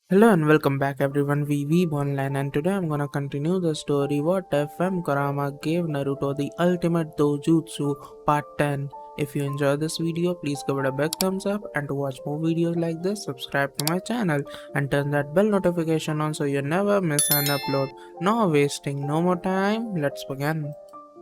Hello and welcome back everyone, we Weeb Online, and today I'm gonna continue the story What If Kurama Gave Naruto the Ultimate Dojutsu Part 10. If you enjoyed this video, please give it a big thumbs up, and to watch more videos like this, subscribe to my channel and turn that bell notification on so you never miss an upload. Now wasting no more time, let's begin.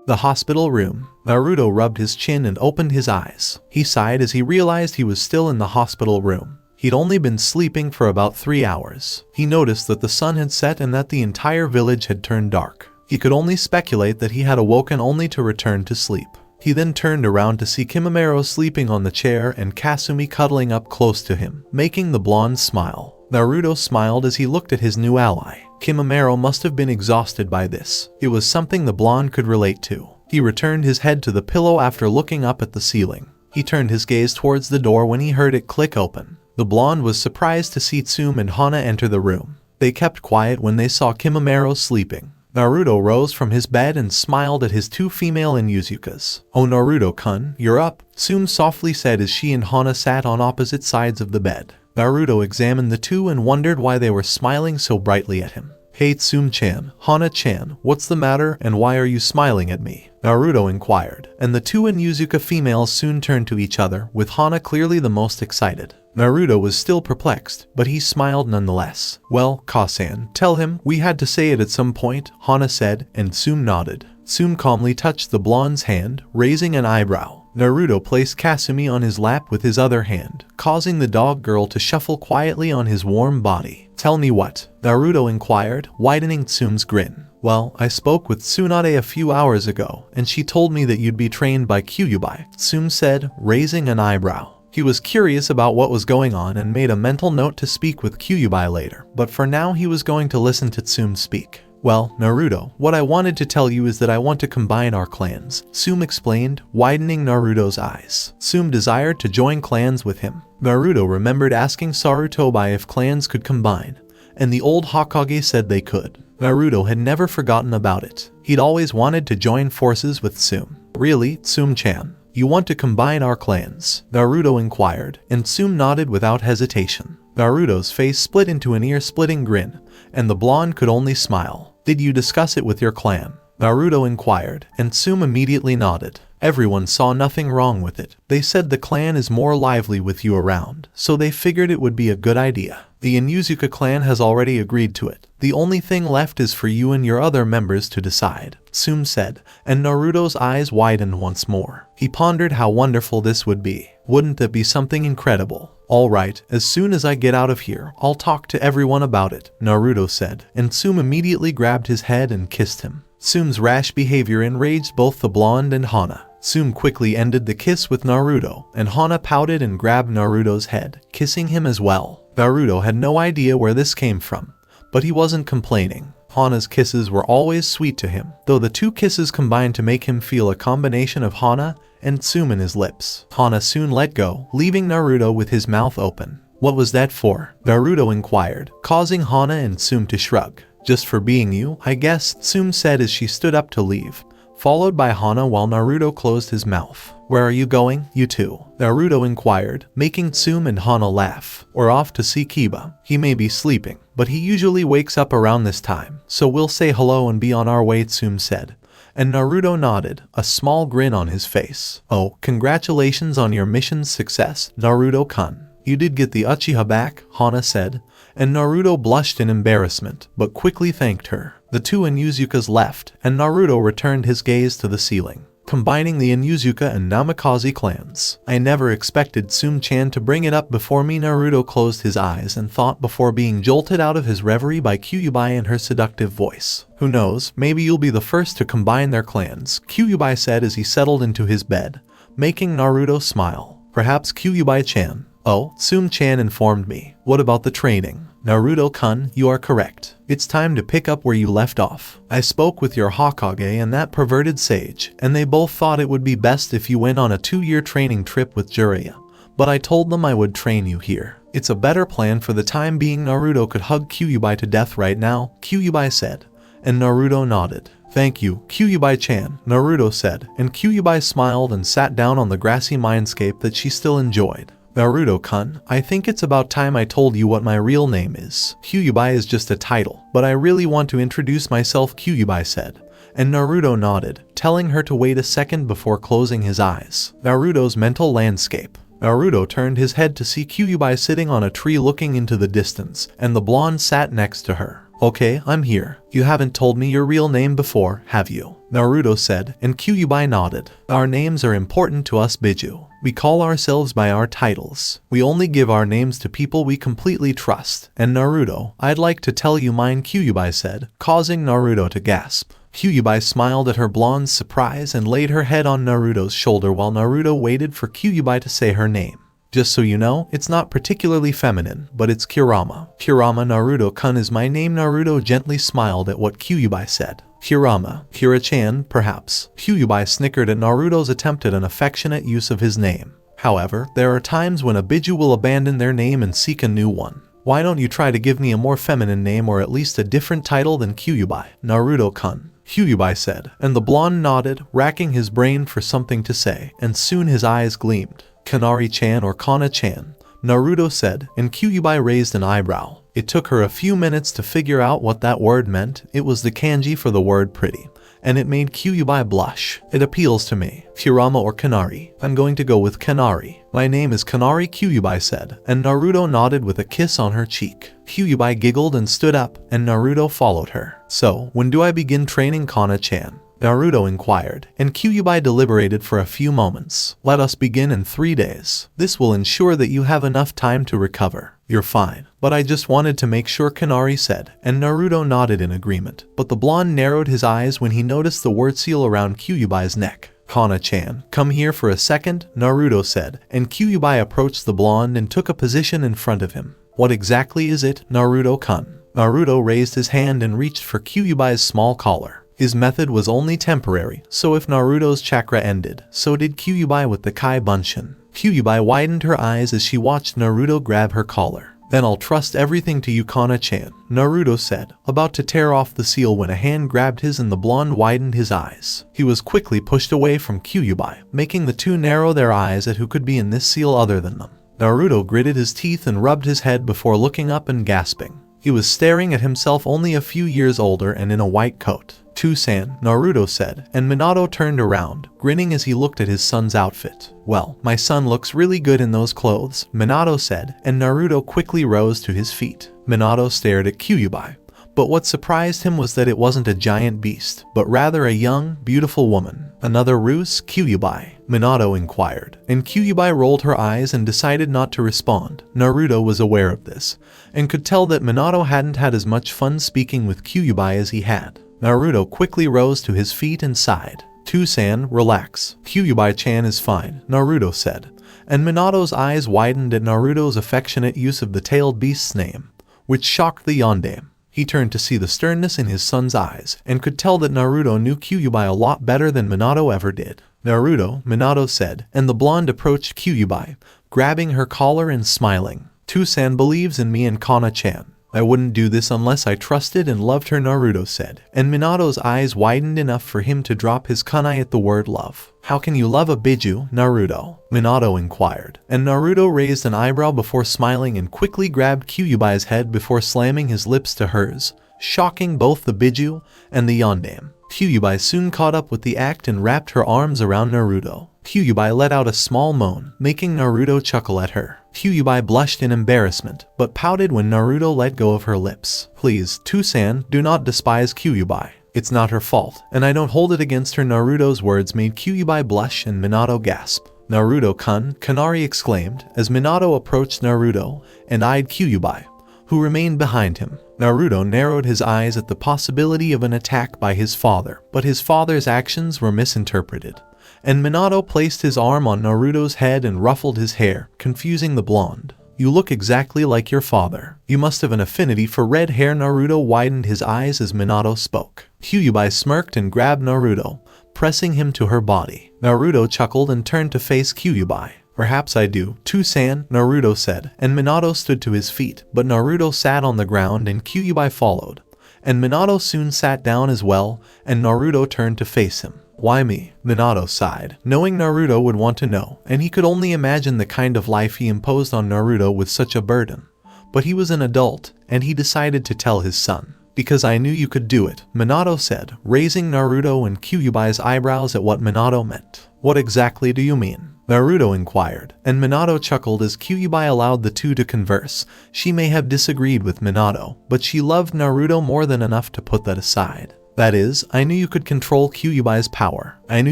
The hospital room. Naruto rubbed his chin and opened his eyes. He sighed as he realized he was still in the hospital room. He'd only been sleeping for about 3 hours. He noticed that the sun had set and that the entire village had turned dark. He could only speculate that he had awoken only to return to sleep. He then turned around to see Kimimaro sleeping on the chair and Kasumi cuddling up close to him, making the blonde smile. Naruto smiled as he looked at his new ally. Kimimaro must have been exhausted by this. It was something the blonde could relate to. He returned his head to the pillow after looking up at the ceiling. He turned his gaze towards the door when he heard it click open. The blonde was surprised to see Tsume and Hana enter the room. They kept quiet when they saw Kimimaro sleeping. Naruto rose from his bed and smiled at his two female Inuzukas. "Oh Naruto-kun, you're up," Tsume softly said as she and Hana sat on opposite sides of the bed. Naruto examined the two and wondered why they were smiling so brightly at him. "Hey Tsume-chan, Hana-chan, what's the matter and why are you smiling at me?" Naruto inquired, and the two Inuzuka females soon turned to each other, with Hana clearly the most excited. Naruto was still perplexed, but he smiled nonetheless. "Well, Kasan, tell him, we had to say it at some point," Hana said, and Tsume nodded. Tsume calmly touched the blonde's hand, raising an eyebrow. Naruto placed Kasumi on his lap with his other hand, causing the dog girl to shuffle quietly on his warm body. "Tell me what?" Naruto inquired, widening Tsume's grin. "Well, I spoke with Tsunade a few hours ago, and she told me that you'd be trained by Kyuubi," Tsume said, raising an eyebrow. He was curious about what was going on and made a mental note to speak with Kyuubi later, but for now he was going to listen to Tsume speak. "Well, Naruto, what I wanted to tell you is that I want to combine our clans," Tsume explained, widening Naruto's eyes. Tsume desired to join clans with him. Naruto remembered asking Sarutobi if clans could combine, and the old Hokage said they could. Naruto had never forgotten about it. He'd always wanted to join forces with Tsume. "Really, Tsume-chan? You want to combine our clans?" Naruto inquired, and Tsume nodded without hesitation. Naruto's face split into an ear-splitting grin, and the blonde could only smile. "Did you discuss it with your clan?" Naruto inquired, and Tsume immediately nodded. Everyone saw nothing wrong with it. They said the clan is more lively with you around, so they figured it would be a good idea. The Inuzuka clan has already agreed to it. The only thing left is for you and your other members to decide, Tsume said, and Naruto's eyes widened once more. He pondered how wonderful this would be. Wouldn't that be something incredible? "All right, as soon as I get out of here, I'll talk to everyone about it," Naruto said, and Tsume immediately grabbed his head and kissed him. Tsume's rash behavior enraged both the blonde and Hana. Tsume quickly ended the kiss with Naruto, and Hana pouted and grabbed Naruto's head, kissing him as well. Naruto had no idea where this came from, but he wasn't complaining. Hana's kisses were always sweet to him, though the two kisses combined to make him feel a combination of Hana and Tsume in his lips. Hana soon let go, leaving Naruto with his mouth open. "What was that for?" Naruto inquired, causing Hana and Tsume to shrug. "Just for being you, I guess," Tsume said as she stood up to leave, followed by Hana while Naruto closed his mouth. "Where are you going, you two?" Naruto inquired, making Tsume and Hana laugh. "We're off to see Kiba. He may be sleeping, but he usually wakes up around this time, so we'll say hello and be on our way," Tsume said. And Naruto nodded, a small grin on his face. "Oh, congratulations on your mission's success, Naruto-kun. You did get the Uchiha back," Hana said, and Naruto blushed in embarrassment, but quickly thanked her. The two Inuzukas left, and Naruto returned his gaze to the ceiling, combining the Inuzuka and Namikaze clans. "I never expected Tsume-chan to bring it up before me." Naruto closed his eyes and thought before being jolted out of his reverie by Kyuubi and her seductive voice. "Who knows, maybe you'll be the first to combine their clans," Kyuubi said as he settled into his bed, making Naruto smile. "Perhaps Kyuubi-chan." "Oh, Tsume-chan informed me. What about the training?" "Naruto-kun, you are correct. It's time to pick up where you left off. I spoke with your Hokage and that perverted sage, and they both thought it would be best if you went on a 2-year training trip with Jiraiya. But I told them I would train you here. It's a better plan for the time being." Naruto could hug Kyuubi to death right now, Kyuubi said, and Naruto nodded. "Thank you, Kyuubi-chan," Naruto said, and Kyuubi smiled and sat down on the grassy mindscape that she still enjoyed. Naruto-kun, I think it's about time I told you what my real name is. Kyuubi is just a title, but I really want to introduce myself, Kyuubi said. And Naruto nodded, telling her to wait a second before closing his eyes. Naruto's mental landscape. Naruto turned his head to see Kyuubi sitting on a tree looking into the distance, and the blonde sat next to her. Okay, I'm here. You haven't told me your real name before, have you? Naruto said, and Kyuubi nodded. Our names are important to us Biju. We call ourselves by our titles. We only give our names to people we completely trust. And Naruto, I'd like to tell you mine, Kyuubi said, causing Naruto to gasp. Kyuubi smiled at her blonde's surprise and laid her head on Naruto's shoulder while Naruto waited for Kyuubi to say her name. Just so you know, it's not particularly feminine, but it's Kurama. Kurama Naruto-kun is my name. Naruto gently smiled at what Kyuubi said. Kurama, Kira-chan, perhaps. Kyuubi snickered at Naruto's attempt at an affectionate use of his name. However, there are times when a Biju will abandon their name and seek a new one. Why don't you try to give me a more feminine name or at least a different title than Kyuubi? Naruto-kun, Kyuubi said, and the blonde nodded, racking his brain for something to say, and soon his eyes gleamed. Kanari-chan or Kana-chan, Naruto said, and Kyuubi raised an eyebrow. It took her a few minutes to figure out what that word meant. It was the kanji for the word pretty, and it made Kyuubi blush. It appeals to me. Kurama or Kanari? I'm going to go with Kanari. My name is Kanari, Kyuubi said, and Naruto nodded with a kiss on her cheek. Kyuubi giggled and stood up, and Naruto followed her. So, when do I begin training Kana-chan? Naruto inquired, and Kyuubi deliberated for a few moments. Let us begin in 3 days. This will ensure that you have enough time to recover. You're fine. But I just wanted to make sure, Kanari said, and Naruto nodded in agreement. But the blonde narrowed his eyes when he noticed the word seal around Kyuubi's neck. Kana-chan, come here for a second, Naruto said, and Kyuubi approached the blonde and took a position in front of him. What exactly is it, Naruto-kun? Naruto raised his hand and reached for Kyuubi's small collar. His method was only temporary, so if Naruto's chakra ended, so did Kyuubi with the Kai Bunshin. Kyuubi widened her eyes as she watched Naruto grab her collar. Then I'll trust everything to you, Kana-chan, Naruto said, about to tear off the seal when a hand grabbed his and the blonde widened his eyes. He was quickly pushed away from Kyuubi, making the two narrow their eyes at who could be in this seal other than them. Naruto gritted his teeth and rubbed his head before looking up and gasping. He was staring at himself only a few years older and in a white coat. Tsunade, Naruto said, and Minato turned around, grinning as he looked at his son's outfit. Well, my son looks really good in those clothes, Minato said, and Naruto quickly rose to his feet. Minato stared at Kyuubi, but what surprised him was that it wasn't a giant beast, but rather a young, beautiful woman. Another ruse, Kyuubi? Minato inquired, and Kyuubi rolled her eyes and decided not to respond. Naruto was aware of this, and could tell that Minato hadn't had as much fun speaking with Kyuubi as he had. Naruto quickly rose to his feet and sighed. Tsunade, relax. Kyuubi-chan is fine, Naruto said, and Minato's eyes widened at Naruto's affectionate use of the tailed beast's name, which shocked the yondaime. He turned to see the sternness in his son's eyes, and could tell that Naruto knew Kyuubi a lot better than Minato ever did. Naruto, Minato said, and the blonde approached Kyuubi, grabbing her collar and smiling. Tsunade believes in me and Kana-chan. I wouldn't do this unless I trusted and loved her, Naruto said, and Minato's eyes widened enough for him to drop his kunai at the word love. How can you love a Biju, Naruto? Minato inquired, and Naruto raised an eyebrow before smiling and quickly grabbed Kyuubi's head before slamming his lips to hers, shocking both the Biju and the yondaime. Kyuubi soon caught up with the act and wrapped her arms around Naruto. Kyuubi let out a small moan, making Naruto chuckle at her. Kyuubi blushed in embarrassment, but pouted when Naruto let go of her lips. Please, Tsunade, do not despise Kyuubi. It's not her fault, and I don't hold it against her. Naruto's words made Kyuubi blush and Minato gasp. Naruto-kun, Kanari exclaimed, as Minato approached Naruto and eyed Kyuubi, who remained behind him. Naruto narrowed his eyes at the possibility of an attack by his father, but his father's actions were misinterpreted, and Minato placed his arm on Naruto's head and ruffled his hair, confusing the blonde. You look exactly like your father. You must have an affinity for red hair. Naruto widened his eyes as Minato spoke. Kyuubi smirked and grabbed Naruto, pressing him to her body. Naruto chuckled and turned to face Kyuubi. Perhaps I do, Tsunade, Naruto said, and Minato stood to his feet, but Naruto sat on the ground and Kyuubi followed, and Minato soon sat down as well, and Naruto turned to face him. Why me? Minato sighed, knowing Naruto would want to know, and he could only imagine the kind of life he imposed on Naruto with such a burden. But he was an adult, and he decided to tell his son. Because I knew you could do it, Minato said, raising Naruto and Kyuubi's eyebrows at what Minato meant. What exactly do you mean? Naruto inquired, and Minato chuckled as Kyuubi allowed the two to converse. She may have disagreed with Minato, but she loved Naruto more than enough to put that aside. That is, I knew you could control Kyuubi's power. I knew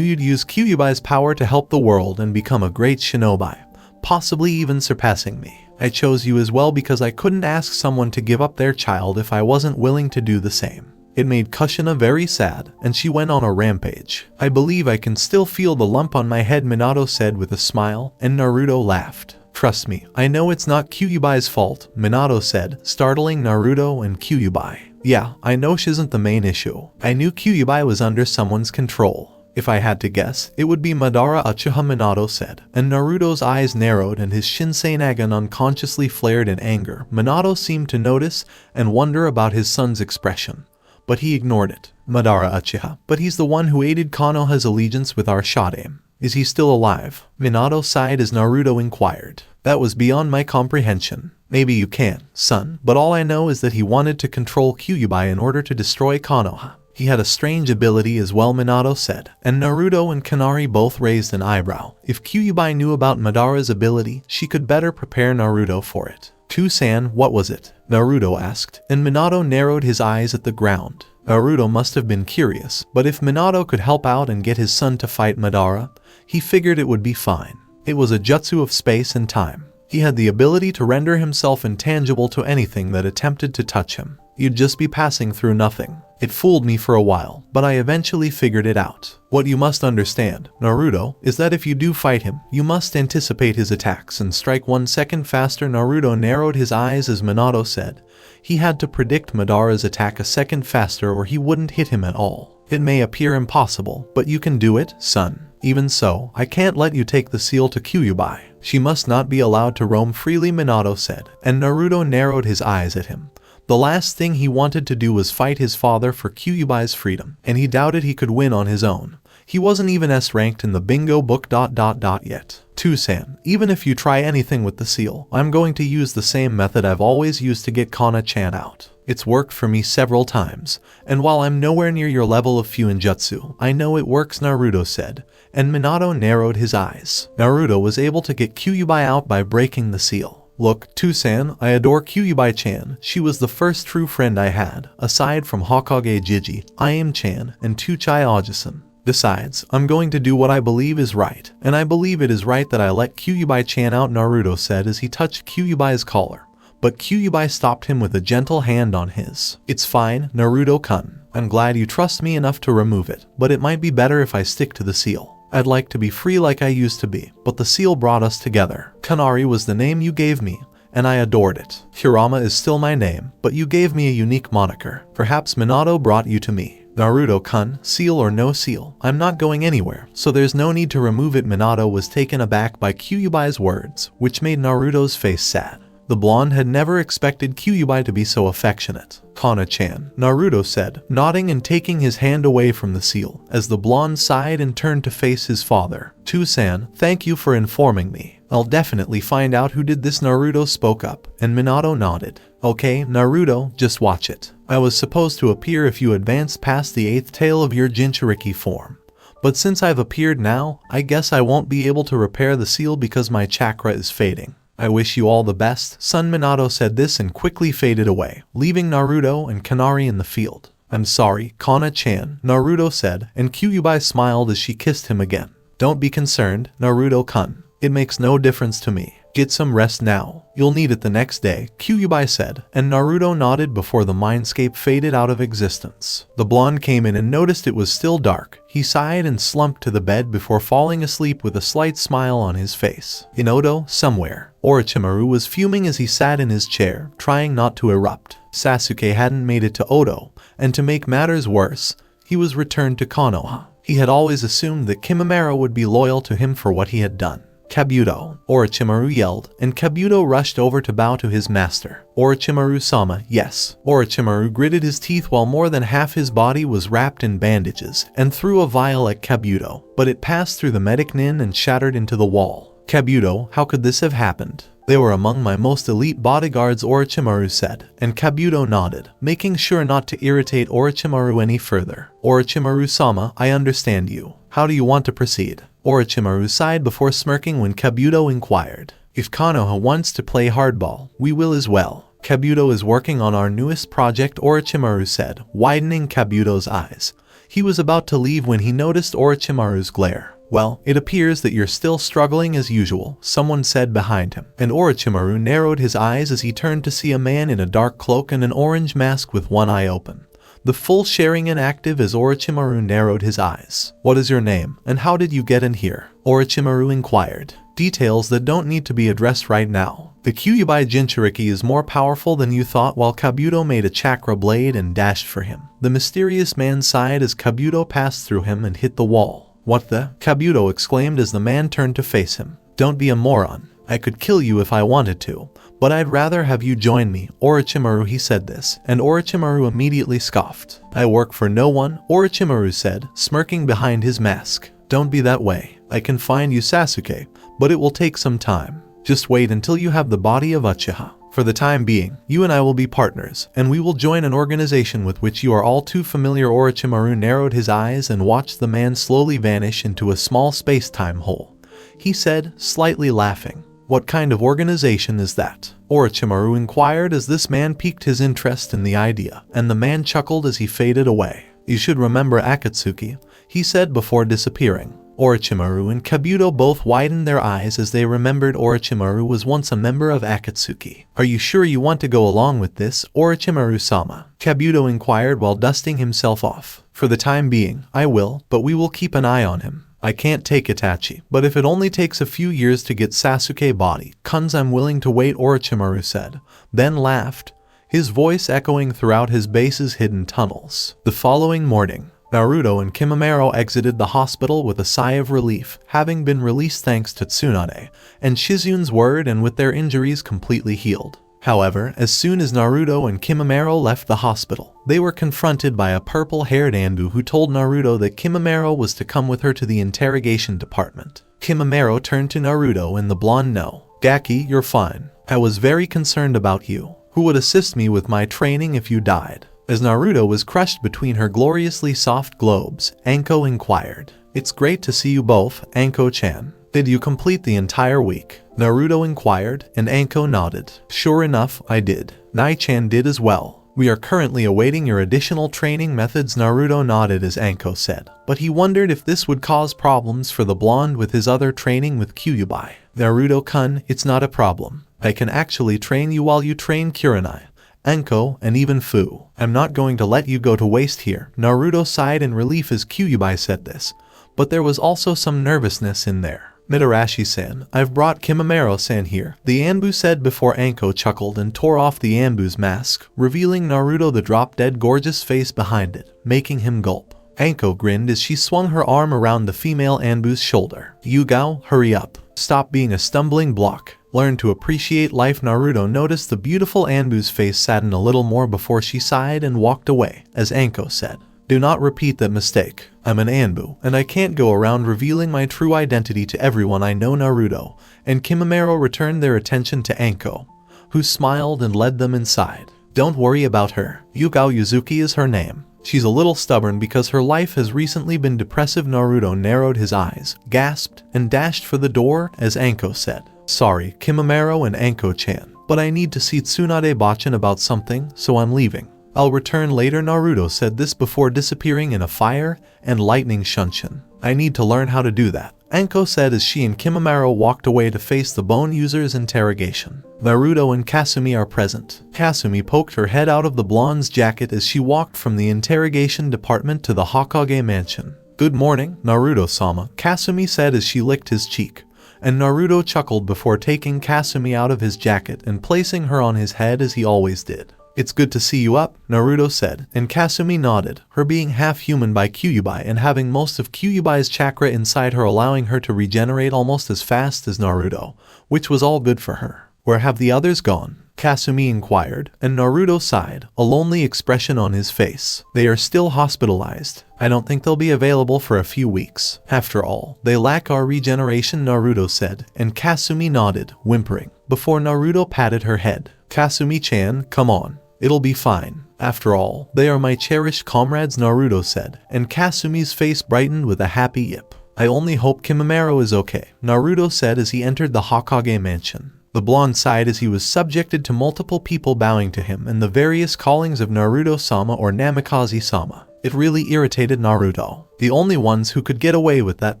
you'd use Kyuubi's power to help the world and become a great shinobi, possibly even surpassing me. I chose you as well because I couldn't ask someone to give up their child if I wasn't willing to do the same. It made Kushina very sad, and she went on a rampage. I believe I can still feel the lump on my head, Minato said with a smile, and Naruto laughed. Trust me, I know it's not Kyuubi's fault, Minato said, startling Naruto and Kyuubi. Yeah, I know she isn't the main issue. I knew Kyuubi was under someone's control. If I had to guess, it would be Madara Uchiha, Minato said, and Naruto's eyes narrowed and his Shinsenagon unconsciously flared in anger. Minato seemed to notice and wonder about his son's expression, but he ignored it. Madara Uchiha, but he's the one who aided Konoha's allegiance with our Shadaime. Is he still alive? Minato sighed as Naruto inquired. That was beyond my comprehension. Maybe you can, son, but all I know is that he wanted to control Kyuubi in order to destroy Konoha. He had a strange ability as well, Minato said, and Naruto and Kanari both raised an eyebrow. If Kyuubi knew about Madara's ability, she could better prepare Naruto for it. San, what was it? Naruto asked, and Minato narrowed his eyes at the ground. Naruto must have been curious, but if Minato could help out and get his son to fight Madara, he figured it would be fine. It was a jutsu of space and time. He had the ability to render himself intangible to anything that attempted to touch him. You'd just be passing through nothing. It fooled me for a while, but I eventually figured it out. What you must understand, Naruto, is that if you do fight him, you must anticipate his attacks and strike 1 second faster. Naruto narrowed his eyes as Minato said. He had to predict Madara's attack a second faster or he wouldn't hit him at all. It may appear impossible, but you can do it, son. Even so, I can't let you take the seal to Kyuubi. She must not be allowed to roam freely, Minato said, and Naruto narrowed his eyes at him. The last thing he wanted to do was fight his father for Kyuubi's freedom, and he doubted he could win on his own. He wasn't even S-ranked in the bingo book ... yet. San, even if you try anything with the seal, I'm going to use the same method I've always used to get Kana-chan out. It's worked for me several times, and while I'm nowhere near your level of Fuinjutsu, I know it works, Naruto said, and Minato narrowed his eyes. Naruto was able to get Kyuubi out by breaking the seal. Look, San, I adore Kyuubi-chan. She was the first true friend I had, aside from Hokage Jiji, Ayame-chan, and Tuchai Ojisan. Besides, I'm going to do what I believe is right, and I believe it is right that I let Kyuubi-chan out, Naruto said as he touched Kyuubi's collar. But Kyuubi stopped him with a gentle hand on his. It's fine, Naruto-kun. I'm glad you trust me enough to remove it, but it might be better if I stick to the seal. I'd like to be free like I used to be, but the seal brought us together. Kanari was the name you gave me, and I adored it. Kurama is still my name, but you gave me a unique moniker. Perhaps Minato brought you to me. Naruto-kun, seal or no seal, I'm not going anywhere, so there's no need to remove it. Minato was taken aback by Kyuubi's words, which made Naruto's face sad. The blonde had never expected Kyuubi to be so affectionate. Kana-chan, Naruto said, nodding and taking his hand away from the seal, as the blonde sighed and turned to face his father. San, thank you for informing me. I'll definitely find out who did this. Naruto spoke up, and Minato nodded. Okay, Naruto, just watch it. I was supposed to appear if you advanced past the 8th tail of your Jinchuriki form. But since I've appeared now, I guess I won't be able to repair the seal because my chakra is fading. I wish you all the best, son. Minato said this and quickly faded away, leaving Naruto and Kanari in the field. I'm sorry, Kana-chan, Naruto said, and Kyuubi smiled as she kissed him again. Don't be concerned, Naruto-kun. It makes no difference to me. Get some rest now. You'll need it the next day, Kyuubi said, and Naruto nodded before the mindscape faded out of existence. The blonde came in and noticed it was still dark. He sighed and slumped to the bed before falling asleep with a slight smile on his face. In Odo, somewhere, Orochimaru was fuming as he sat in his chair, trying not to erupt. Sasuke hadn't made it to Odo, and to make matters worse, he was returned to Konoha. He had always assumed that Kimimaro would be loyal to him for what he had done. Kabuto, Orochimaru yelled, and Kabuto rushed over to bow to his master. Orochimaru-sama, yes. Orochimaru gritted his teeth while more than half his body was wrapped in bandages and threw a vial at Kabuto, but it passed through the medic nin and shattered into the wall. Kabuto, how could this have happened? They were among my most elite bodyguards, Orochimaru said, and Kabuto nodded, making sure not to irritate Orochimaru any further. Orochimaru-sama, I understand you. How do you want to proceed? Orochimaru sighed before smirking when Kabuto inquired. If Konoha wants to play hardball, we will as well. Kabuto is working on our newest project, Orochimaru said, widening Kabuto's eyes. He was about to leave when he noticed Orochimaru's glare. Well, it appears that you're still struggling as usual, someone said behind him, and Orochimaru narrowed his eyes as he turned to see a man in a dark cloak and an orange mask with one eye open. The full sharing inactive as Orochimaru narrowed his eyes. What is your name, and how did you get in here? Orochimaru inquired. Details that don't need to be addressed right now. The Kyuubi Jinchuriki is more powerful than you thought, while Kabuto made a chakra blade and dashed for him. The mysterious man sighed as Kabuto passed through him and hit the wall. What the? Kabuto exclaimed as the man turned to face him. Don't be a moron. I could kill you if I wanted to, but I'd rather have you join me, Orochimaru. He said this, and Orochimaru immediately scoffed. I work for no one, Orochimaru said, smirking behind his mask. Don't be that way. I can find you Sasuke, but it will take some time. Just wait until you have the body of Uchiha. For the time being, you and I will be partners, and we will join an organization with which you are all too familiar. Orochimaru narrowed his eyes and watched the man slowly vanish into a small space-time hole. He said, slightly laughing, what kind of organization is that? Orochimaru inquired as this man piqued his interest in the idea, and the man chuckled as he faded away. You should remember Akatsuki, he said before disappearing. Orochimaru and Kabuto both widened their eyes as they remembered Orochimaru was once a member of Akatsuki. Are you sure you want to go along with this, Orochimaru-sama? Kabuto inquired while dusting himself off. For the time being, I will, but we will keep an eye on him. I can't take Itachi, but if it only takes a few years to get Sasuke body, I'm willing to wait, Orochimaru said, then laughed, his voice echoing throughout his base's hidden tunnels. The following morning, Naruto and Kimimaro exited the hospital with a sigh of relief, having been released thanks to Tsunade and Shizun's word and with their injuries completely healed. However, as soon as Naruto and Kimimaro left the hospital, they were confronted by a purple-haired Anbu who told Naruto that Kimimaro was to come with her to the interrogation department. Kimimaro turned to Naruto and the blonde no. Gaki, you're fine. I was very concerned about you. Who would assist me with my training if you died? As Naruto was crushed between her gloriously soft globes, Anko inquired. It's great to see you both, Anko-chan. Did you complete the entire week? Naruto inquired, and Anko nodded. Sure enough, I did. Nai-chan did as well. We are currently awaiting your additional training methods. Naruto nodded as Anko said, but he wondered if this would cause problems for the blonde with his other training with Kyuubi. Naruto-kun, it's not a problem. I can actually train you while you train Kurenai, Anko, and even Fu. I'm not going to let you go to waste here. Naruto sighed in relief as Kyuubi said this, but there was also some nervousness in there. Mitarashi-san, I've brought Kimimaro-san here, the Anbu said before Anko chuckled and tore off the Anbu's mask, revealing Naruto the drop-dead gorgeous face behind it, making him gulp. Anko grinned as she swung her arm around the female Anbu's shoulder. Yugao, hurry up. Stop being a stumbling block. Learn to appreciate life. Naruto noticed the beautiful Anbu's face sadden a little more before she sighed and walked away, as Anko said. Do not repeat that mistake. I'm an Anbu, and I can't go around revealing my true identity to everyone I know. Naruto and Kimimaro returned their attention to Anko, who smiled and led them inside. Don't worry about her. Yugao Yuzuki is her name. She's a little stubborn because her life has recently been depressive. Naruto narrowed his eyes, gasped, and dashed for the door as Anko said. Sorry, Kimimaro and Anko-chan, but I need to see Tsunade-bachan about something, so I'm leaving. I'll return later. Naruto said this before disappearing in a fire and lightning shunshin. I need to learn how to do that, Anko said as she and Kimimaro walked away to face the bone user's interrogation. Naruto and Kasumi are present. Kasumi poked her head out of the blonde's jacket as she walked from the interrogation department to the Hokage mansion. Good morning, Naruto-sama, Kasumi said as she licked his cheek, and Naruto chuckled before taking Kasumi out of his jacket and placing her on his head as he always did. It's good to see you up, Naruto said, and Kasumi nodded, her being half-human by Kyuubi and having most of Kyuubi's chakra inside her allowing her to regenerate almost as fast as Naruto, which was all good for her. Where have the others gone? Kasumi inquired, and Naruto sighed, a lonely expression on his face. They are still hospitalized. I don't think they'll be available for a few weeks. After all, they lack our regeneration, Naruto said, and Kasumi nodded, whimpering, before Naruto patted her head. Kasumi-chan, come on. It'll be fine. After all, they are my cherished comrades, Naruto said, and Kasumi's face brightened with a happy yip. I only hope Kimimaro is okay, Naruto said as he entered the Hokage mansion. The blonde sighed as he was subjected to multiple people bowing to him and the various callings of Naruto-sama or Namikaze-sama. It really irritated Naruto. The only ones who could get away with that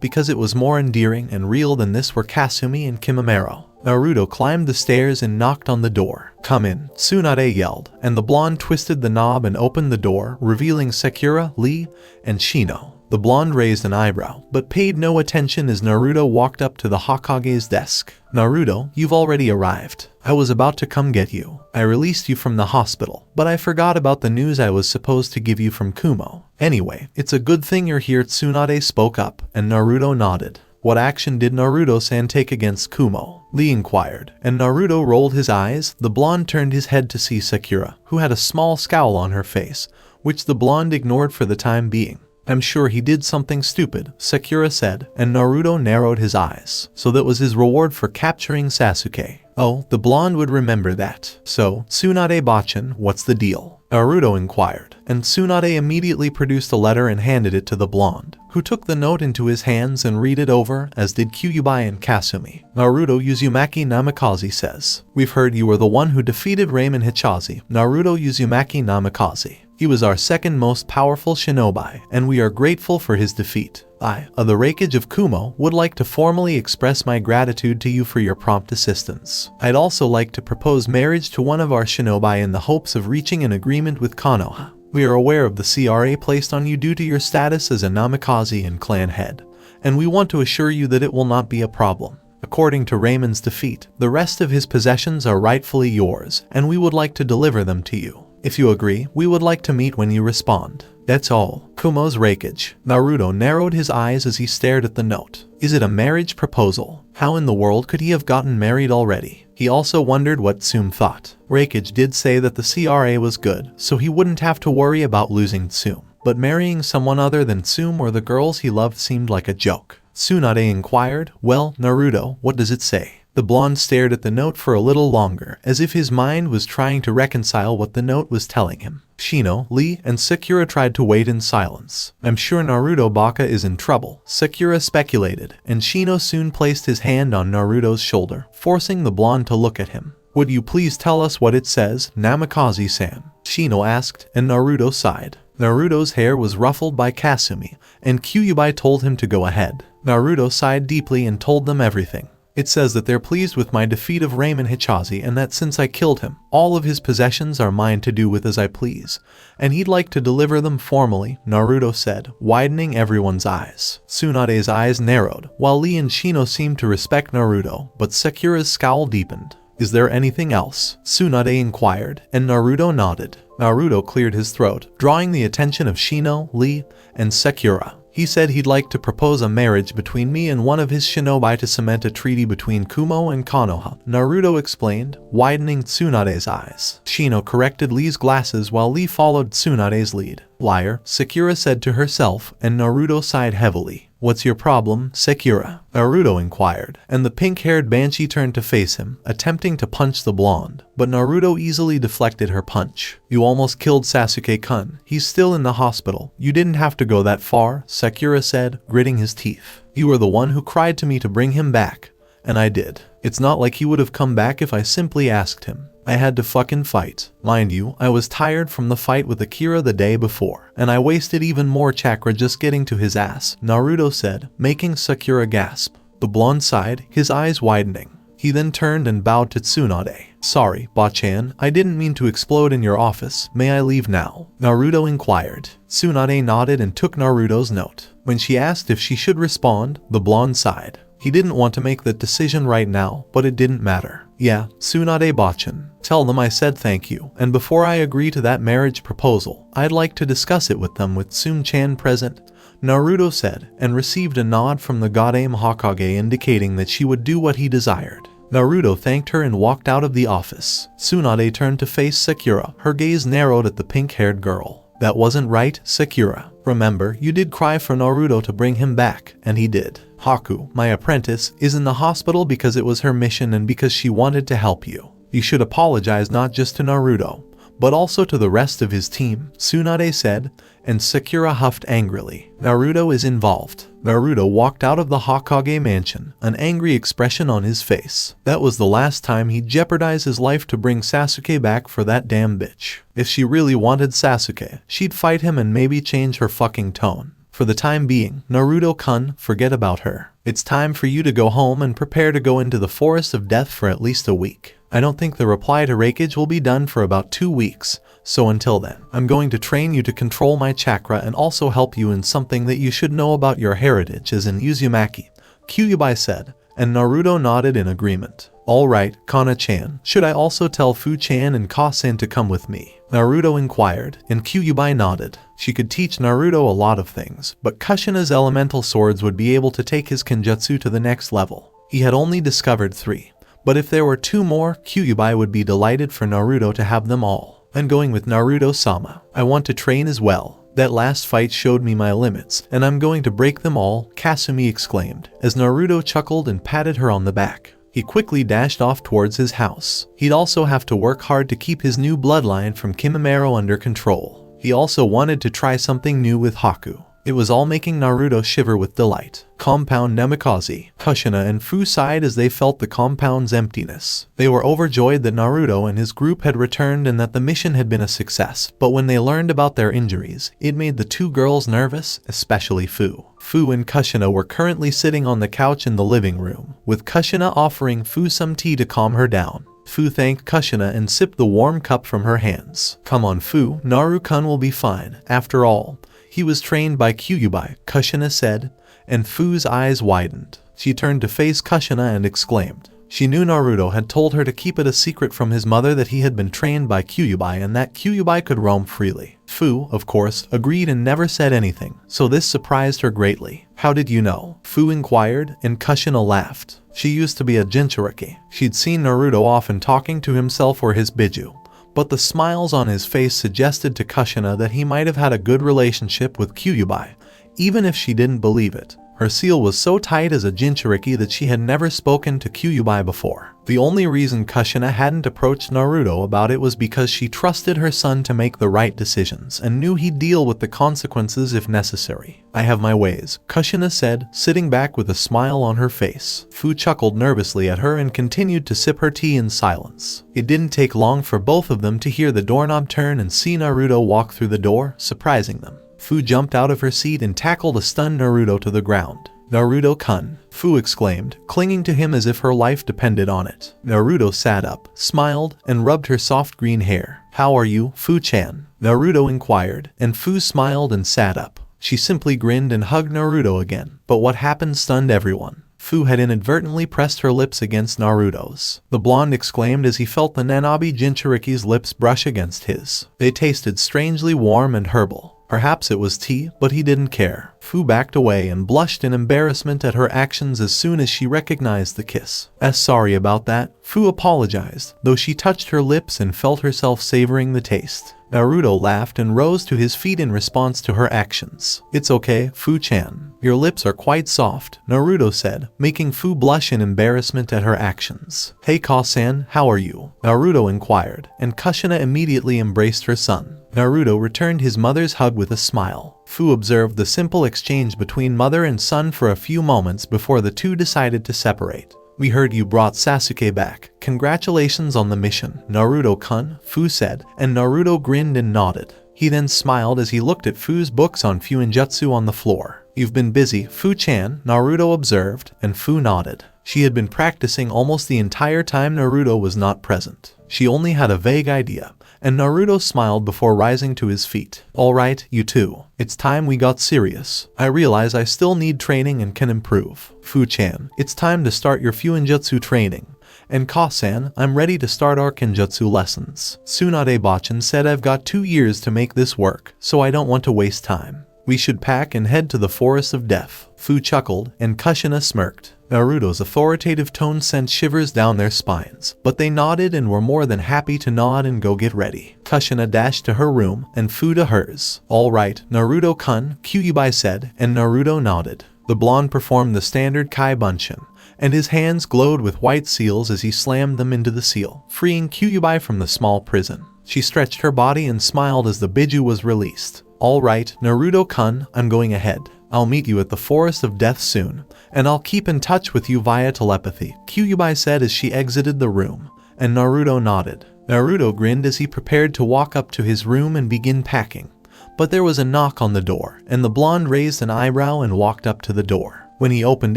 because it was more endearing and real than this were Kasumi and Kimimaro. Naruto climbed the stairs and knocked on the door. Come in, Tsunade yelled, and the blonde twisted the knob and opened the door, revealing Sakura, Lee, and Shino. The blonde raised an eyebrow, but paid no attention as Naruto walked up to the Hokage's desk. Naruto, you've already arrived. I was about to come get you. I released you from the hospital, but I forgot about the news I was supposed to give you from Kumo. Anyway, it's a good thing you're here, Tsunade spoke up, and Naruto nodded. What action did Naruto-san take against Kumo? Lee inquired, and Naruto rolled his eyes. The blonde turned his head to see Sakura, who had a small scowl on her face, which the blonde ignored for the time being. I'm sure he did something stupid, Sakura said, and Naruto narrowed his eyes. So that was his reward for capturing Sasuke. Oh, the blonde would remember that. So, Tsunade-bachan, what's the deal? Naruto inquired, and Tsunade immediately produced a letter and handed it to the blonde, who took the note into his hands and read it over, as did Kyuubi and Kasumi. Naruto Uzumaki Namikaze says, we've heard you were the one who defeated Ramen Hichazi. Naruto Uzumaki Namikaze. He was our second most powerful shinobi, and we are grateful for his defeat. I, the Raikage of Kumo, would like to formally express my gratitude to you for your prompt assistance. I'd also like to propose marriage to one of our shinobi in the hopes of reaching an agreement with Konoha. We are aware of the CRA placed on you due to your status as a Namikaze and clan head, and we want to assure you that it will not be a problem. According to Ramen's defeat, the rest of his possessions are rightfully yours, and we would like to deliver them to you. If you agree, we would like to meet when you respond. That's all. Kumo's Raikage. Naruto narrowed his eyes as he stared at the note. Is it a marriage proposal? How in the world could he have gotten married already? He also wondered what Tsum thought. Raikage did say that the CRA was good, so he wouldn't have to worry about losing Tsum. But marrying someone other than Tsum or the girls he loved seemed like a joke. Tsunade inquired, well, Naruto, what does it say? The blonde stared at the note for a little longer, as if his mind was trying to reconcile what the note was telling him. Shino, Lee, and Sakura tried to wait in silence. I'm sure Naruto Baka is in trouble, Sakura speculated, and Shino soon placed his hand on Naruto's shoulder, forcing the blonde to look at him. Would you please tell us what it says, Namikaze-san? Shino asked, and Naruto sighed. Naruto's hair was ruffled by Kasumi, and Kyuubi told him to go ahead. Naruto sighed deeply and told them everything. It says that they're pleased with my defeat of Ramen Hichazi and that since I killed him, all of his possessions are mine to do with as I please, and he'd like to deliver them formally, Naruto said, widening everyone's eyes. Tsunade's eyes narrowed, while Lee and Shino seemed to respect Naruto, but Sakura's scowl deepened. Is there anything else? Tsunade inquired, and Naruto nodded. Naruto cleared his throat, drawing the attention of Shino, Lee, and Sakura. He said he'd like to propose a marriage between me and one of his shinobi to cement a treaty between Kumo and Konoha, Naruto explained, widening Tsunade's eyes. Shino corrected Lee's glasses while Lee followed Tsunade's lead. Liar, Sakura said to herself, and Naruto sighed heavily. What's your problem, Sakura? Naruto inquired, and the pink-haired banshee turned to face him, attempting to punch the blonde. But Naruto easily deflected her punch. You almost killed Sasuke-kun. He's still in the hospital. You didn't have to go that far, Sakura said, gritting his teeth. You were the one who cried to me to bring him back. And I did. It's not like he would have come back if I simply asked him. I had to fucking fight. Mind you, I was tired from the fight with Akira the day before, and I wasted even more chakra just getting to his ass, Naruto said, making Sakura gasp. The blonde sighed, his eyes widening. He then turned and bowed to Tsunade. Sorry, Bachan, I didn't mean to explode in your office. May I leave now? Naruto inquired. Tsunade nodded and took Naruto's note. When she asked if she should respond, the blonde sighed. He didn't want to make that decision right now, but it didn't matter. Yeah, Tsunade Bachan. Tell them I said thank you, and before I agree to that marriage proposal, I'd like to discuss it with them with Sun-chan present, Naruto said, and received a nod from the Godame Hokage indicating that she would do what he desired. Naruto thanked her and walked out of the office. Tsunade turned to face Sakura, her gaze narrowed at the pink-haired girl. That wasn't right, Sakura. Remember, you did cry for Naruto to bring him back, and he did. Haku, my apprentice, is in the hospital because it was her mission and because she wanted to help you. You should apologize not just to Naruto, but also to the rest of his team, Tsunade said, and Sakura huffed angrily. Naruto is involved. Naruto walked out of the Hokage mansion, an angry expression on his face. That was the last time he'd jeopardize his life to bring Sasuke back for that damn bitch. If she really wanted Sasuke, she'd fight him and maybe change her fucking tone. For the time being, Naruto-kun, forget about her. It's time for you to go home and prepare to go into the Forest of Death for at least a week. I don't think the reply to Raikage will be done for about 2 weeks, so until then, I'm going to train you to control my chakra and also help you in something that you should know about your heritage as in Uzumaki, Kyuubi said, and Naruto nodded in agreement. Alright, Kana-chan, should I also tell Fu-chan and Ka-san to come with me? Naruto inquired, and Kyuubi nodded. She could teach Naruto a lot of things, but Kushina's elemental swords would be able to take his kenjutsu to the next level. He had only discovered 3. But if there were 2 more, Kyuubi would be delighted for Naruto to have them all. I'm going with Naruto-sama. I want to train as well. That last fight showed me my limits, and I'm going to break them all, Kasumi exclaimed, as Naruto chuckled and patted her on the back. He quickly dashed off towards his house. He'd also have to work hard to keep his new bloodline from Kimimaro under control. He also wanted to try something new with Haku. It was all making Naruto shiver with delight. Compound Namikaze, Kushina and Fu sighed as they felt the compound's emptiness. They were overjoyed that Naruto and his group had returned and that the mission had been a success, but when they learned about their injuries, it made the 2 girls nervous, especially Fu. Fu and Kushina were currently sitting on the couch in the living room, with Kushina offering Fu some tea to calm her down. Fu thanked Kushina and sipped the warm cup from her hands. Come on Fu, Naru-kun will be fine. After all, he was trained by Kyuubi, Kushina said, and Fu's eyes widened. She turned to face Kushina and exclaimed. She knew Naruto had told her to keep it a secret from his mother that he had been trained by Kyuubi and that Kyuubi could roam freely. Fu, of course, agreed and never said anything, so this surprised her greatly. How did you know? Fu inquired, and Kushina laughed. She used to be a Jinchuriki. She'd seen Naruto often talking to himself or his Biju. But the smiles on his face suggested to Kushina that he might have had a good relationship with Kyuubi, even if she didn't believe it. Her seal was so tight as a Jinchuriki that she had never spoken to Kyuubi before. The only reason Kushina hadn't approached Naruto about it was because she trusted her son to make the right decisions and knew he'd deal with the consequences if necessary. I have my ways, Kushina said, sitting back with a smile on her face. Fu chuckled nervously at her and continued to sip her tea in silence. It didn't take long for both of them to hear the doorknob turn and see Naruto walk through the door, surprising them. Fu jumped out of her seat and tackled a stunned Naruto to the ground. Naruto-kun, Fu exclaimed, clinging to him as if her life depended on it. Naruto sat up, smiled, and rubbed her soft green hair. How are you, Fu-chan? Naruto inquired, and Fu smiled and sat up. She simply grinned and hugged Naruto again, but what happened stunned everyone. Fu had inadvertently pressed her lips against Naruto's. The blonde exclaimed as he felt the Nanabi Jinchuriki's lips brush against his. They tasted strangely warm and herbal. Perhaps it was tea, but he didn't care. Fu backed away and blushed in embarrassment at her actions as soon as she recognized the kiss. Sorry about that, Fu apologized, though she touched her lips and felt herself savoring the taste. Naruto laughed and rose to his feet in response to her actions. It's okay, Fu-chan. Your lips are quite soft, Naruto said, making Fu blush in embarrassment at her actions. Hey Ka-san, how are you? Naruto inquired, and Kushina immediately embraced her son. Naruto returned his mother's hug with a smile. Fu observed the simple exchange between mother and son for a few moments before the two decided to separate. We heard you brought Sasuke back. Congratulations on the mission, Naruto-kun, Fu said, and Naruto grinned and nodded. He then smiled as he looked at Fu's books on Fuinjutsu on the floor. You've been busy, Fu-chan, Naruto observed, and Fu nodded. She had been practicing almost the entire time Naruto was not present. She only had a vague idea, and Naruto smiled before rising to his feet. Alright, you two. It's time we got serious. I realize I still need training and can improve. Fu-chan, it's time to start your Fuinjutsu training. And Kasan, I'm ready to start our Kenjutsu lessons. Tsunade Bachan said I've got 2 years to make this work, so I don't want to waste time. We should pack and head to the Forest of Death. Fu chuckled, and Kushina smirked. Naruto's authoritative tone sent shivers down their spines, but they nodded and were more than happy to nod and go get ready. Kushina dashed to her room, and Fu to hers. All right, Naruto-kun, Kyuubi said, and Naruto nodded. The blonde performed the standard Kai Bunshin, and his hands glowed with white seals as he slammed them into the seal, freeing Kyuubi from the small prison. She stretched her body and smiled as the Biju was released. All right, Naruto-kun, I'm going ahead. I'll meet you at the Forest of Death soon, and I'll keep in touch with you via telepathy, Kyuubi said as she exited the room, and Naruto nodded. Naruto grinned as he prepared to walk up to his room and begin packing. But there was a knock on the door, and the blonde raised an eyebrow and walked up to the door. When he opened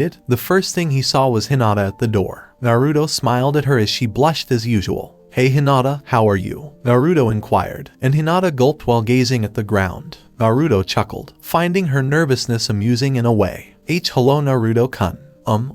it, the first thing he saw was Hinata at the door. Naruto smiled at her as she blushed as usual. Hey Hinata, how are you? Naruto inquired, and Hinata gulped while gazing at the ground. Naruto chuckled, finding her nervousness amusing in a way. Hello Naruto-kun.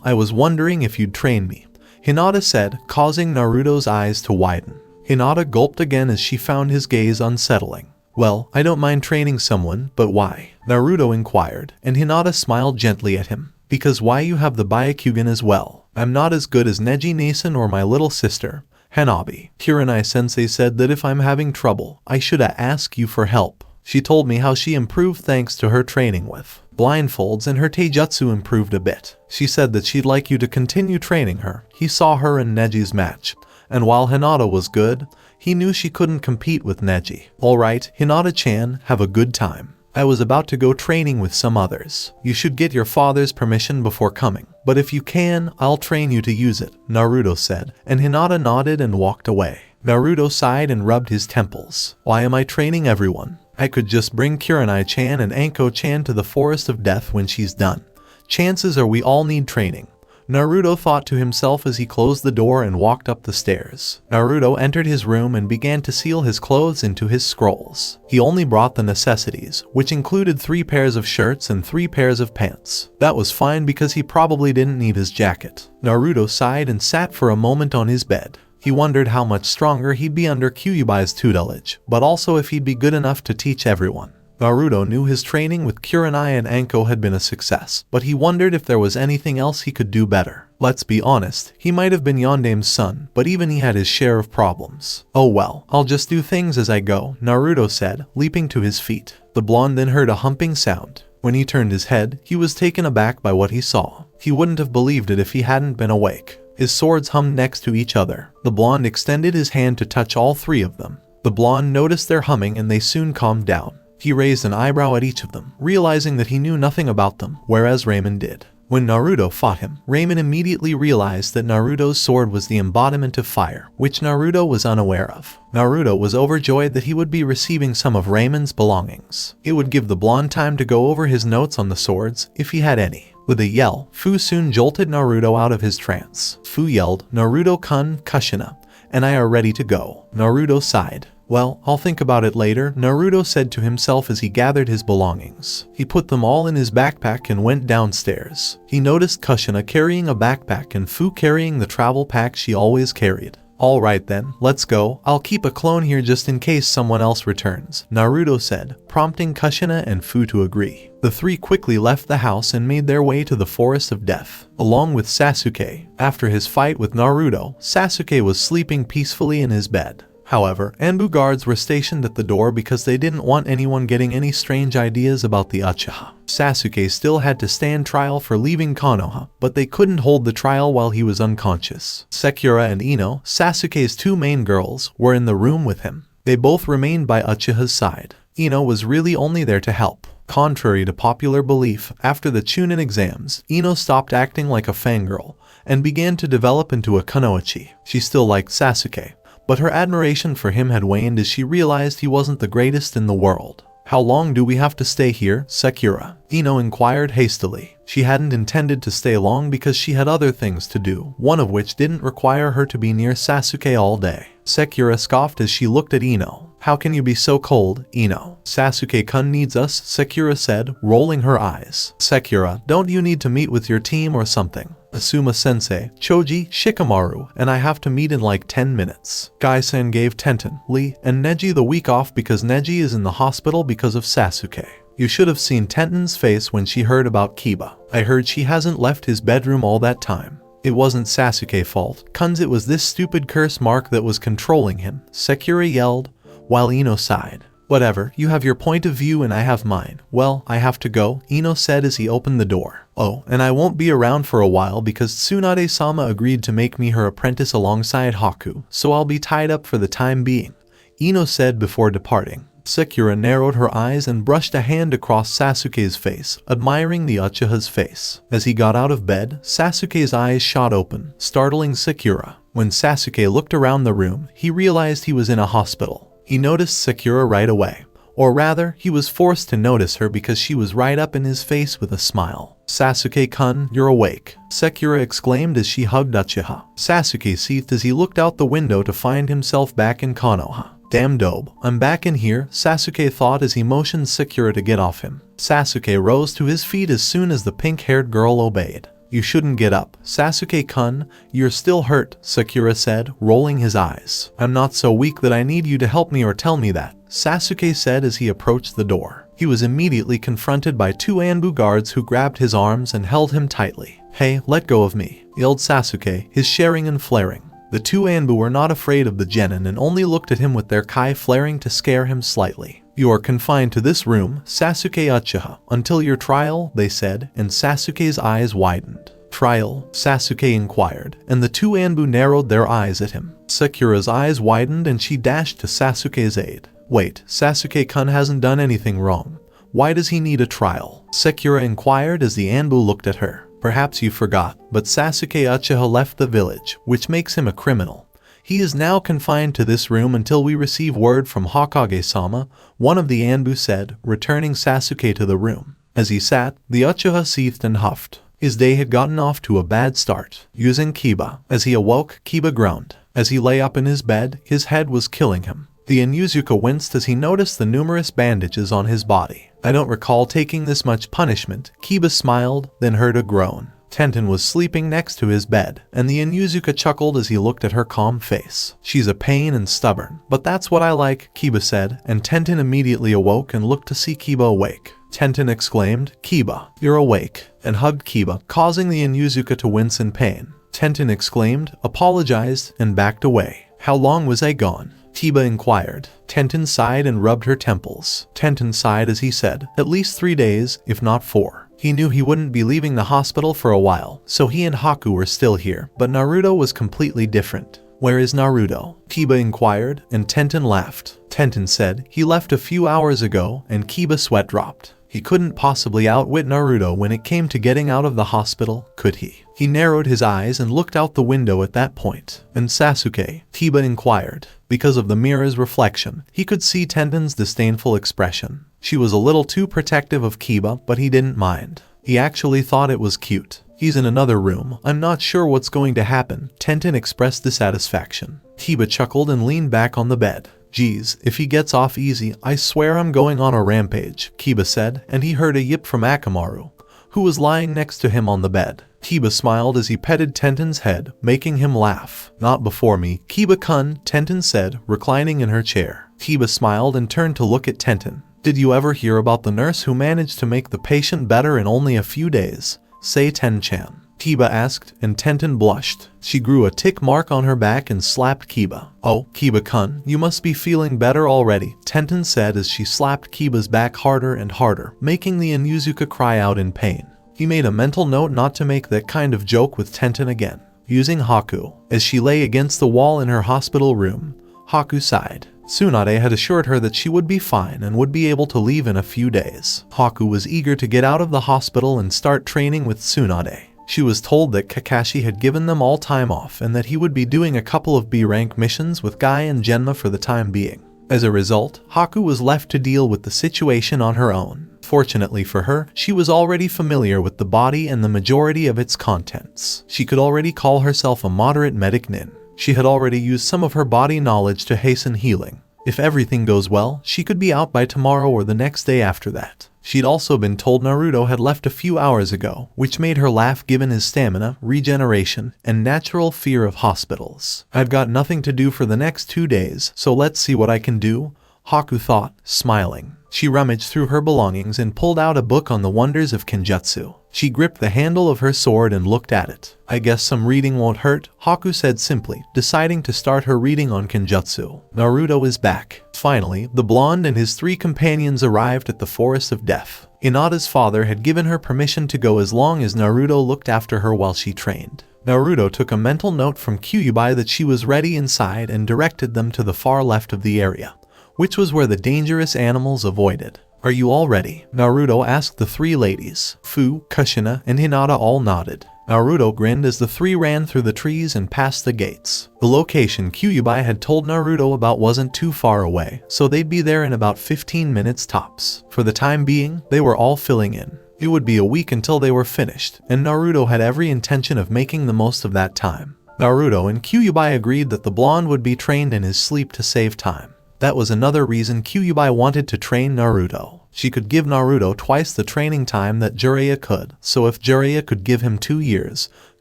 I was wondering if you'd train me, Hinata said, causing Naruto's eyes to widen. Hinata gulped again as she found his gaze unsettling. Well, I don't mind training someone, but why? Naruto inquired, and Hinata smiled gently at him. Because why you have the Byakugan as well. I'm not as good as Neji Nason or my little sister, Hanabi. Kurenai-sensei said that if I'm having trouble, I should ask you for help. She told me how she improved thanks to her training with blindfolds and her taijutsu improved a bit. She said that she'd like you to continue training her. He saw her in Neji's match, and while Hinata was good, he knew she couldn't compete with Neji. Alright, Hinata-chan, have a good time. I was about to go training with some others. You should get your father's permission before coming. But if you can, I'll train you to use it, Naruto said, and Hinata nodded and walked away. Naruto sighed and rubbed his temples. Why am I training everyone? I could just bring Kurenai-chan and Anko-chan to the Forest of Death when she's done. Chances are we all need training. Naruto thought to himself as he closed the door and walked up the stairs. Naruto entered his room and began to seal his clothes into his scrolls. He only brought the necessities, which included 3 pairs of shirts and 3 pairs of pants. That was fine because he probably didn't need his jacket. Naruto sighed and sat for a moment on his bed. He wondered how much stronger he'd be under Kyuubi's tutelage, but also if he'd be good enough to teach everyone. Naruto knew his training with Kurenai and Anko had been a success, but he wondered if there was anything else he could do better. Let's be honest, he might have been Yondame's son, but even he had his share of problems. Oh well, I'll just do things as I go, Naruto said, leaping to his feet. The blonde then heard a humping sound. When he turned his head, he was taken aback by what he saw. He wouldn't have believed it if he hadn't been awake. His swords hummed next to each other. The blonde extended his hand to touch all 3 of them. The blonde noticed their humming and they soon calmed down. He raised an eyebrow at each of them, realizing that he knew nothing about them, whereas Raymond did. When Naruto fought him, Raymond immediately realized that Naruto's sword was the embodiment of fire, which Naruto was unaware of. Naruto was overjoyed that he would be receiving some of Raymond's belongings. It would give the blonde time to go over his notes on the swords, if he had any. With a yell, Fu soon jolted Naruto out of his trance. Fu yelled, Naruto-kun, Kushina, and I are ready to go. Naruto sighed. Well, I'll think about it later, Naruto said to himself as he gathered his belongings. He put them all in his backpack and went downstairs. He noticed Kushina carrying a backpack and Fu carrying the travel pack she always carried. Alright then, let's go. I'll keep a clone here just in case someone else returns, Naruto said, prompting Kushina and Fu to agree. The 3 quickly left the house and made their way to the Forest of Death, along with Sasuke. After his fight with Naruto, Sasuke was sleeping peacefully in his bed. However, Anbu guards were stationed at the door because they didn't want anyone getting any strange ideas about the Uchiha. Sasuke still had to stand trial for leaving Konoha, but they couldn't hold the trial while he was unconscious. Sakura and Ino, Sasuke's 2 main girls, were in the room with him. They both remained by Uchiha's side. Ino was really only there to help. Contrary to popular belief, after the Chunin exams, Ino stopped acting like a fangirl and began to develop into a kunoichi. She still liked Sasuke, but her admiration for him had waned as she realized he wasn't the greatest in the world. How long do we have to stay here, Sakura? Ino inquired hastily. She hadn't intended to stay long because she had other things to do, one of which didn't require her to be near Sasuke all day. Sakura scoffed as she looked at Ino. How can you be so cold, Ino? Sasuke-kun needs us, Sakura said, rolling her eyes. Sakura, don't you need to meet with your team or something? Asuma-sensei, Choji, Shikamaru, and I have to meet in like 10 minutes. Gai-sen gave Tenten, Lee, and Neji the week off because Neji is in the hospital because of Sasuke. You should have seen Tenten's face when she heard about Kiba. I heard she hasn't left his bedroom all that time. It wasn't Sasuke's fault. It was this stupid curse mark that was controlling him, Sakura yelled, while Ino sighed. Whatever, you have your point of view and I have mine. Well, I have to go, Ino said as he opened the door. Oh, and I won't be around for a while because Tsunade-sama agreed to make me her apprentice alongside Haku, so I'll be tied up for the time being, Ino said before departing. Sakura narrowed her eyes and brushed a hand across Sasuke's face, admiring the Uchiha's face. As he got out of bed, Sasuke's eyes shot open, startling Sakura. When Sasuke looked around the room, he realized he was in a hospital. He noticed Sakura right away. Or rather, he was forced to notice her because she was right up in his face with a smile. Sasuke-kun, you're awake, Sakura exclaimed as she hugged Uchiha. Sasuke seethed as he looked out the window to find himself back in Konoha. Damn dope, I'm back in here, Sasuke thought as he motioned Sakura to get off him. Sasuke rose to his feet as soon as the pink-haired girl obeyed. You shouldn't get up, Sasuke-kun, you're still hurt, Sakura said, rolling his eyes. I'm not so weak that I need you to help me or tell me that, Sasuke said as he approached the door. He was immediately confronted by two Anbu guards who grabbed his arms and held him tightly. Hey, let go of me, yelled Sasuke, his sharingan flaring. The two Anbu were not afraid of the genin and only looked at him with their kai flaring to scare him slightly. You are confined to this room, Sasuke Uchiha, until your trial, they said, and Sasuke's eyes widened. Trial? Sasuke inquired, and the two Anbu narrowed their eyes at him. Sakura's eyes widened and she dashed to Sasuke's aid. Wait, Sasuke-kun hasn't done anything wrong. Why does he need a trial? Sakura inquired as the Anbu looked at her. Perhaps you forgot, but Sasuke Uchiha left the village, which makes him a criminal. He is now confined to this room until we receive word from Hokage-sama, one of the Anbu said, returning Sasuke to the room. As he sat, the Uchiha seethed and huffed. His day had gotten off to a bad start. Using Kiba. As he awoke, Kiba groaned. As he lay up in his bed, his head was killing him. The Inuzuka winced as he noticed the numerous bandages on his body. I don't recall taking this much punishment, Kiba smiled, then heard a groan. Tenten was sleeping next to his bed, and the Inuzuka chuckled as he looked at her calm face. She's a pain and stubborn, but that's what I like, Kiba said, and Tenten immediately awoke and looked to see Kiba awake. Tenten exclaimed, Kiba, you're awake, and hugged Kiba, causing the Inuzuka to wince in pain. Tenten exclaimed, apologized, and backed away. How long was I gone? Kiba inquired. Tenten sighed and rubbed her temples. Tenten sighed as he said, at least 3 days, if not 4. He knew he wouldn't be leaving the hospital for a while, so he and Haku were still here, but Naruto was completely different. Where is Naruto? Kiba inquired, and Tenten laughed. Tenten said, he left a few hours ago, and Kiba sweat dropped. He couldn't possibly outwit Naruto when it came to getting out of the hospital, could he? He narrowed his eyes and looked out the window at that point. And Sasuke? Kiba inquired. Because of the mirror's reflection, he could see Tenten's disdainful expression. She was a little too protective of Kiba, but he didn't mind. He actually thought it was cute. He's in another room. I'm not sure what's going to happen. Tenten expressed dissatisfaction. Kiba chuckled and leaned back on the bed. Geez, if he gets off easy, I swear I'm going on a rampage, Kiba said, and he heard a yip from Akamaru, who was lying next to him on the bed. Kiba smiled as he petted Tenten's head, making him laugh. Not before me, Kiba-kun, Tenten said, reclining in her chair. Kiba smiled and turned to look at Tenten. Did you ever hear about the nurse who managed to make the patient better in only a few days? Say Ten-chan. Kiba asked, and Tenten blushed. She grew a tick mark on her back and slapped Kiba. Oh, Kiba-kun, you must be feeling better already, Tenten said as she slapped Kiba's back harder and harder, making the Inuzuka cry out in pain. He made a mental note not to make that kind of joke with Tenten again. Using Haku. As she lay against the wall in her hospital room, Haku sighed. Tsunade had assured her that she would be fine and would be able to leave in a few days. Haku was eager to get out of the hospital and start training with Tsunade. She was told that Kakashi had given them all time off and that he would be doing a couple of B-rank missions with Guy and Genma for the time being. As a result, Haku was left to deal with the situation on her own. Fortunately for her, she was already familiar with the body and the majority of its contents. She could already call herself a moderate medic nin. She had already used some of her body knowledge to hasten healing. If everything goes well, she could be out by tomorrow or the next day after that. She'd also been told Naruto had left a few hours ago, which made her laugh given his stamina, regeneration, and natural fear of hospitals. I've got nothing to do for the next 2 days, so let's see what I can do, Haku thought, smiling. She rummaged through her belongings and pulled out a book on the wonders of Kenjutsu. She gripped the handle of her sword and looked at it. I guess some reading won't hurt, Haku said simply, deciding to start her reading on Kenjutsu. Naruto is back. Finally, the blonde and his 3 companions arrived at the Forest of Death. Hinata's father had given her permission to go as long as Naruto looked after her while she trained. Naruto took a mental note from Kyuubi that she was ready inside and directed them to the far left of the area, which was where the dangerous animals avoided. Are you all ready? Naruto asked the 3 ladies. Fu, Kushina, and Hinata all nodded. Naruto grinned as the 3 ran through the trees and past the gates. The location Kyuubi had told Naruto about wasn't too far away, so they'd be there in about 15 minutes tops. For the time being, they were all filling in. It would be a week until they were finished, and Naruto had every intention of making the most of that time. Naruto and Kyuubi agreed that the blonde would be trained in his sleep to save time. That was another reason Kyuubi wanted to train Naruto. She could give Naruto twice the training time that Jiraiya could, so if Jiraiya could give him 2 years,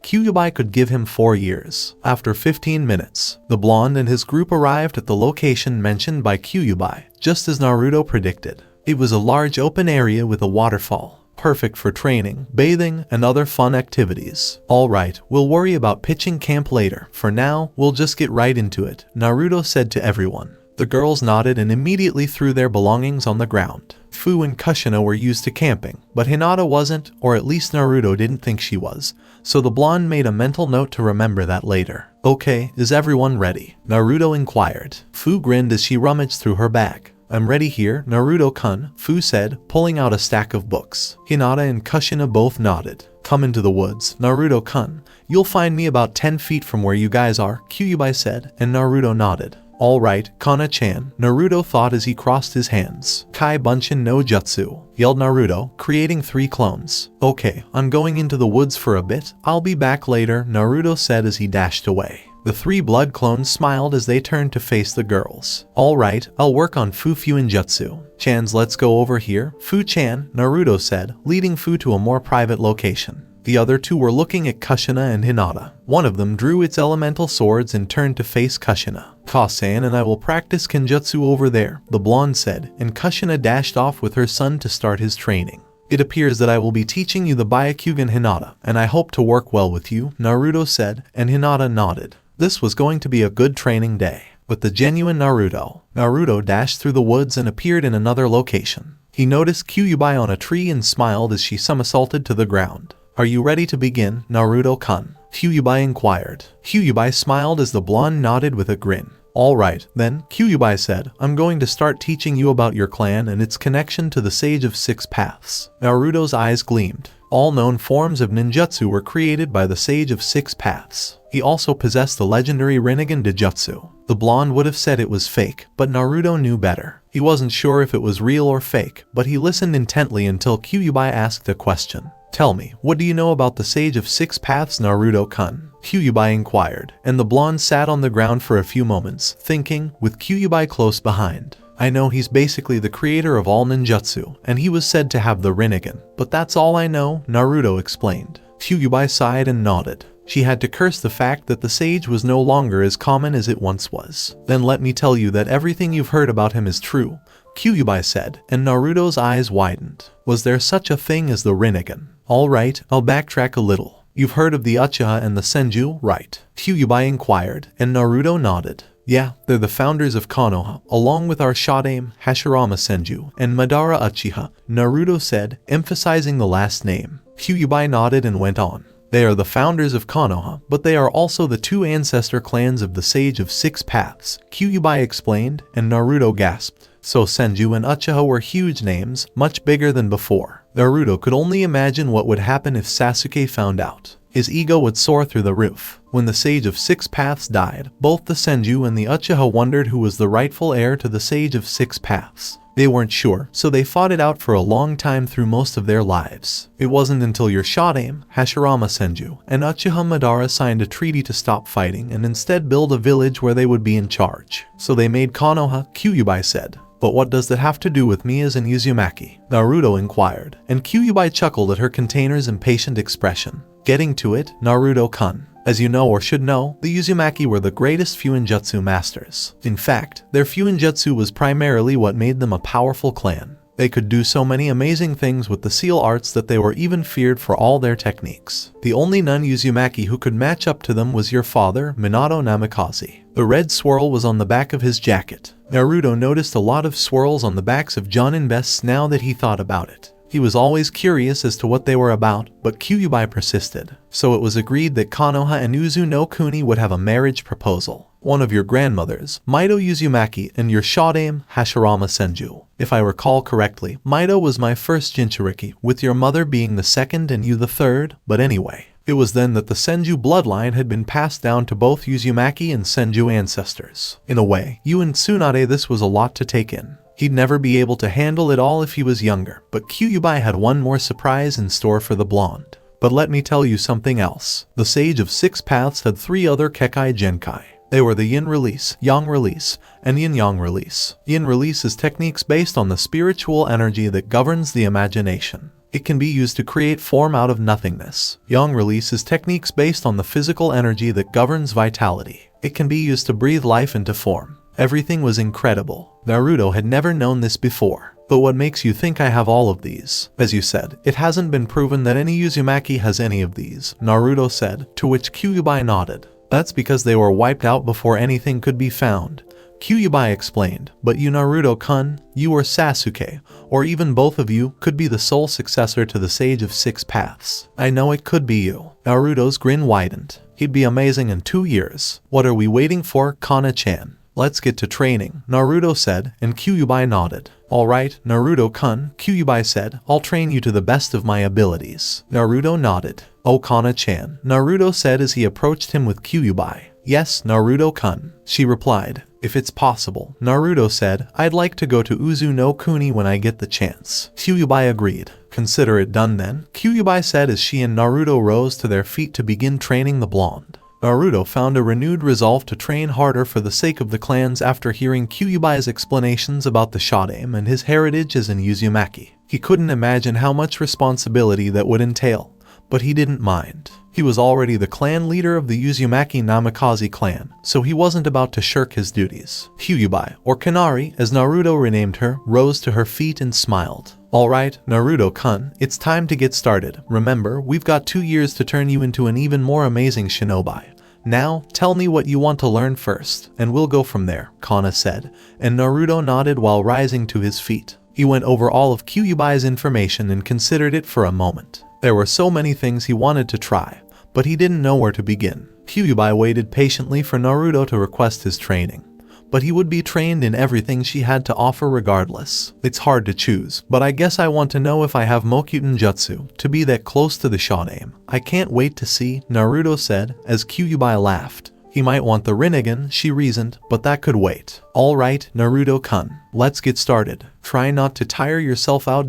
Kyuubi could give him 4 years. After 15 minutes, the blonde and his group arrived at the location mentioned by Kyuubi, just as Naruto predicted. It was a large open area with a waterfall, perfect for training, bathing, and other fun activities. Alright, we'll worry about pitching camp later. For now, we'll just get right into it, Naruto said to everyone. The girls nodded and immediately threw their belongings on the ground. Fu and Kushina were used to camping, but Hinata wasn't, or at least Naruto didn't think she was, so the blonde made a mental note to remember that later. Okay, is everyone ready? Naruto inquired. Fu grinned as she rummaged through her bag. I'm ready here, Naruto-kun, Fu said, pulling out a stack of books. Hinata and Kushina both nodded. Come into the woods, Naruto-kun. You'll find me about 10 feet from where you guys are, Kyuubi said, and Naruto nodded. Alright, Kana-chan, Naruto thought as he crossed his hands. Kai Bunshin no Jutsu, yelled Naruto, creating 3 clones. Okay, I'm going into the woods for a bit. I'll be back later, Naruto said as he dashed away. The 3 blood clones smiled as they turned to face the girls. Alright, I'll work on Fu and Jutsu. Chans, let's go over here. Fu-chan, Naruto said, leading Fu to a more private location. The other 2 were looking at Kushina and Hinata. One of them drew its elemental swords and turned to face Kushina. Kasan and I will practice Kenjutsu over there, the blonde said, and Kushina dashed off with her son to start his training. It appears that I will be teaching you the Byakugan Hinata, and I hope to work well with you, Naruto said, and Hinata nodded. This was going to be a good training day. With the genuine Naruto, Naruto dashed through the woods and appeared in another location. He noticed Kyuubi on a tree and smiled as she somersaulted to the ground. Are you ready to begin, Naruto-kun? Kyuubi inquired. Kyuubi smiled as the blonde nodded with a grin. Alright, then, Kyuubi said, I'm going to start teaching you about your clan and its connection to the Sage of 6 Paths. Naruto's eyes gleamed. All known forms of ninjutsu were created by the Sage of 6 Paths. He also possessed the legendary Rinnegan Dojutsu. The blonde would have said it was fake, but Naruto knew better. He wasn't sure if it was real or fake, but he listened intently until Kyuubi asked a question. Tell me, what do you know about the Sage of 6 Paths, Naruto-kun? Kyuubi inquired, and the blonde sat on the ground for a few moments, thinking, with Kyuubi close behind. I know he's basically the creator of all ninjutsu, and he was said to have the Rinnegan, but that's all I know, Naruto explained. Kyuubi sighed and nodded. She had to curse the fact that the sage was no longer as common as it once was. Then let me tell you that everything you've heard about him is true, Kyuubi said, and Naruto's eyes widened. Was there such a thing as the Rinnegan? Alright, I'll backtrack a little. You've heard of the Uchiha and the Senju, right? Kyuubi inquired, and Naruto nodded. Yeah, they're the founders of Konoha, along with our Shadame, Hashirama Senju, and Madara Uchiha, Naruto said, emphasizing the last name. Kyuubi nodded and went on. They are the founders of Konoha, but they are also the 2 ancestor clans of the Sage of 6 Paths, Kyuubi explained, and Naruto gasped. So Senju and Uchiha were huge names, much bigger than before. Naruto could only imagine what would happen if Sasuke found out. His ego would soar through the roof. When the Sage of 6 Paths died, both the Senju and the Uchiha wondered who was the rightful heir to the Sage of 6 Paths. They weren't sure, so they fought it out for a long time through most of their lives. It wasn't until your Shadame, Hashirama Senju, and Uchiha Madara signed a treaty to stop fighting and instead build a village where they would be in charge. So they made Konoha, Kyuubi said. But what does that have to do with me as an Uzumaki? Naruto inquired, and Kyuubi chuckled at her container's impatient expression. Getting to it, Naruto-kun. As you know or should know, the Uzumaki were the greatest Fuinjutsu masters. In fact, their Fuinjutsu was primarily what made them a powerful clan. They could do so many amazing things with the seal arts that they were even feared for all their techniques. The only non-Uzumaki who could match up to them was your father, Minato Namikaze. The red swirl was on the back of his jacket. Naruto noticed a lot of swirls on the backs of Jonin vests now that he thought about it. He was always curious as to what they were about, but Kyuubi persisted. So it was agreed that Konoha and Uzu no Kuni would have a marriage proposal. One of your grandmothers, Mito Uzumaki, and your Shodaime, Hashirama Senju. If I recall correctly, Mito was my first Jinchuriki, with your mother being the second and you the third, but anyway. It was then that the Senju bloodline had been passed down to both Uzumaki and Senju ancestors. In a way, you and Tsunade, this was a lot to take in. He'd never be able to handle it all if he was younger, but Kyuubi had one more surprise in store for the blonde. But let me tell you something else. The Sage of Six Paths had 3 other Kekai Genkai. They were the Yin Release, Yang Release, and Yin Yang Release. Yin Release is techniques based on the spiritual energy that governs the imagination. It can be used to create form out of nothingness. Yang Release is techniques based on the physical energy that governs vitality. It can be used to breathe life into form. Everything was incredible. Naruto had never known this before. But what makes you think I have all of these? As you said, it hasn't been proven that any Uzumaki has any of these, Naruto said, to which Kyuubi nodded. That's because they were wiped out before anything could be found. Kyuubi explained, but you Naruto-kun, you or Sasuke, or even both of you, could be the sole successor to the Sage of Six Paths. I know it could be you. Naruto's grin widened. He'd be amazing in 2 years. What are we waiting for, Kana-chan? Let's get to training, Naruto said, and Kyuubi nodded. Alright, Naruto-kun, Kyuubi said, I'll train you to the best of my abilities. Naruto nodded. Oh Kana-chan, Naruto said as he approached him with Kyuubi. Yes, Naruto-kun, she replied. If it's possible, Naruto said, I'd like to go to Uzu no Kuni when I get the chance. Kyuubi agreed. Consider it done then, Kyuubi said as she and Naruto rose to their feet to begin training the blonde. Naruto found a renewed resolve to train harder for the sake of the clans after hearing Kyuubi's explanations about the Shodaime and his heritage as an Uzumaki. He couldn't imagine how much responsibility that would entail, but he didn't mind. He was already the clan leader of the Uzumaki Namikaze clan, so he wasn't about to shirk his duties. Kyuubi, or Kanari, as Naruto renamed her, rose to her feet and smiled. Alright, Naruto-kun, it's time to get started. Remember, we've got 2 years to turn you into an even more amazing shinobi. Now, tell me what you want to learn first, and we'll go from there, Kana said, and Naruto nodded while rising to his feet. He went over all of Kyuubi's information and considered it for a moment. There were so many things he wanted to try, but he didn't know where to begin. Kyuubi waited patiently for Naruto to request his training, but he would be trained in everything she had to offer regardless. It's hard to choose, but I guess I want to know if I have Mokyuten Jutsu to be that close to the Shodaime. I can't wait to see, Naruto said, as Kyuubi laughed. He might want the Rinnegan, she reasoned, but that could wait. Alright, Naruto-kun, let's get started. Try not to tire yourself out ...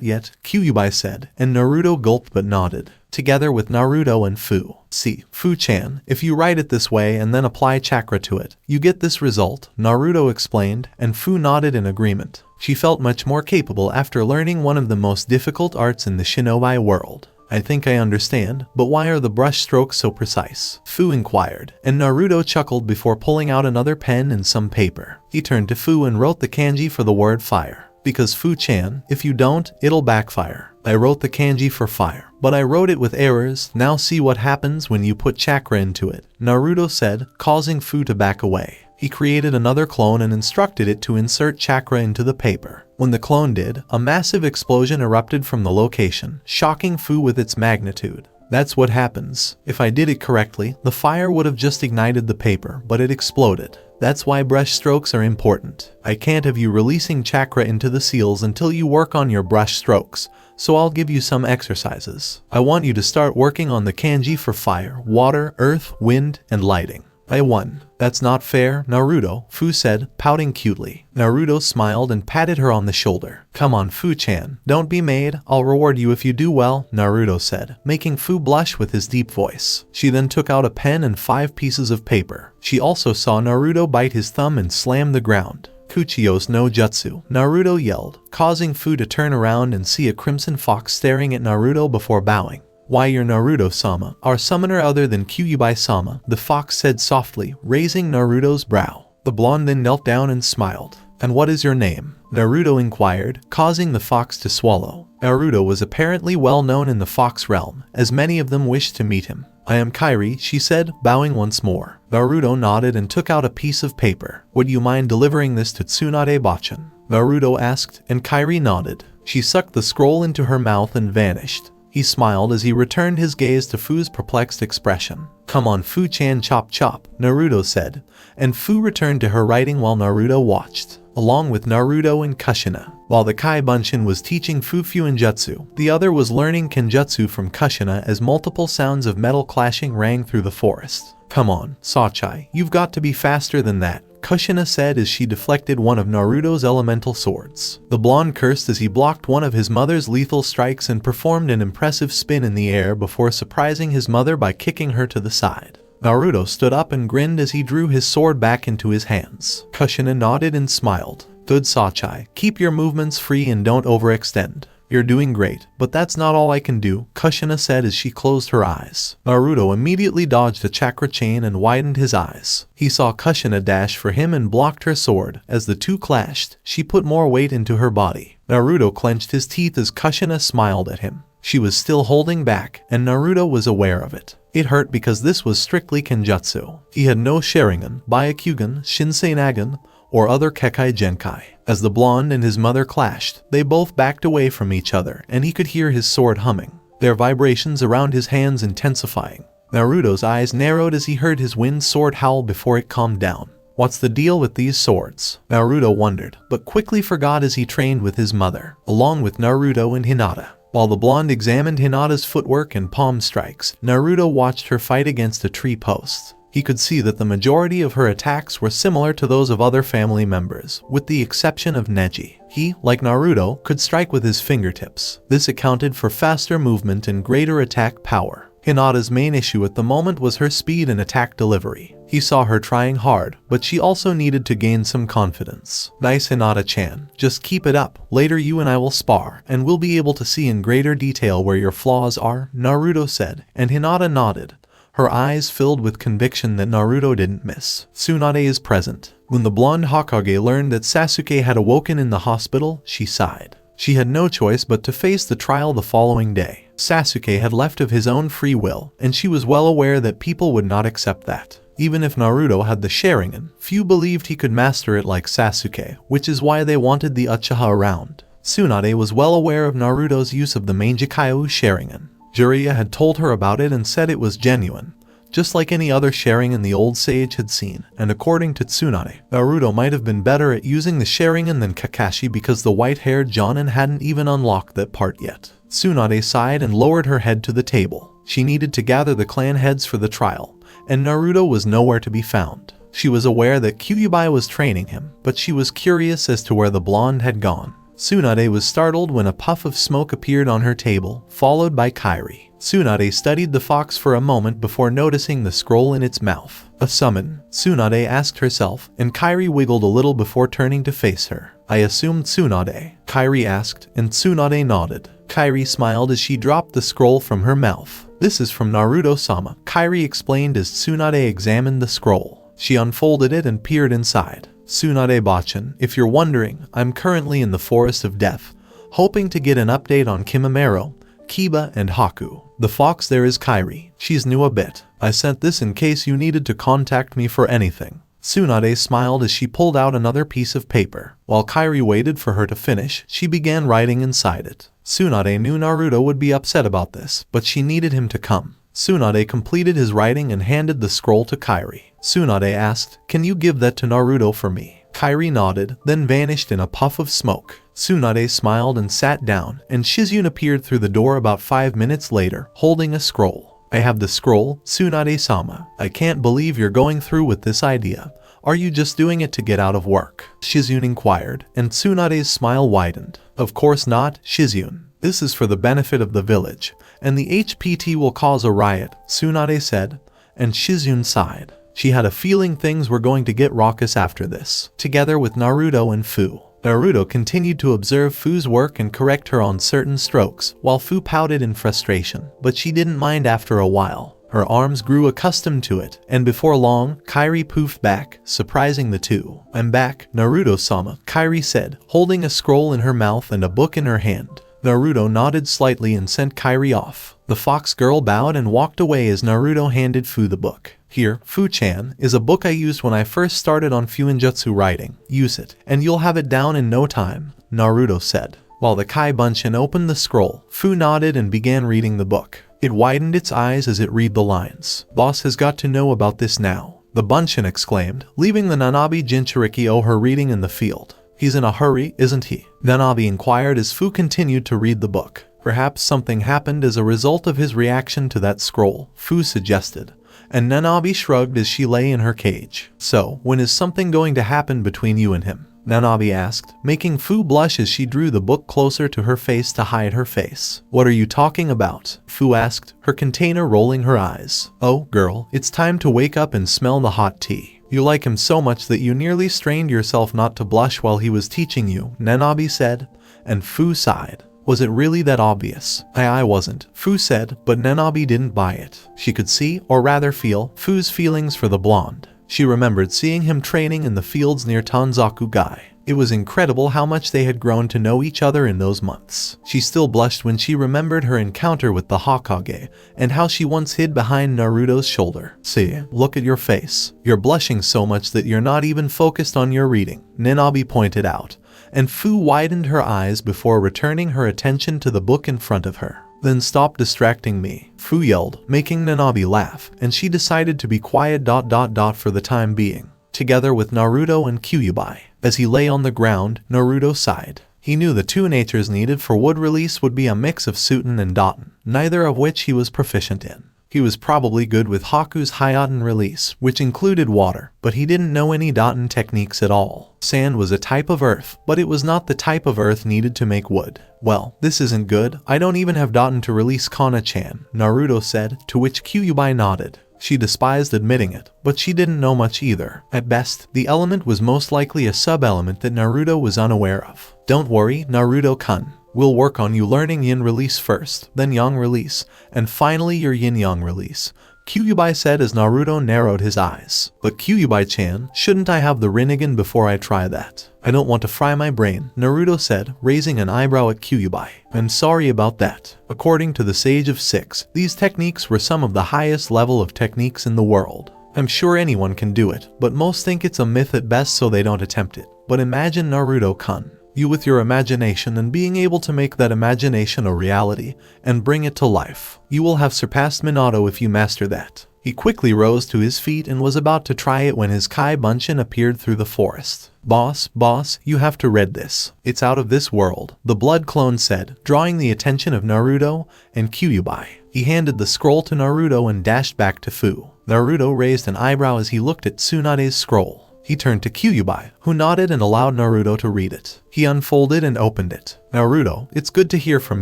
yet, Kyuubi said, and Naruto gulped but nodded. Together with Naruto and Fu. See, Fu-chan, if you write it this way and then apply chakra to it, you get this result, Naruto explained, and Fu nodded in agreement. She felt much more capable after learning one of the most difficult arts in the shinobi world. I think I understand, but why are the brush strokes so precise? Fu inquired, and Naruto chuckled before pulling out another pen and some paper. He turned to Fu and wrote the kanji for the word fire. Because Fu-chan, if you don't, it'll backfire. I wrote the kanji for fire, but I wrote it with errors. Now see what happens when you put chakra into it, Naruto said, causing Fu to back away. He created another clone and instructed it to insert chakra into the paper. When the clone did, a massive explosion erupted from the location, shocking Fu with its magnitude. That's what happens. If I did it correctly, the fire would have just ignited the paper, but it exploded. That's why brush strokes are important. I can't have you releasing chakra into the seals until you work on your brush strokes, so I'll give you some exercises. I want you to start working on the kanji for fire, water, earth, wind, and lighting. I won. That's not fair, Naruto, Fu said, pouting cutely. Naruto smiled and patted her on the shoulder. Come on, Fu-chan, don't be made, I'll reward you if you do well, Naruto said, making Fu blush with his deep voice. She then took out a pen and 5 pieces of paper. She also saw Naruto bite his thumb and slam the ground. Kuchiyos no Jutsu, Naruto yelled, causing Fu to turn around and see a crimson fox staring at Naruto before bowing. Why, you're Naruto-sama, our summoner other than Kyuubi-sama, the fox said softly, raising Naruto's brow. The blonde then knelt down and smiled. And what is your name? Naruto inquired, causing the fox to swallow. Naruto was apparently well known in the fox realm, as many of them wished to meet him. I am Kairi, she said, bowing once more. Naruto nodded and took out a piece of paper. Would you mind delivering this to Tsunade-bachan? Naruto asked, and Kairi nodded. She sucked the scroll into her mouth and vanished. He smiled as he returned his gaze to Fu's perplexed expression. Come on Fu-chan, chop chop, Naruto said, and Fu returned to her writing while Naruto watched, along with Naruto and Kushina. While the Kai Bunshin was teaching Fu Fuinjutsu, the other was learning Kenjutsu from Kushina as multiple sounds of metal clashing rang through the forest. Come on, Sachai, you've got to be faster than that, Kushina said as she deflected one of Naruto's elemental swords. The blonde cursed as he blocked one of his mother's lethal strikes and performed an impressive spin in the air before surprising his mother by kicking her to the side. Naruto stood up and grinned as he drew his sword back into his hands. Kushina nodded and smiled. Good Sachai, keep your movements free and don't overextend. You're doing great, but that's not all I can do, Kushina said as she closed her eyes. Naruto immediately dodged a chakra chain and widened his eyes. He saw Kushina dash for him and blocked her sword. As the two clashed, she put more weight into her body. Naruto clenched his teeth as Kushina smiled at him. She was still holding back, and Naruto was aware of it. It hurt because this was strictly Kenjutsu. He had no Sharingan, Byakugan, Shinsei Nagan, or other Kekai Genkai. As the blonde and his mother clashed, they both backed away from each other, and he could hear his sword humming, their vibrations around his hands intensifying. Naruto's eyes narrowed as he heard his wind sword howl before it calmed down. What's the deal with these swords? Naruto wondered, but quickly forgot as he trained with his mother, along with Naruto and Hinata. While the blonde examined Hinata's footwork and palm strikes, Naruto watched her fight against a tree post. He could see that the majority of her attacks were similar to those of other family members, with the exception of Neji. He, like Naruto, could strike with his fingertips. This accounted for faster movement and greater attack power. Hinata's main issue at the moment was her speed and attack delivery. He saw her trying hard, but she also needed to gain some confidence. Nice Hinata-chan, just keep it up. Later you and I will spar, and we'll be able to see in greater detail where your flaws are, Naruto said, and Hinata nodded, her eyes filled with conviction that Naruto didn't miss. Tsunade is present. When the blonde Hokage learned that Sasuke had awoken in the hospital, she sighed. She had no choice but to face the trial the following day. Sasuke had left of his own free will, and she was well aware that people would not accept that. Even if Naruto had the Sharingan, few believed he could master it like Sasuke, which is why they wanted the Uchiha around. Tsunade was well aware of Naruto's use of the Mangekyou Sharingan. Jiraiya had told her about it and said it was genuine, just like any other Sharingan the old sage had seen, and according to Tsunade, Naruto might have been better at using the Sharingan than Kakashi because the white-haired Jonin hadn't even unlocked that part yet. Tsunade sighed and lowered her head to the table. She needed to gather the clan heads for the trial, and Naruto was nowhere to be found. She was aware that Kyuubi was training him, but she was curious as to where the blonde had gone. Tsunade was startled when a puff of smoke appeared on her table, followed by Kairi. Tsunade studied the fox for a moment before noticing the scroll in its mouth. A summon, Tsunade asked herself, and Kairi wiggled a little before turning to face her. I assumed Tsunade, Kairi asked, and Tsunade nodded. Kairi smiled as she dropped the scroll from her mouth. This is from Naruto-sama, Kairi explained as Tsunade examined the scroll. She unfolded it and peered inside. Tsunade-bachan, if you're wondering, I'm currently in the Forest of Death, hoping to get an update on Kimimaro, Kiba, and Haku. The fox there is Kairi. She's new a bit. I sent this in case you needed to contact me for anything. Tsunade smiled as she pulled out another piece of paper. While Kairi waited for her to finish, she began writing inside it. Tsunade knew Naruto would be upset about this, but she needed him to come. Tsunade completed his writing and handed the scroll to Kairi. Tsunade asked, "Can you give that to Naruto for me?" Kairi nodded, then vanished in a puff of smoke. Tsunade smiled and sat down, and Shizune appeared through the door about 5 minutes later, holding a scroll. I have the scroll, Tsunade-sama. I can't believe you're going through with this idea. Are you just doing it to get out of work? Shizune inquired, and Tsunade's smile widened. Of course not, Shizune. This is for the benefit of the village, and the HPT will cause a riot, Tsunade said, and Shizune sighed. She had a feeling things were going to get raucous after this, together with Naruto and Fu. Naruto continued to observe Fu's work and correct her on certain strokes, while Fu pouted in frustration, but she didn't mind after a while. Her arms grew accustomed to it, and before long, Kairi poofed back, surprising the two. "I'm back, Naruto-sama," Kairi said, holding a scroll in her mouth and a book in her hand. Naruto nodded slightly and sent Kairi off. The fox girl bowed and walked away as Naruto handed Fu the book. "Here, Fu-chan, is a book I used when I first started on Fuinjutsu writing. Use it, and you'll have it down in no time," Naruto said. While the Kai Bunshin opened the scroll, Fu nodded and began reading the book. It widened its eyes as it read the lines. "Boss has got to know about this now," the Bunshin exclaimed, leaving the Nanabi Jinchuriki her reading in the field. "He's in a hurry, isn't he?" Nanabi inquired as Fu continued to read the book. "Perhaps something happened as a result of his reaction to that scroll," Fu suggested, and Nanabi shrugged as she lay in her cage. "So, when is something going to happen between you and him?" Nanabi asked, making Fu blush as she drew the book closer to her face to hide her face. "What are you talking about?" Fu asked, her container rolling her eyes. "Oh, girl, it's time to wake up and smell the hot tea. You like him so much that you nearly strained yourself not to blush while he was teaching you," Nanabi said, and Fu sighed. "Was it really that obvious?" I wasn't," Fu said, but Nanabi didn't buy it. She could see, or rather feel, Fu's feelings for the blonde. She remembered seeing him training in the fields near Tanzaku-gai. It was incredible how much they had grown to know each other in those months. She still blushed when she remembered her encounter with the Hokage, and how she once hid behind Naruto's shoulder. "See, look at your face. You're blushing so much that you're not even focused on your reading," Nanabi pointed out, and Fu widened her eyes before returning her attention to the book in front of her. "Then stop distracting me," Fu yelled, making Nanabi laugh, and she decided to be quiet for the time being, together with Naruto and Kyuubi. As he lay on the ground, Naruto sighed. He knew the two natures needed for wood release would be a mix of Suten and Daten, neither of which he was proficient in. He was probably good with Haku's Hyoten release, which included water, but he didn't know any Daten techniques at all. Sand was a type of earth, but it was not the type of earth needed to make wood. "Well, this isn't good. I don't even have Daten to release Kana-chan," Naruto said, to which Kyuubi nodded. She despised admitting it, but she didn't know much either. At best, the element was most likely a sub-element that Naruto was unaware of. "Don't worry, Naruto-kun. We'll work on you learning Yin release first, then Yang release, and finally your Yin-Yang release," Kyuubi said as Naruto narrowed his eyes. "But Kyuubi-chan, shouldn't I have the Rinnegan before I try that?" "I don't want to fry my brain," Naruto said, raising an eyebrow at Kyuubi. "I'm sorry about that. According to the Sage of Six, these techniques were some of the highest level of techniques in the world. I'm sure anyone can do it, but most think it's a myth at best so they don't attempt it. But imagine Naruto-kun. You with your imagination and being able to make that imagination a reality and bring it to life. You will have surpassed Minato if you master that." He quickly rose to his feet and was about to try it when his Kai Bunshin appeared through the forest. Boss, you have to read this. It's out of this world," the blood clone said, drawing the attention of Naruto and Kyuubi. He handed the scroll to Naruto and dashed back to Fu. Naruto raised an eyebrow as he looked at Tsunade's scroll. He turned to Kyuubi, who nodded and allowed Naruto to read it. He unfolded and opened it. "Naruto, it's good to hear from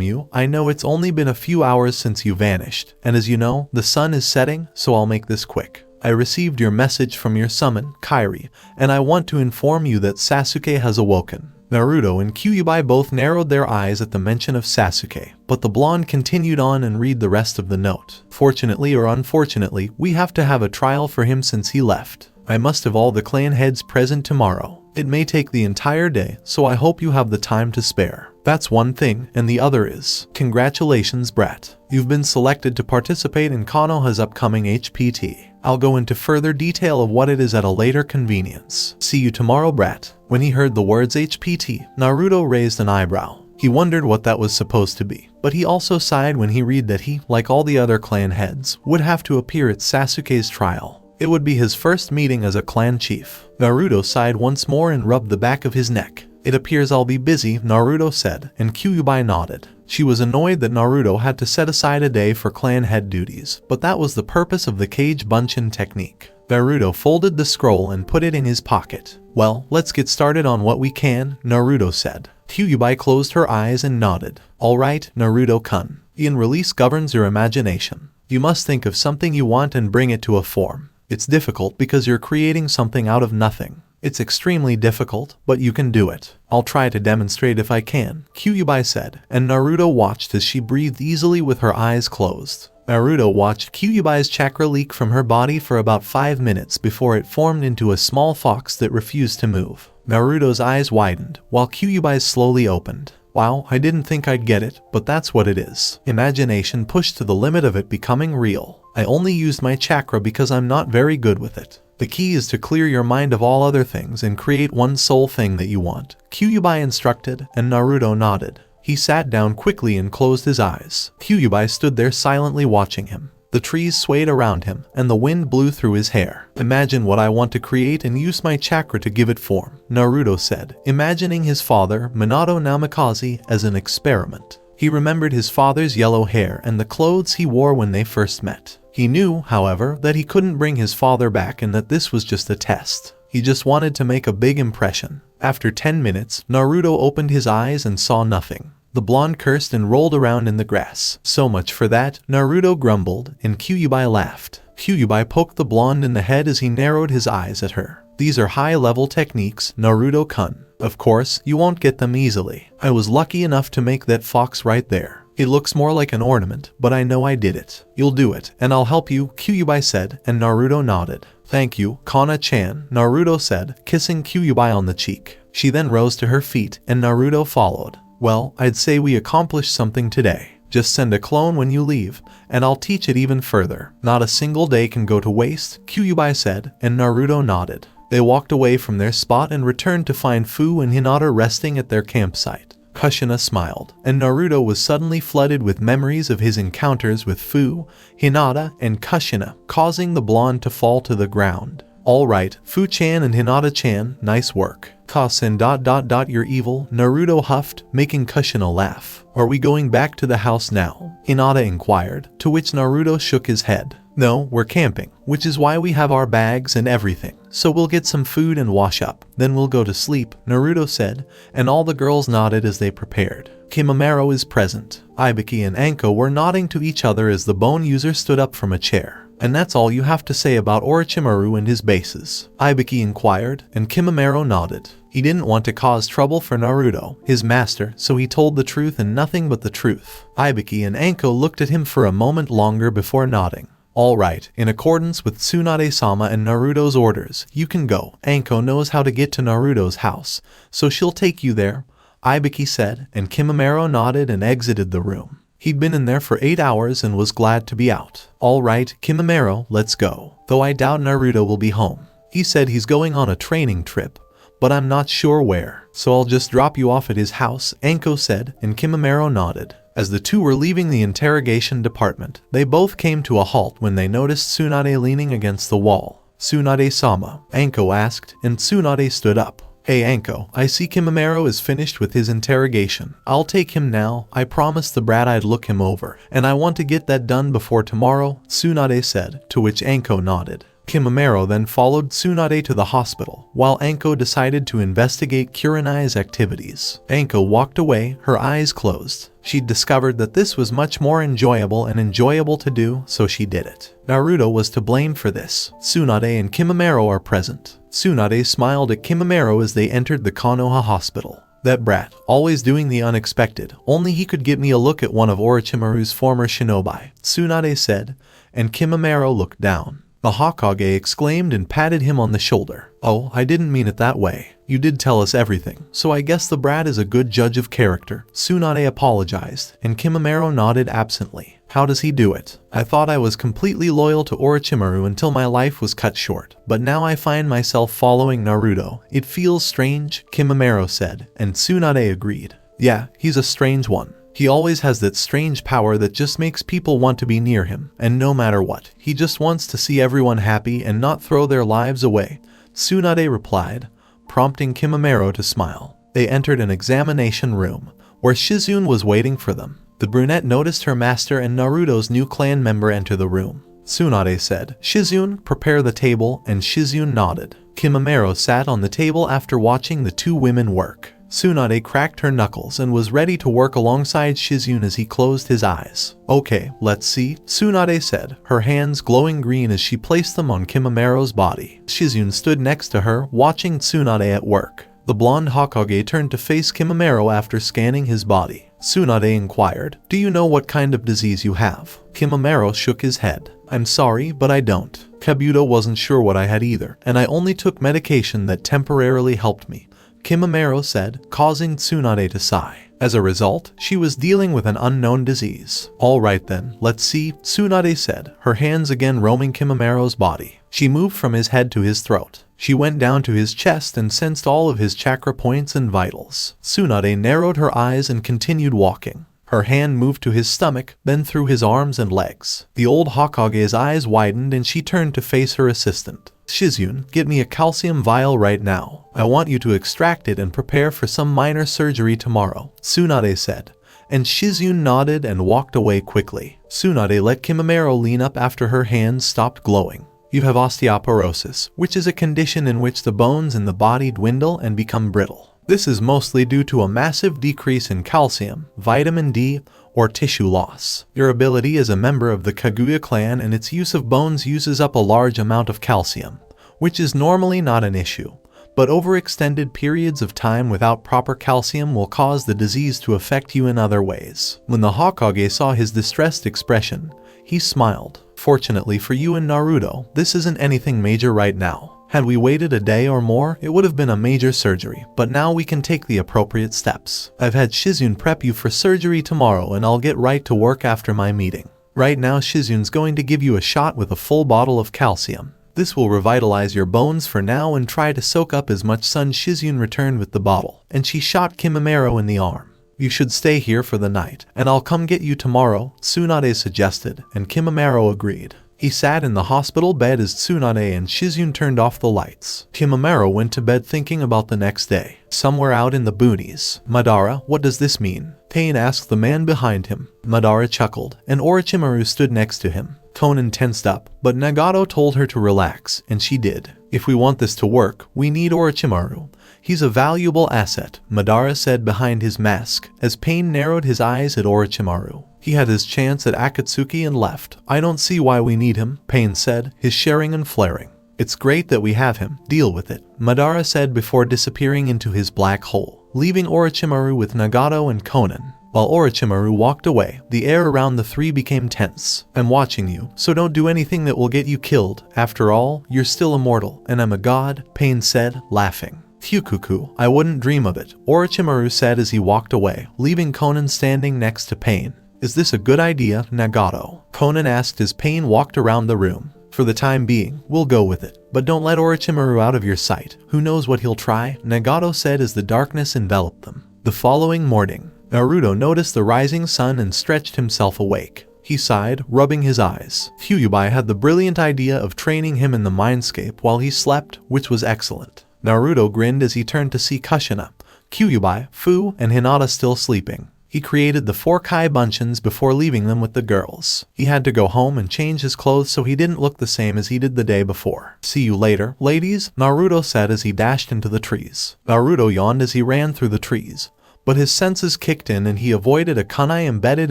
you. I know it's only been a few hours since you vanished, and as you know, the sun is setting, so I'll make this quick. I received your message from your summon, Kairi, and I want to inform you that Sasuke has awoken." Naruto and Kyuubi both narrowed their eyes at the mention of Sasuke, but the blonde continued on and read the rest of the note. "Fortunately or unfortunately, we have to have a trial for him since he left. I must have all the clan heads present tomorrow. It may take the entire day, so I hope you have the time to spare. That's one thing, and the other is, congratulations brat. You've been selected to participate in Konoha's upcoming HPT. I'll go into further detail of what it is at a later convenience. See you tomorrow brat." When he heard the words HPT, Naruto raised an eyebrow. He wondered what that was supposed to be, but he also sighed when he read that he, like all the other clan heads, would have to appear at Sasuke's trial. It would be his first meeting as a clan chief. Naruto sighed once more and rubbed the back of his neck. "It appears I'll be busy," Naruto said, and Kyuubi nodded. She was annoyed that Naruto had to set aside a day for clan head duties, but that was the purpose of the Kage Bunshin technique. Naruto folded the scroll and put it in his pocket. "Well, let's get started on what we can," Naruto said. Kyuubi closed her eyes and nodded. "All right, Naruto-kun. Yin release governs your imagination. You must think of something you want and bring it to a form. It's difficult because you're creating something out of nothing. It's extremely difficult, but you can do it. I'll try to demonstrate if I can, Kyuubi said, and Naruto watched as she breathed easily with her eyes closed. Naruto watched Kyuubi's chakra leak from her body for about 5 minutes before it formed into a small fox that refused to move. Naruto's eyes widened, while Kyuubi's slowly opened. Wow, I didn't think I'd get it, but that's what it is. Imagination pushed to the limit of it becoming real. I only used my chakra because I'm not very good with it. The key is to clear your mind of all other things and create one sole thing that you want, Kyuubi instructed, and Naruto nodded. He sat down quickly and closed his eyes. Kyuubi stood there silently watching him. The trees swayed around him, and the wind blew through his hair. Imagine what I want to create and use my chakra to give it form, Naruto said, imagining his father, Minato Namikaze, as an experiment. He remembered his father's yellow hair and the clothes he wore when they first met. He knew, however, that he couldn't bring his father back and that this was just a test. He just wanted to make a big impression. After 10 minutes, Naruto opened his eyes and saw nothing. The blonde cursed and rolled around in the grass. So much for that, Naruto grumbled, and Kyuubi laughed. Kyuubi poked the blonde in the head as he narrowed his eyes at her. These are high-level techniques, Naruto-kun. Of course, you won't get them easily. I was lucky enough to make that fox right there. It looks more like an ornament, but I know I did it. You'll do it, and I'll help you, Kyuubi said, and Naruto nodded. Thank you, Kana-chan, Naruto said, kissing Kyuubi on the cheek. She then rose to her feet, and Naruto followed. Well, I'd say we accomplished something today. Just send a clone when you leave, and I'll teach it even further. Not a single day can go to waste, Kyuubi said, and Naruto nodded. They walked away from their spot and returned to find Fu and Hinata resting at their campsite. Kushina smiled, and Naruto was suddenly flooded with memories of his encounters with Fu, Hinata, and Kushina, causing the blonde to fall to the ground. Alright, Fu-chan and Hinata-chan, nice work. Kasen ... you're evil, Naruto huffed, making Kushina laugh. Are we going back to the house now? Hinata inquired, to which Naruto shook his head. No, we're camping, which is why we have our bags and everything. So we'll get some food and wash up, then we'll go to sleep, Naruto said, and all the girls nodded as they prepared. Kimimaro is present. Ibiki and Anko were nodding to each other as the bone user stood up from a chair. And that's all you have to say about Orochimaru and his bases? Ibiki inquired, and Kimimaro nodded. He didn't want to cause trouble for Naruto, his master, so he told the truth and nothing but the truth. Ibiki and Anko looked at him for a moment longer before nodding. Alright, in accordance with Tsunade-sama and Naruto's orders, you can go. Anko knows how to get to Naruto's house, so she'll take you there, Ibiki said, and Kimimaro nodded and exited the room. He'd been in there for 8 hours and was glad to be out. Alright, Kimimaro, let's go. Though I doubt Naruto will be home. He said he's going on a training trip, but I'm not sure where. So I'll just drop you off at his house, Anko said, and Kimimaro nodded. As the two were leaving the interrogation department, they both came to a halt when they noticed Tsunade leaning against the wall. Tsunade-sama, Anko asked, and Tsunade stood up. Hey Anko, I see Kimimaro is finished with his interrogation. I'll take him now. I promised the brat I'd look him over, and I want to get that done before tomorrow, Tsunade said, to which Anko nodded. Kimimaro then followed Tsunade to the hospital, while Anko decided to investigate Kurenai's activities. Anko walked away, her eyes closed. She'd discovered that this was much more enjoyable to do, so she did it. Naruto was to blame for this. Tsunade and Kimimaro are present. Tsunade smiled at Kimimaro as they entered the Konoha hospital. That brat, always doing the unexpected, only he could get me a look at one of Orochimaru's former shinobi, Tsunade said, and Kimimaro looked down. The Hokage exclaimed and patted him on the shoulder. Oh, I didn't mean it that way. You did tell us everything, so I guess the brat is a good judge of character. Tsunade apologized, and Kimimaro nodded absently. How does he do it? I thought I was completely loyal to Orochimaru until my life was cut short, but now I find myself following Naruto. It feels strange, Kimimaro said, and Tsunade agreed. Yeah, he's a strange one. He always has that strange power that just makes people want to be near him, and no matter what, he just wants to see everyone happy and not throw their lives away, Tsunade replied, prompting Kimimaro to smile. They entered an examination room, where Shizune was waiting for them. The brunette noticed her master and Naruto's new clan member enter the room. Tsunade said, Shizune, prepare the table, and Shizune nodded. Kimimaro sat on the table after watching the two women work. Tsunade cracked her knuckles and was ready to work alongside Shizune as he closed his eyes. Okay, let's see, Tsunade said, her hands glowing green as she placed them on Kimimaro's body. Shizune stood next to her, watching Tsunade at work. The blonde Hokage turned to face Kimimaro after scanning his body. Tsunade inquired, "Do you know what kind of disease you have?" Kimimaro shook his head. "I'm sorry, but I don't. Kabuto wasn't sure what I had either, and I only took medication that temporarily helped me," Kimimaro said, causing Tsunade to sigh. As a result, she was dealing with an unknown disease. "Alright then, let's see," Tsunade said, her hands again roaming Kimimaro's body. She moved from his head to his throat. She went down to his chest and sensed all of his chakra points and vitals. Tsunade narrowed her eyes and continued walking. Her hand moved to his stomach, then through his arms and legs. The old Hokage's eyes widened and she turned to face her assistant. "Shizune, get me a calcium vial right now. I want you to extract it and prepare for some minor surgery tomorrow," Tsunade said. And Shizune nodded and walked away quickly. Tsunade let Kimimaro lean up after her hands stopped glowing. "You have osteoporosis, which is a condition in which the bones in the body dwindle and become brittle. This is mostly due to a massive decrease in calcium, vitamin D, or tissue loss. Your ability as a member of the Kaguya clan and its use of bones uses up a large amount of calcium, which is normally not an issue. But overextended periods of time without proper calcium will cause the disease to affect you in other ways." When the Hokage saw his distressed expression, he smiled. "Fortunately for you and Naruto, this isn't anything major right now. Had we waited a day or more, it would have been a major surgery, but now we can take the appropriate steps. I've had Shizune prep you for surgery tomorrow and I'll get right to work after my meeting. Right now Shizune's going to give you a shot with a full bottle of calcium. This will revitalize your bones for now and try to soak up as much sun." Shizune returned with the bottle, and she shot Kimimaro in the arm. "You should stay here for the night, and I'll come get you tomorrow," Tsunade suggested, and Kimimaro agreed. He sat in the hospital bed as Tsunade and Shizune turned off the lights. Kimimaro went to bed thinking about the next day. Somewhere out in the boonies. "Madara, what does this mean?" Pain asked the man behind him. Madara chuckled, and Orochimaru stood next to him. Konan tensed up, but Nagato told her to relax, and she did. "If we want this to work, we need Orochimaru. He's a valuable asset," Madara said behind his mask, as Pain narrowed his eyes at Orochimaru. "He had his chance at Akatsuki and left. I don't see why we need him," Pain said, his sharing and flaring. "It's great that we have him. Deal with it," Madara said before disappearing into his black hole, leaving Orochimaru with Nagato and Konan. While Orochimaru walked away, the air around the three became tense. "I'm watching you, so don't do anything that will get you killed. After all, you're still immortal, and I'm a god," Pain said, laughing. "Fukuku, I wouldn't dream of it," Orochimaru said as he walked away, leaving Konan standing next to Pain. "Is this a good idea, Nagato?" Konan asked as Pain walked around the room. "For the time being, we'll go with it. But don't let Orochimaru out of your sight. Who knows what he'll try?" Nagato said as the darkness enveloped them. The following morning, Naruto noticed the rising sun and stretched himself awake. He sighed, rubbing his eyes. Kyuubi had the brilliant idea of training him in the mindscape while he slept, which was excellent. Naruto grinned as he turned to see Kushina, Kyuubi, Fu, and Hinata still sleeping. He created the 4 Kai Bunchins before leaving them with the girls. He had to go home and change his clothes so he didn't look the same as he did the day before. "See you later, ladies," Naruto said as he dashed into the trees. Naruto yawned as he ran through the trees, but his senses kicked in and he avoided a kunai embedded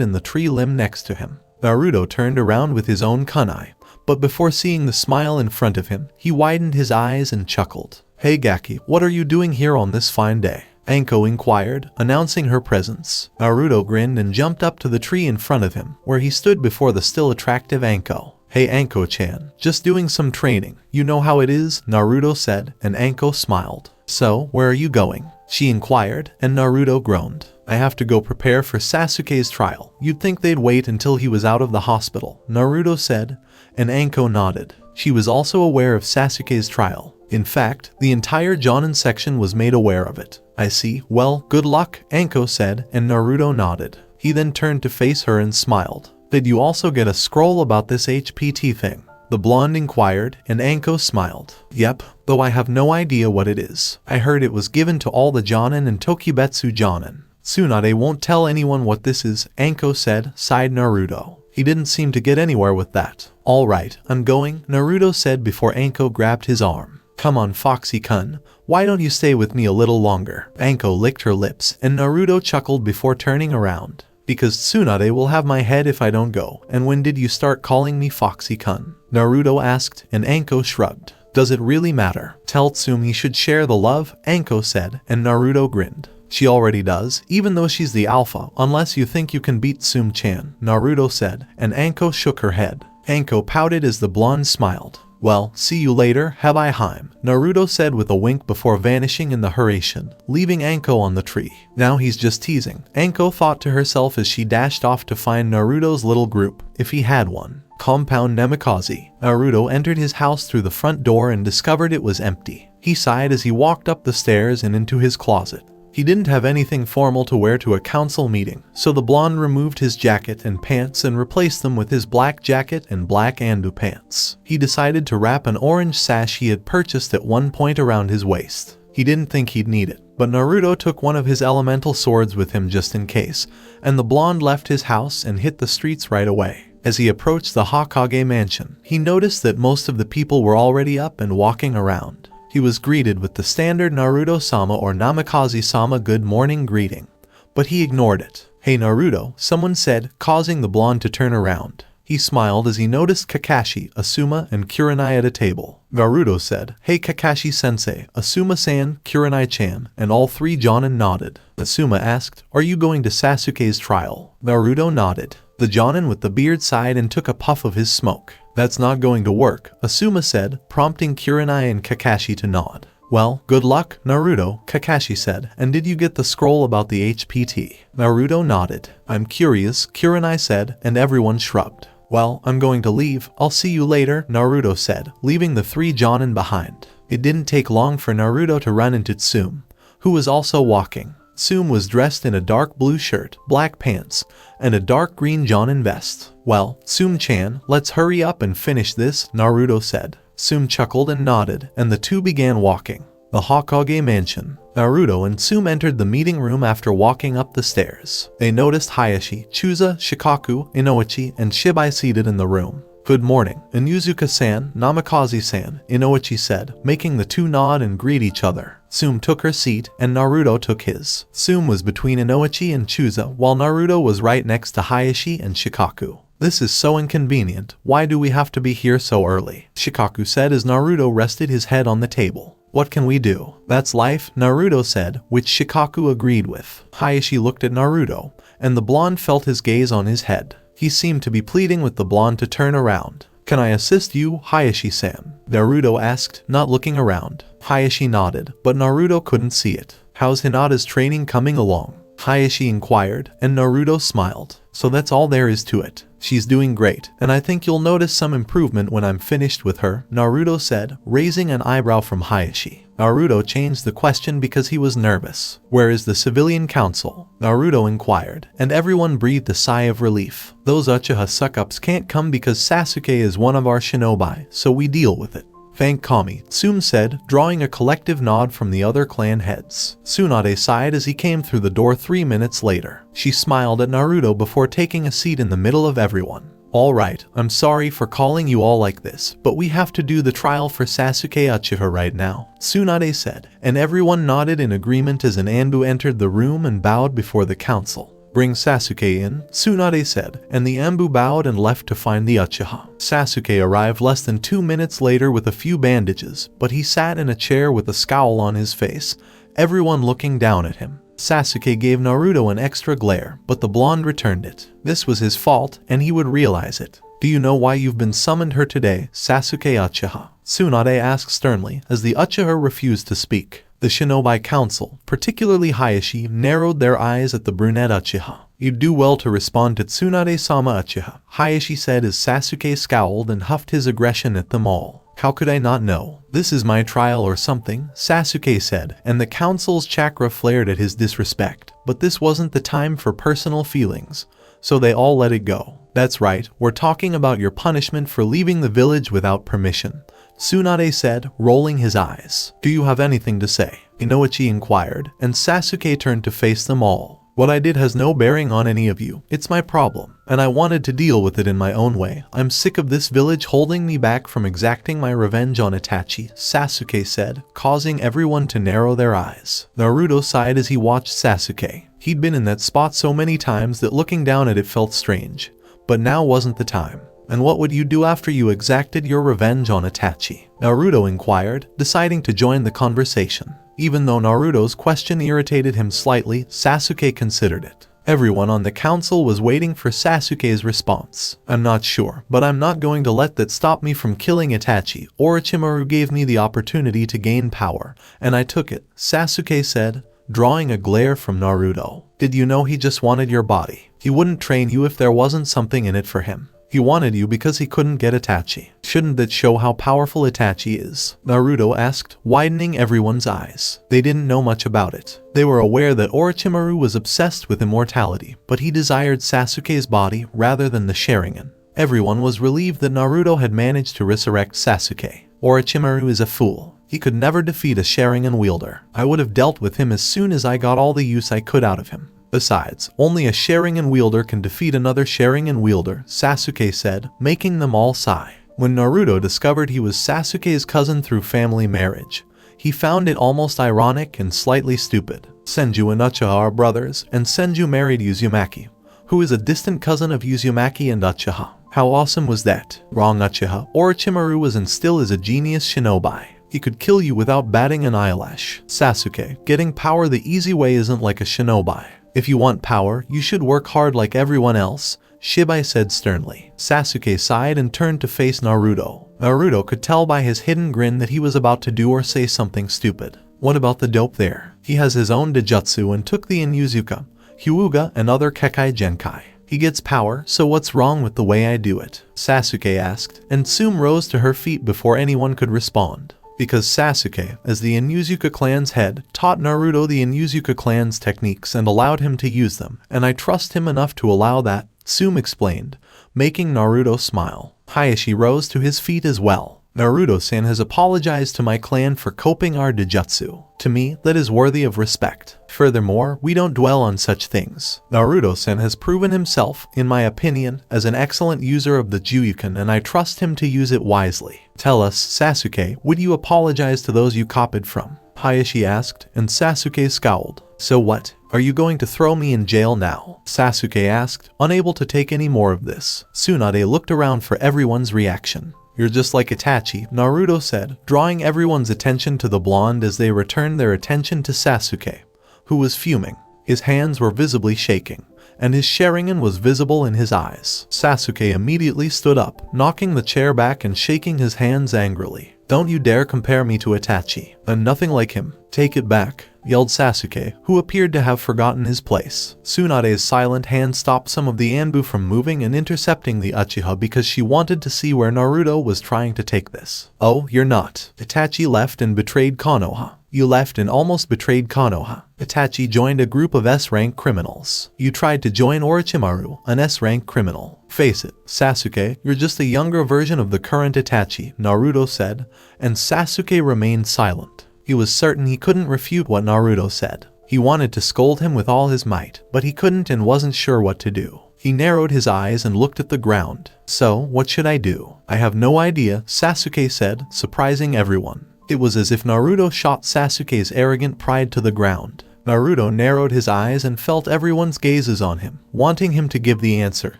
in the tree limb next to him. Naruto turned around with his own kunai, but before seeing the smile in front of him, he widened his eyes and chuckled. "Hey Gaki, what are you doing here on this fine day?" Anko inquired, announcing her presence. Naruto grinned and jumped up to the tree in front of him, where he stood before the still attractive Anko. "Hey Anko-chan, just doing some training. You know how it is," Naruto said, and Anko smiled. "So, where are you going?" she inquired, and Naruto groaned. "I have to go prepare for Sasuke's trial. You'd think they'd wait until he was out of the hospital," Naruto said, and Anko nodded. She was also aware of Sasuke's trial. In fact, the entire Jonin section was made aware of it. "I see. Well, good luck," Anko said, and Naruto nodded. He then turned to face her and smiled. "Did you also get a scroll about this HPT thing?" the blonde inquired, and Anko smiled. "Yep, though I have no idea what it is. I heard it was given to all the Jonin and Tokibetsu Jonin. Tsunade won't tell anyone what this is," Anko said, sighed Naruto. He didn't seem to get anywhere with that. "All right, I'm going," Naruto said before Anko grabbed his arm. Come on, Foxy-kun, why don't you stay with me a little longer? Anko licked her lips, and Naruto chuckled before turning around. Because Tsunade will have my head if I don't go. And when did you start calling me Foxy-kun? Naruto asked, and Anko shrugged. Does it really matter? Tell Tsum he should share the love, Anko said, and Naruto grinned. She already does, even though she's the alpha, unless you think you can beat Tsum-chan, Naruto said, and Anko shook her head. Anko pouted as the blonde smiled. Well, see you later, Heim, Naruto said with a wink before vanishing in the Hurricane, leaving Anko on the tree. Now he's just teasing, Anko thought to herself as she dashed off to find Naruto's little group, if he had one. Compound Namikaze. Naruto entered his house through the front door and discovered it was empty. He sighed as he walked up the stairs and into his closet. He didn't have anything formal to wear to a council meeting, so the blonde removed his jacket and pants and replaced them with his black jacket and black andu pants. He decided to wrap an orange sash he had purchased at one point around his waist. He didn't think he'd need it, but Naruto took one of his elemental swords with him just in case, and the blonde left his house and hit the streets right away. As he approached the Raikage mansion, he noticed that most of the people were already up and walking around. He was greeted with the standard Naruto-sama or Namikaze-sama good morning greeting, but he ignored it. Hey Naruto, someone said, causing the blonde to turn around. He smiled as he noticed Kakashi, Asuma, and Kurenai at a table. Naruto said, Hey Kakashi-sensei, Asuma-san, Kurenai-chan, and all three Jonin nodded. Asuma asked, Are you going to Sasuke's trial? Naruto nodded. The Jonin with the beard sighed and took a puff of his smoke. That's not going to work, Asuma said, prompting Kurenai and Kakashi to nod. Well, good luck, Naruto, Kakashi said, and did you get the scroll about the HPT? Naruto nodded. I'm curious, Kurenai said, and everyone shrugged. Well, I'm going to leave, I'll see you later, Naruto said, leaving the three Jonin behind. It didn't take long for Naruto to run into Tsum, who was also walking. Tsum was dressed in a dark blue shirt, black pants, and a dark green Jonin vest. Well, Tsum-chan, let's hurry up and finish this, Naruto said. Tsum chuckled and nodded, and the two began walking. The Raikage mansion. Naruto and Tsum entered the meeting room after walking up the stairs. They noticed Hayashi, Chusa, Shikaku, Inoichi, and Shibai seated in the room. Good morning, Inuzuka-san, Namikaze-san, Inoichi said, making the two nod and greet each other. Tsum took her seat, and Naruto took his. Tsum was between Inoichi and Chusa, while Naruto was right next to Hayashi and Shikaku. This is so inconvenient, why do we have to be here so early? Shikaku said as Naruto rested his head on the table. What can we do? That's life, Naruto said, which Shikaku agreed with. Hayashi looked at Naruto, and the blonde felt his gaze on his head. He seemed to be pleading with the blonde to turn around. Can I assist you, Hayashi-san? Naruto asked, not looking around. Hayashi nodded, but Naruto couldn't see it. How's Hinata's training coming along? Hayashi inquired, and Naruto smiled. So that's all there is to it. She's doing great, and I think you'll notice some improvement when I'm finished with her, Naruto said, raising an eyebrow from Hayashi. Naruto changed the question because he was nervous. Where is the civilian council? Naruto inquired, and everyone breathed a sigh of relief. Those Uchiha suck-ups can't come because Sasuke is one of our shinobi, so we deal with it. Thank Kami, Tsum said, drawing a collective nod from the other clan heads. Tsunade sighed as he came through the door 3 minutes later. She smiled at Naruto before taking a seat in the middle of everyone. Alright, I'm sorry for calling you all like this, but we have to do the trial for Sasuke Uchiha right now, Tsunade said, and everyone nodded in agreement as an Anbu entered the room and bowed before the council. Bring Sasuke in, Tsunade said, and the Anbu bowed and left to find the Uchiha. Sasuke arrived less than 2 minutes later with a few bandages, but he sat in a chair with a scowl on his face, everyone looking down at him. Sasuke gave Naruto an extra glare, but the blonde returned it. This was his fault, and he would realize it. Do you know why you've been summoned here today, Sasuke Uchiha? Tsunade asked sternly, as the Uchiha refused to speak. The Shinobi Council, particularly Hayashi, narrowed their eyes at the brunette Uchiha. You'd do well to respond to Tsunade-sama Uchiha, Hayashi said as Sasuke scowled and huffed his aggression at them all. How could I not know? This is my trial or something, Sasuke said, and the council's chakra flared at his disrespect. But this wasn't the time for personal feelings, so they all let it go. That's right, we're talking about your punishment for leaving the village without permission, Tsunade said, rolling his eyes. Do you have anything to say? Inoichi inquired, and Sasuke turned to face them all. What I did has no bearing on any of you. It's my problem, and I wanted to deal with it in my own way. I'm sick of this village holding me back from exacting my revenge on Itachi, Sasuke said, causing everyone to narrow their eyes. Naruto sighed as he watched Sasuke. He'd been in that spot so many times that looking down at it felt strange. But now wasn't the time. And what would you do after you exacted your revenge on Itachi? Naruto inquired, deciding to join the conversation. Even though Naruto's question irritated him slightly, Sasuke considered it. Everyone on the council was waiting for Sasuke's response. I'm not sure, but I'm not going to let that stop me from killing Itachi. Orochimaru gave me the opportunity to gain power, and I took it, Sasuke said, drawing a glare from Naruto. Did you know he just wanted your body? He wouldn't train you if there wasn't something in it for him. He wanted you because he couldn't get Itachi. Shouldn't that show how powerful Itachi is? Naruto asked, widening everyone's eyes. They didn't know much about it. They were aware that Orochimaru was obsessed with immortality, but he desired Sasuke's body rather than the Sharingan. Everyone was relieved that Naruto had managed to resurrect Sasuke. Orochimaru is a fool. He could never defeat a Sharingan wielder. I would have dealt with him as soon as I got all the use I could out of him. Besides, only a Sharingan wielder can defeat another Sharingan wielder, Sasuke said, making them all sigh. When Naruto discovered he was Sasuke's cousin through family marriage, he found it almost ironic and slightly stupid. Senju and Uchiha are brothers, and Senju married Uzumaki, who is a distant cousin of Uzumaki and Uchiha. How awesome was that? Wrong, Uchiha. Orochimaru was and still is a genius shinobi. He could kill you without batting an eyelash. Sasuke, getting power the easy way isn't like a shinobi. If you want power, you should work hard like everyone else, Shibai said sternly. Sasuke sighed and turned to face Naruto. Naruto could tell by his hidden grin that he was about to do or say something stupid. What about the dope there? He has his own Dojutsu and took the Inuzuka, Hyuga, and other Kekai Genkai. He gets power, so what's wrong with the way I do it? Sasuke asked, and Tsume rose to her feet before anyone could respond. Because Sasuke, as the Inuzuka clan's head, taught Naruto the Inuzuka clan's techniques and allowed him to use them, and I trust him enough to allow that, Tsume explained, making Naruto smile. Hayashi rose to his feet as well. Naruto-san has apologized to my clan for copying our Dojutsu. To me, that is worthy of respect. Furthermore, we don't dwell on such things. Naruto-san has proven himself, in my opinion, as an excellent user of the Juuken, and I trust him to use it wisely. Tell us, Sasuke, would you apologize to those you copied from? Hayashi asked, and Sasuke scowled. So what? Are you going to throw me in jail now? Sasuke asked, unable to take any more of this. Tsunade looked around for everyone's reaction. You're just like Itachi, Naruto said, drawing everyone's attention to the blonde as they returned their attention to Sasuke, who was fuming. His hands were visibly shaking, and his Sharingan was visible in his eyes. Sasuke immediately stood up, knocking the chair back and shaking his hands angrily. Don't you dare compare me to Itachi. I'm nothing like him. Take it back, yelled Sasuke, who appeared to have forgotten his place. Tsunade's silent hand stopped some of the Anbu from moving and intercepting the Uchiha because she wanted to see where Naruto was trying to take this. Oh, you're not. Itachi left and betrayed Konoha. You left and almost betrayed Konoha. Itachi joined a group of S-rank criminals. You tried to join Orochimaru, an S-rank criminal. Face it, Sasuke, you're just a younger version of the current Itachi, Naruto said, and Sasuke remained silent. He was certain he couldn't refute what Naruto said. He wanted to scold him with all his might, but he couldn't and wasn't sure what to do. He narrowed his eyes and looked at the ground. So, what should I do? I have no idea, Sasuke said, surprising everyone. It was as if Naruto shot Sasuke's arrogant pride to the ground. Naruto narrowed his eyes and felt everyone's gazes on him, wanting him to give the answer,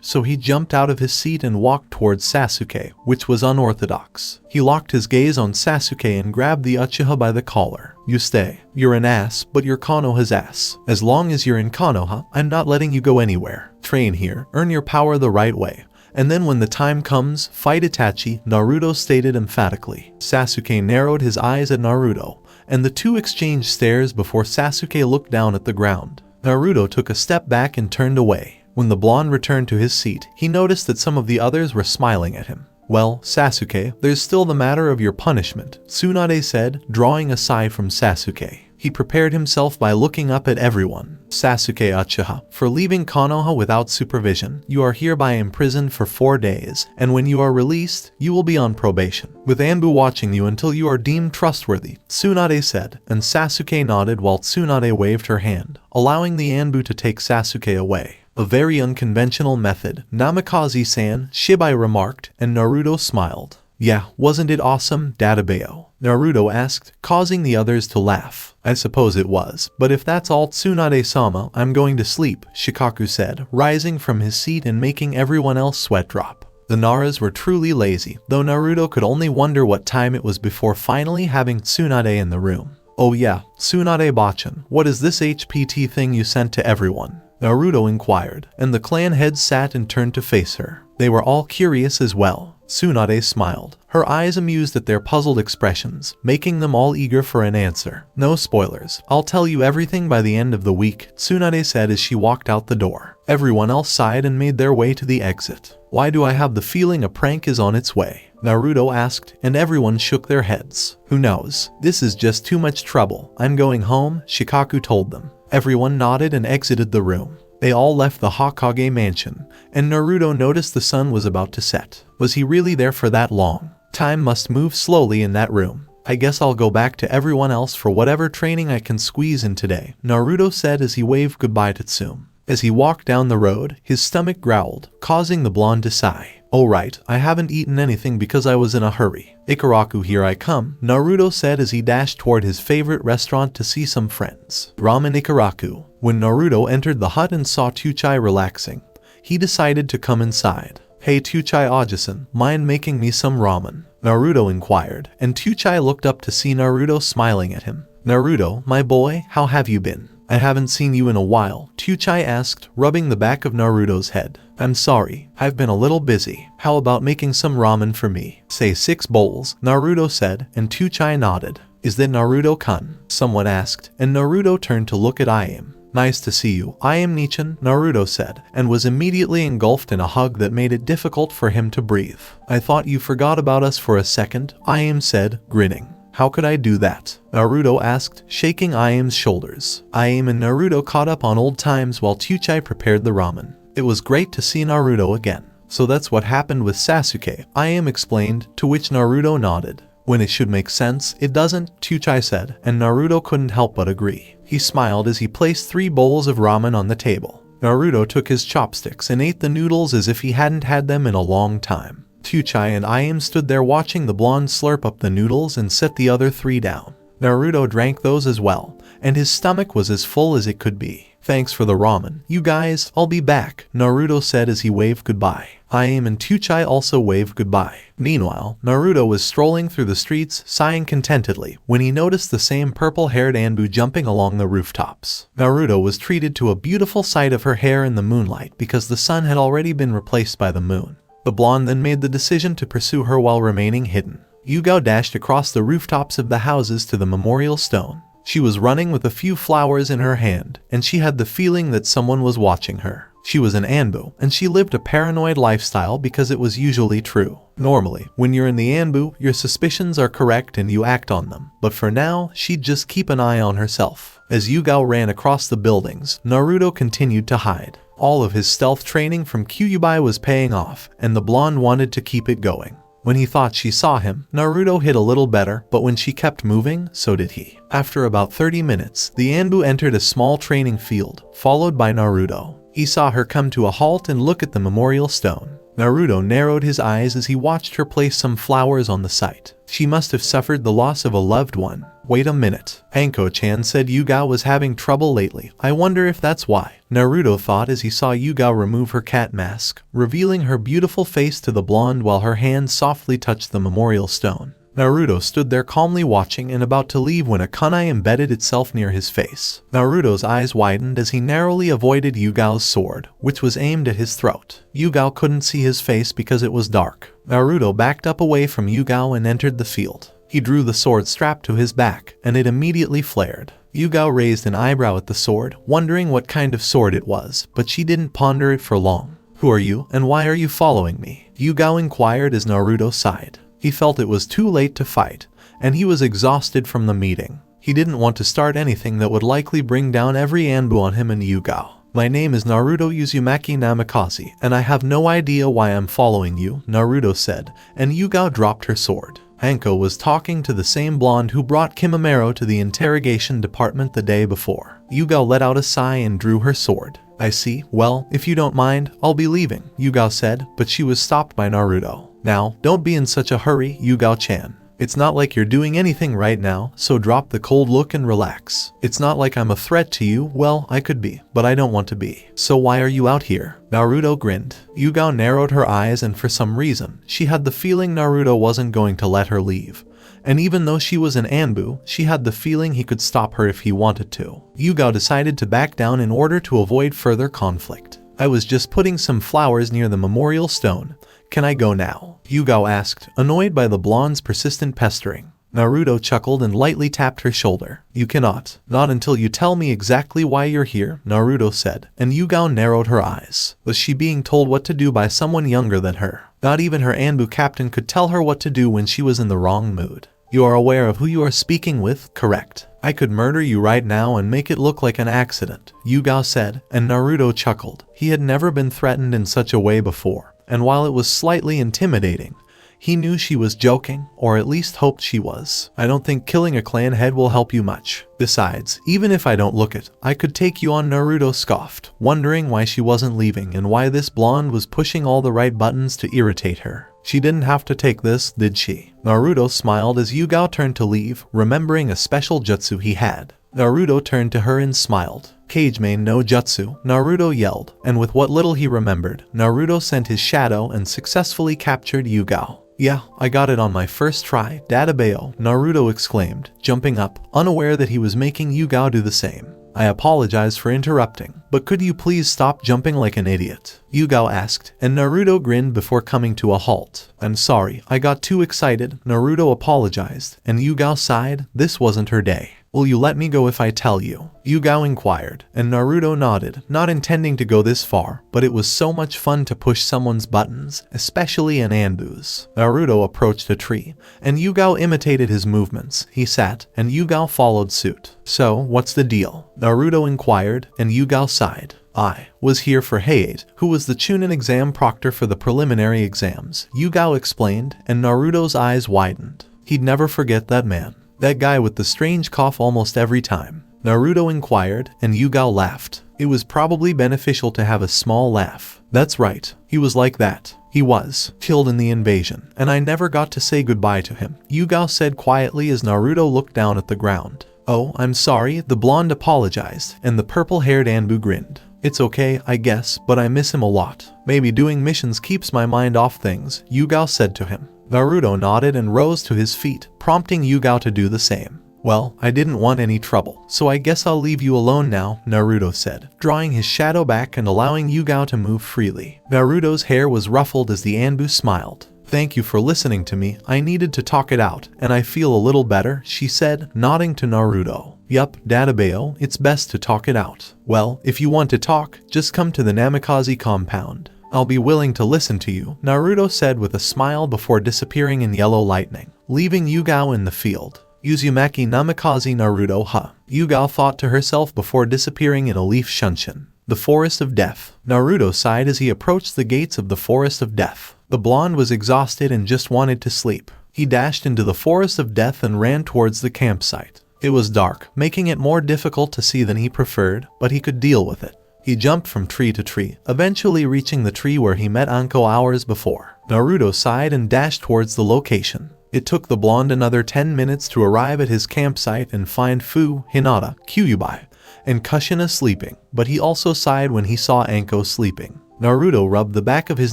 so he jumped out of his seat and walked towards Sasuke, which was unorthodox. He locked his gaze on Sasuke and grabbed the Uchiha by the collar. You stay. You're an ass, but you're Konoha's ass. As long as you're in Konoha, I'm not letting you go anywhere. Train here, earn your power the right way. And then when the time comes, fight Itachi, Naruto stated emphatically. Sasuke narrowed his eyes at Naruto, and the two exchanged stares before Sasuke looked down at the ground. Naruto took a step back and turned away. When the blonde returned to his seat, he noticed that some of the others were smiling at him. Well, Sasuke, there's still the matter of your punishment, Tsunade said, drawing a sigh from Sasuke. He prepared himself by looking up at everyone. Sasuke Uchiha, for leaving Konoha without supervision, you are hereby imprisoned for 4 days, and when you are released, you will be on probation, with Anbu watching you until you are deemed trustworthy, Tsunade said, and Sasuke nodded while Tsunade waved her hand, allowing the Anbu to take Sasuke away. A very unconventional method, Namikaze-san, Shibai remarked, and Naruto smiled. Yeah, wasn't it awesome, Databeo? Naruto asked, causing the others to laugh. I suppose it was, but if that's all Tsunade-sama, I'm going to sleep, Shikaku said, rising from his seat and making everyone else sweat drop. The Naras were truly lazy, though Naruto could only wonder what time it was before finally having Tsunade in the room. Oh yeah, Tsunade-bachan, what is this HPT thing you sent to everyone? Naruto inquired, and the clan heads sat and turned to face her. They were all curious as well. Tsunade smiled, her eyes amused at their puzzled expressions, making them all eager for an answer. No spoilers, I'll tell you everything by the end of the week, Tsunade said as she walked out the door. Everyone else sighed and made their way to the exit. Why do I have the feeling a prank is on its way? Naruto asked, and everyone shook their heads. Who knows? This is just too much trouble. I'm going home, Shikaku told them. Everyone nodded and exited the room. They all left the Hokage mansion, and Naruto noticed the sun was about to set. Was he really there for that long? Time must move slowly in that room. I guess I'll go back to everyone else for whatever training I can squeeze in today, Naruto said as he waved goodbye to Tsume. As he walked down the road, his stomach growled, causing the blonde to sigh. Oh right, I haven't eaten anything because I was in a hurry. Ikaraku, here I come, Naruto said as he dashed toward his favorite restaurant to see some friends. Ramen Ikaraku. When Naruto entered the hut and saw Tuchai relaxing, he decided to come inside. Hey Tuchai Ojisan, mind making me some ramen? Naruto inquired, and Tuchai looked up to see Naruto smiling at him. Naruto, my boy, how have you been? I haven't seen you in a while, Tuchai asked, rubbing the back of Naruto's head. I'm sorry, I've been a little busy. How about making some ramen for me? Say 6 bowls, Naruto said, and Tuchai nodded. Is that Naruto-kun? Someone asked, and Naruto turned to look at Ayame. Nice to see you. I am Nichan, Naruto said, and was immediately engulfed in a hug that made it difficult for him to breathe. I thought you forgot about us for a second, Ayame said, grinning. How could I do that? Naruto asked, shaking Ayame's shoulders. Ayame and Naruto caught up on old times while Tuchai prepared the ramen. It was great to see Naruto again. So that's what happened with Sasuke, Ayame explained, to which Naruto nodded. When it should make sense, it doesn't, Tuchai said, and Naruto couldn't help but agree. He smiled as he placed 3 bowls of ramen on the table. Naruto took his chopsticks and ate the noodles as if he hadn't had them in a long time. Tuchai and Ayame stood there watching the blonde slurp up the noodles and set the other 3 down. Naruto drank those as well, and his stomach was as full as it could be. Thanks for the ramen. You guys, I'll be back, Naruto said as he waved goodbye. Ayame and Tuchai also waved goodbye. Meanwhile, Naruto was strolling through the streets, sighing contentedly, when he noticed the same purple-haired Anbu jumping along the rooftops. Naruto was treated to a beautiful sight of her hair in the moonlight because the sun had already been replaced by the moon. The blonde then made the decision to pursue her while remaining hidden. Yugao dashed across the rooftops of the houses to the memorial stone. She was running with a few flowers in her hand, and she had the feeling that someone was watching her. She was an Anbu, and she lived a paranoid lifestyle because it was usually true. Normally, when you're in the Anbu, your suspicions are correct and you act on them. But for now, she'd just keep an eye on herself. As Yugao ran across the buildings, Naruto continued to hide. All of his stealth training from Kyuubi was paying off, and the blonde wanted to keep it going. When he thought she saw him, Naruto hid a little better, but when she kept moving, so did he. After about 30 minutes, the Anbu entered a small training field, followed by Naruto. He saw her come to a halt and look at the memorial stone. Naruto narrowed his eyes as he watched her place some flowers on the site. She must have suffered the loss of a loved one. Wait a minute. Hanko-chan said Yugao was having trouble lately. I wonder if that's why. Naruto thought as he saw Yugao remove her cat mask, revealing her beautiful face to the blonde while her hand softly touched the memorial stone. Naruto stood there calmly watching and about to leave when a kunai embedded itself near his face. Naruto's eyes widened as he narrowly avoided Yugao's sword, which was aimed at his throat. Yugao couldn't see his face because it was dark. Naruto backed up away from Yugao and entered the field. He drew the sword strapped to his back, and it immediately flared. Yugao raised an eyebrow at the sword, wondering what kind of sword it was, but she didn't ponder it for long. Who are you, and why are you following me? Yugao inquired as Naruto sighed. He felt it was too late to fight, and he was exhausted from the meeting. He didn't want to start anything that would likely bring down every Anbu on him and Yugao. My name is Naruto Uzumaki Namikaze, and I have no idea why I'm following you, Naruto said, and Yugao dropped her sword. Anko was talking to the same blonde who brought Kimimaro to the interrogation department the day before. Yugao let out a sigh and drew her sword. I see. Well, if you don't mind, I'll be leaving, Yugao said, but she was stopped by Naruto. Now, don't be in such a hurry, Yugao-chan. It's not like you're doing anything right now, so drop the cold look and relax. It's not like I'm a threat to you. Well, I could be, but I don't want to be. So why are you out here? Naruto grinned. Yugao narrowed her eyes, and for some reason, she had the feeling Naruto wasn't going to let her leave. And even though she was an Anbu, she had the feeling he could stop her if he wanted to. Yugao decided to back down in order to avoid further conflict. I was just putting some flowers near the memorial stone. Can I go now? Yugao asked, annoyed by the blonde's persistent pestering. Naruto chuckled and lightly tapped her shoulder. You cannot. Not until you tell me exactly why you're here, Naruto said, and Yugao narrowed her eyes. Was she being told what to do by someone younger than her? Not even her Anbu captain could tell her what to do when she was in the wrong mood. You are aware of who you are speaking with, correct? I could murder you right now and make it look like an accident, Yugao said, and Naruto chuckled. He had never been threatened in such a way before, and while it was slightly intimidating, he knew she was joking, or at least hoped she was. I don't think killing a clan head will help you much. Besides, even if I don't look it, I could take you on, Naruto scoffed, wondering why she wasn't leaving and why this blonde was pushing all the right buttons to irritate her. She didn't have to take this, did she? Naruto smiled as Yugao turned to leave, remembering a special jutsu he had. Naruto turned to her and smiled. Kage main no jutsu, Naruto yelled, and with what little he remembered, Naruto sent his shadow and successfully captured Yugao. Yeah, I got it on my first try, Databeo, Naruto exclaimed, jumping up, unaware that he was making Yugao do the same. I apologize for interrupting, but could you please stop jumping like an idiot? Yugao asked, and Naruto grinned before coming to a halt. I'm sorry, I got too excited, Naruto apologized, and Yugao sighed. This wasn't her day. Will you let me go if I tell you? Yugao inquired, and Naruto nodded, not intending to go this far, but it was so much fun to push someone's buttons, especially an Anbu's. Naruto approached a tree, and Yugao imitated his movements. He sat, and Yugao followed suit. So, what's the deal? Naruto inquired, and Yugao sighed. I was here for Hayate, who was the Chunin exam proctor for the preliminary exams, Yugao explained, and Naruto's eyes widened. He'd never forget that man. That guy with the strange cough almost every time. Naruto inquired, and Yugao laughed. It was probably beneficial to have a small laugh. That's right, he was like that. He was killed in the invasion, and I never got to say goodbye to him, Yugao said quietly as Naruto looked down at the ground. Oh, I'm sorry, the blonde apologized, and the purple-haired Anbu grinned. It's okay, I guess, but I miss him a lot. Maybe doing missions keeps my mind off things, Yugao said to him. Naruto nodded and rose to his feet, prompting Yugao to do the same. Well, I didn't want any trouble, so I guess I'll leave you alone now, Naruto said, drawing his shadow back and allowing Yugao to move freely. Naruto's hair was ruffled as the Anbu smiled. Thank you for listening to me. I needed to talk it out, and I feel a little better, she said, nodding to Naruto. Yup, Databeo, it's best to talk it out. Well, if you want to talk, just come to the Namikaze compound. I'll be willing to listen to you, Naruto said with a smile before disappearing in yellow lightning, leaving Yugao in the field. Uzumaki Namikaze Naruto ha, Yugao thought to herself before disappearing in a leaf shunshin. The Forest of Death. Naruto sighed as he approached the gates of the Forest of Death. The blonde was exhausted and just wanted to sleep. He dashed into the Forest of Death and ran towards the campsite. It was dark, making it more difficult to see than he preferred, but he could deal with it. He jumped from tree to tree, eventually reaching the tree where he met Anko hours before. Naruto sighed and dashed towards the location. It took the blonde another 10 minutes to arrive at his campsite and find Fu, Hinata, Kyuubi, and Kushina sleeping, but he also sighed when he saw Anko sleeping. Naruto rubbed the back of his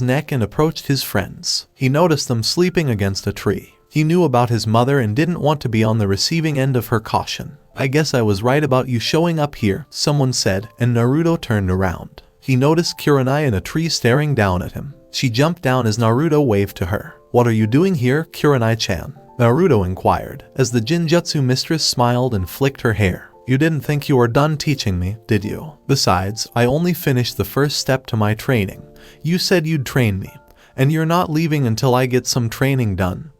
neck and approached his friends. He noticed them sleeping against a tree. He knew about his mother and didn't want to be on the receiving end of her caution. I guess I was right about you showing up here, someone said, and Naruto turned around. He noticed Kurenai in a tree staring down at him. She jumped down as Naruto waved to her. What are you doing here, Kurenai-chan? Naruto inquired, as the Jinjutsu mistress smiled and flicked her hair. You didn't think you were done teaching me, did you? Besides, I only finished the first step to my training. You said you'd train me, and you're not leaving until I get some training done.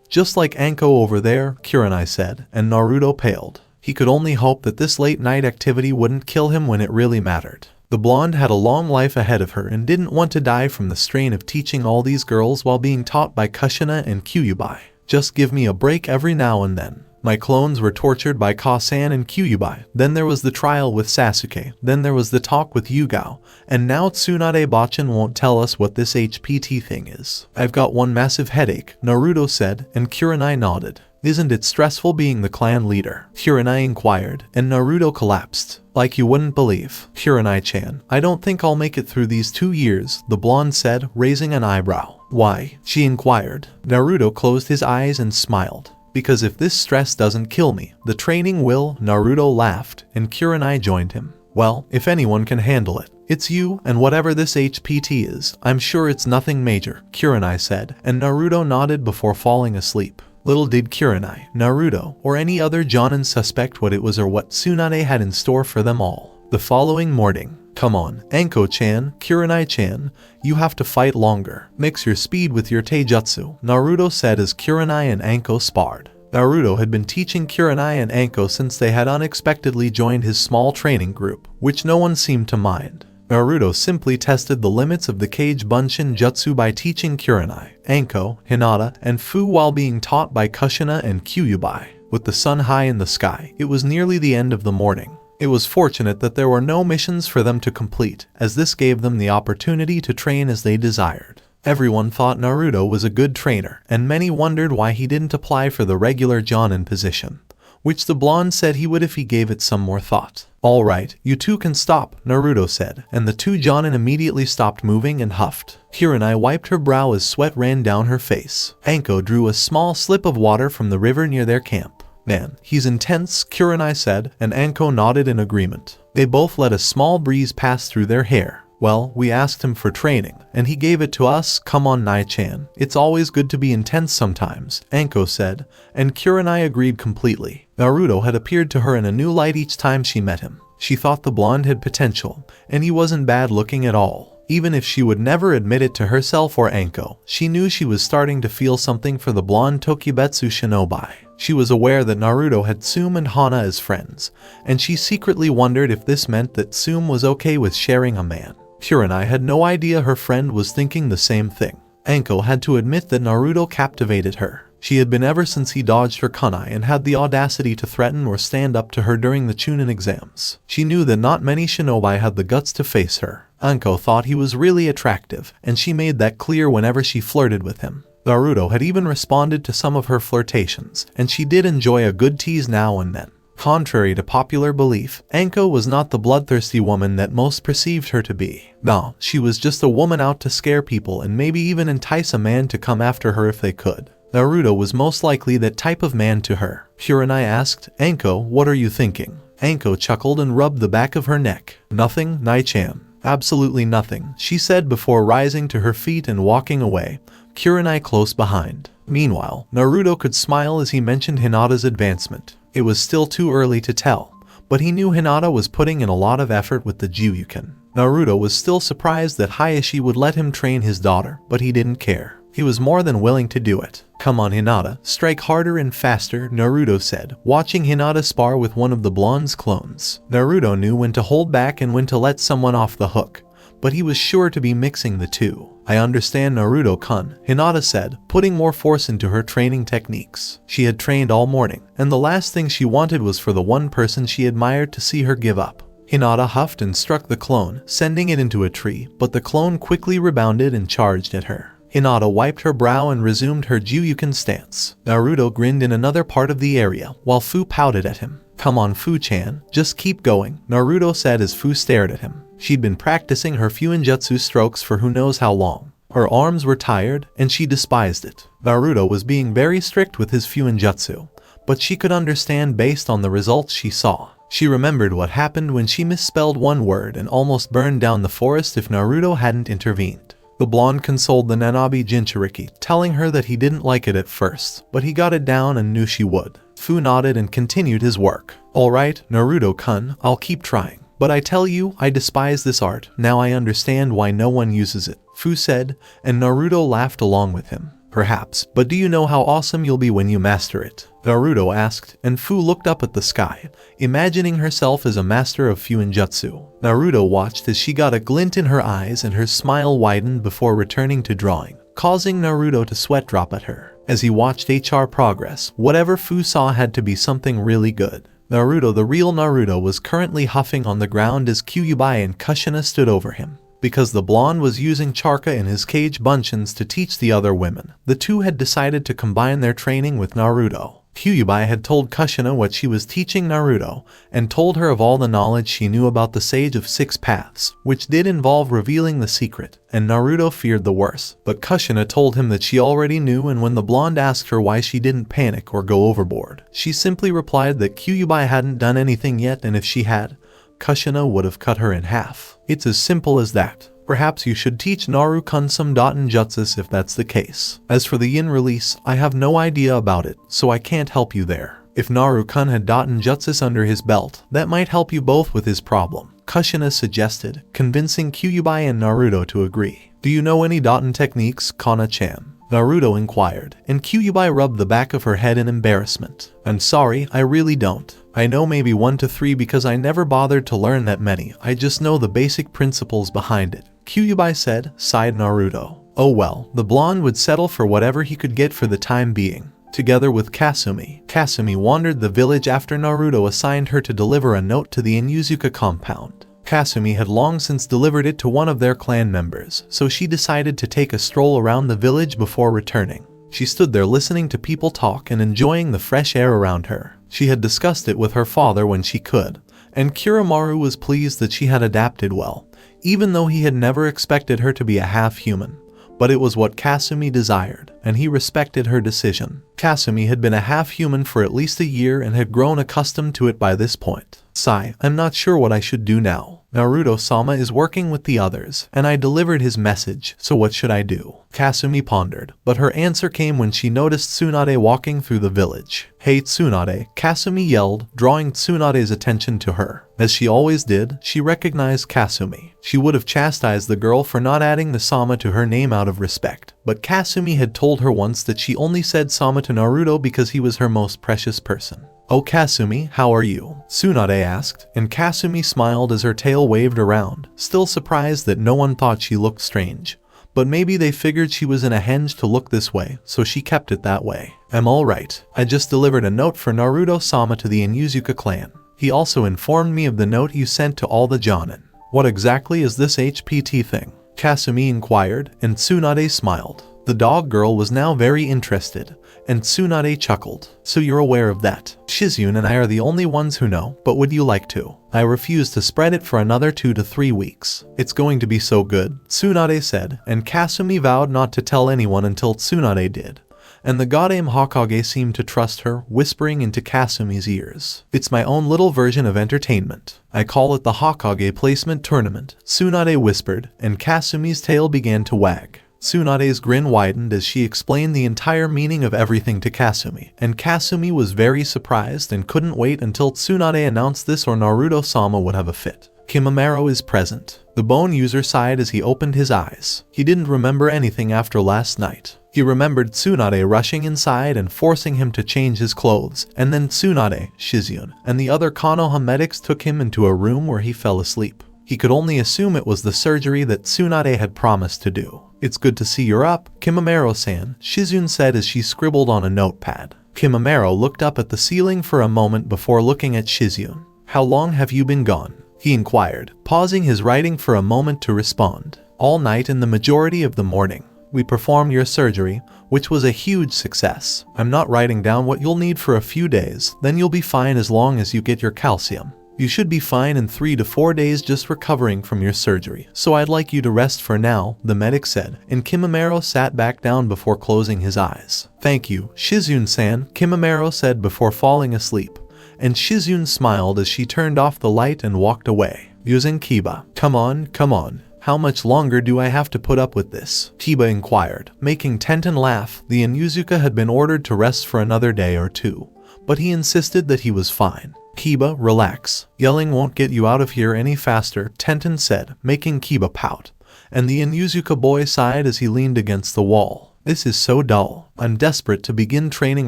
Just like Anko over there, Kurenai said, and Naruto paled. He could only hope that this late-night activity wouldn't kill him when it really mattered. The blonde had a long life ahead of her and didn't want to die from the strain of teaching all these girls while being taught by Kushina and Kyuubi. Just give me a break every now and then. My clones were tortured by Kasan and Kyuubi, then there was the trial with Sasuke, then there was the talk with Yugao, and now Tsunade Bachan won't tell us what this HPT thing is. I've got one massive headache, Naruto said, and Kurenai nodded. Isn't it stressful being the clan leader? Kurenai inquired, and Naruto collapsed. Like you wouldn't believe. Kurenai-chan, I don't think I'll make it through these 2 years, the blonde said, raising an eyebrow. Why? She inquired. Naruto closed his eyes and smiled. Because if this stress doesn't kill me, the training will, Naruto laughed, and Kurenai joined him. Well, if anyone can handle it, it's you, and whatever this HPT is, I'm sure it's nothing major, Kurenai said, and Naruto nodded before falling asleep. Little did Kurenai, Naruto, or any other Jonin suspect what it was or what Tsunade had in store for them all. The following morning, come on, Anko-chan, Kurenai-chan, you have to fight longer. Mix your speed with your taijutsu, Naruto said as Kurenai and Anko sparred. Naruto had been teaching Kurenai and Anko since they had unexpectedly joined his small training group, which no one seemed to mind. Naruto simply tested the limits of the Kage Bunshin Jutsu by teaching Kurenai, Anko, Hinata, and Fu while being taught by Kushina and Kyuubi. With the sun high in the sky, it was nearly the end of the morning. It was fortunate that there were no missions for them to complete, as this gave them the opportunity to train as they desired. Everyone thought Naruto was a good trainer, and many wondered why he didn't apply for the regular Jonin position, which the blonde said he would if he gave it some more thought. Alright, you two can stop, Naruto said, and the 2 Jonin immediately stopped moving and huffed. Kurenai wiped her brow as sweat ran down her face. Anko drew a small slip of water from the river near their camp. Man, he's intense, Kurenai said, and Anko nodded in agreement. They both let a small breeze pass through their hair. Well, we asked him for training, and he gave it to us. Come on, Nai-chan. It's always good to be intense sometimes, Anko said, and Kurenai agreed completely. Naruto had appeared to her in a new light each time she met him. She thought the blonde had potential, and he wasn't bad looking at all. Even if she would never admit it to herself or Anko, she knew she was starting to feel something for the blonde Tokubetsu shinobi. She was aware that Naruto had Tsume and Hana as friends, and she secretly wondered if this meant that Tsume was okay with sharing a man. Kurenai had no idea her friend was thinking the same thing. Anko had to admit that Naruto captivated her. She had been ever since he dodged her kunai and had the audacity to threaten or stand up to her during the Chunin exams. She knew that not many shinobi had the guts to face her. Anko thought he was really attractive, and she made that clear whenever she flirted with him. Naruto had even responded to some of her flirtations, and she did enjoy a good tease now and then. Contrary to popular belief, Anko was not the bloodthirsty woman that most perceived her to be. No, she was just a woman out to scare people and maybe even entice a man to come after her if they could. Naruto was most likely that type of man to her. Kurenai asked, Anko, what are you thinking? Anko chuckled and rubbed the back of her neck. Nothing, Nai-chan. Absolutely nothing, she said before rising to her feet and walking away, Kurenai close behind. Meanwhile, Naruto could smile as he mentioned Hinata's advancement. It was still too early to tell, but he knew Hinata was putting in a lot of effort with the Juuken. Naruto was still surprised that Hayashi would let him train his daughter, but he didn't care. He was more than willing to do it. Come on Hinata, strike harder and faster, Naruto said, watching Hinata spar with one of the blonde's clones. Naruto knew when to hold back and when to let someone off the hook, but he was sure to be mixing the two. I understand Naruto-kun, Hinata said, putting more force into her training techniques. She had trained all morning, and the last thing she wanted was for the one person she admired to see her give up. Hinata huffed and struck the clone, sending it into a tree, but the clone quickly rebounded and charged at her. Hinata wiped her brow and resumed her Juuken stance. Naruto grinned in another part of the area, while Fu pouted at him. Come on Fu-chan, just keep going, Naruto said as Fu stared at him. She'd been practicing her Fuinjutsu strokes for who knows how long. Her arms were tired, and she despised it. Naruto was being very strict with his Fuinjutsu, but she could understand based on the results she saw. She remembered what happened when she misspelled one word and almost burned down the forest if Naruto hadn't intervened. The blonde consoled the Nanabi Jinchuriki, telling her that he didn't like it at first, but he got it down and knew she would. Fu nodded and continued his work. Alright, Naruto-kun, I'll keep trying. But I tell you, I despise this art. Now I understand why no one uses it, Fu said, and Naruto laughed along with him. Perhaps, but do you know how awesome you'll be when you master it? Naruto asked, and Fu looked up at the sky, imagining herself as a master of Fuinjutsu. Naruto watched as she got a glint in her eyes and her smile widened before returning to drawing, causing Naruto to sweat drop at her. As he watched HR progress, whatever Fu saw had to be something really good. Naruto, the real Naruto, was currently huffing on the ground as Kyuubi and Kushina stood over him. Because the blonde was using charka in his cage bunchins to teach the other women, the two had decided to combine their training with Naruto. Kyuubi had told Kushina what she was teaching Naruto, and told her of all the knowledge she knew about the Sage of Six Paths, which did involve revealing the secret, and Naruto feared the worst. But Kushina told him that she already knew, and when the blonde asked her why she didn't panic or go overboard, she simply replied that Kyuubi hadn't done anything yet, and if she had, Kushina would have cut her in half. It's as simple as that. Perhaps you should teach Naru-kun some Jutsus if that's the case. As for the yin release, I have no idea about it, so I can't help you there. If Naru-kun had Jutsus under his belt, that might help you both with his problem, Kushina suggested, convincing Kyuubi and Naruto to agree. Do you know any Daten techniques, Kana-chan? Naruto inquired, and Kyuubi rubbed the back of her head in embarrassment. I'm sorry, I really don't. I know maybe 1 to 3 because I never bothered to learn that many, I just know the basic principles behind it, Kyuubi said, sighed Naruto. Oh well, the blonde would settle for whatever he could get for the time being. Together with Kasumi, Kasumi wandered the village after Naruto assigned her to deliver a note to the Inuzuka compound. Kasumi had long since delivered it to one of their clan members, so she decided to take a stroll around the village before returning. She stood there listening to people talk and enjoying the fresh air around her. She had discussed it with her father when she could, and Kimimaro was pleased that she had adapted well, even though he had never expected her to be a half-human. But it was what Kasumi desired, and he respected her decision. Kasumi had been a half-human for at least a year and had grown accustomed to it by this point. Sigh, I'm not sure what I should do now. Naruto-sama is working with the others, and I delivered his message, so what should I do? Kasumi pondered, but her answer came when she noticed Tsunade walking through the village. Hey Tsunade, Kasumi yelled, drawing Tsunade's attention to her. As she always did, she recognized Kasumi. She would have chastised the girl for not adding the Sama to her name out of respect, but Kasumi had told her once that she only said Sama to Naruto because he was her most precious person. Oh Kasumi, how are you? Tsunade asked, and Kasumi smiled as her tail waved around, still surprised that no one thought she looked strange. But maybe they figured she was in a henge to look this way, so she kept it that way. I'm alright. I just delivered a note for Naruto-sama to the Inuzuka clan. He also informed me of the note you sent to all the Jonin. What exactly is this HPT thing? Kasumi inquired, and Tsunade smiled. The dog girl was now very interested, and Tsunade chuckled. So you're aware of that. Shizune and I are the only ones who know, but would you like to? I refuse to spread it for another 2 to 3 weeks. It's going to be so good, Tsunade said, and Kasumi vowed not to tell anyone until Tsunade did. And the Godame Hokage seemed to trust her, whispering into Kasumi's ears. It's my own little version of entertainment. I call it the Hokage placement tournament, Tsunade whispered, and Kasumi's tail began to wag. Tsunade's grin widened as she explained the entire meaning of everything to Kasumi, and Kasumi was very surprised and couldn't wait until Tsunade announced this or Naruto-sama would have a fit. Kimimaro is present. The bone user sighed as he opened his eyes. He didn't remember anything after last night. He remembered Tsunade rushing inside and forcing him to change his clothes, and then Tsunade, Shizune, and the other Konoha medics took him into a room where he fell asleep. He could only assume it was the surgery that Tsunade had promised to do. It's good to see you're up, Kimimaro-san, Shizune said as she scribbled on a notepad. Kimimaro looked up at the ceiling for a moment before looking at Shizune. How long have you been gone? He inquired, pausing his writing for a moment to respond. All night and the majority of the morning. We performed your surgery, which was a huge success. I'm not writing down what you'll need for a few days, then you'll be fine as long as you get your calcium. You should be fine in 3 to 4 days just recovering from your surgery, so I'd like you to rest for now, the medic said, and Kimimaro sat back down before closing his eyes. Thank you, Shizune-san, Kimimaro said before falling asleep, and Shizune smiled as she turned off the light and walked away. Using Kiba. Come on. How much longer do I have to put up with this? Kiba inquired, making Tenten laugh. The Inuzuka had been ordered to rest for another day or 2, but he insisted that he was fine. Kiba, relax. Yelling won't get you out of here any faster, Tenten said, making Kiba pout. And the Inuzuka boy sighed as he leaned against the wall. This is so dull. I'm desperate to begin training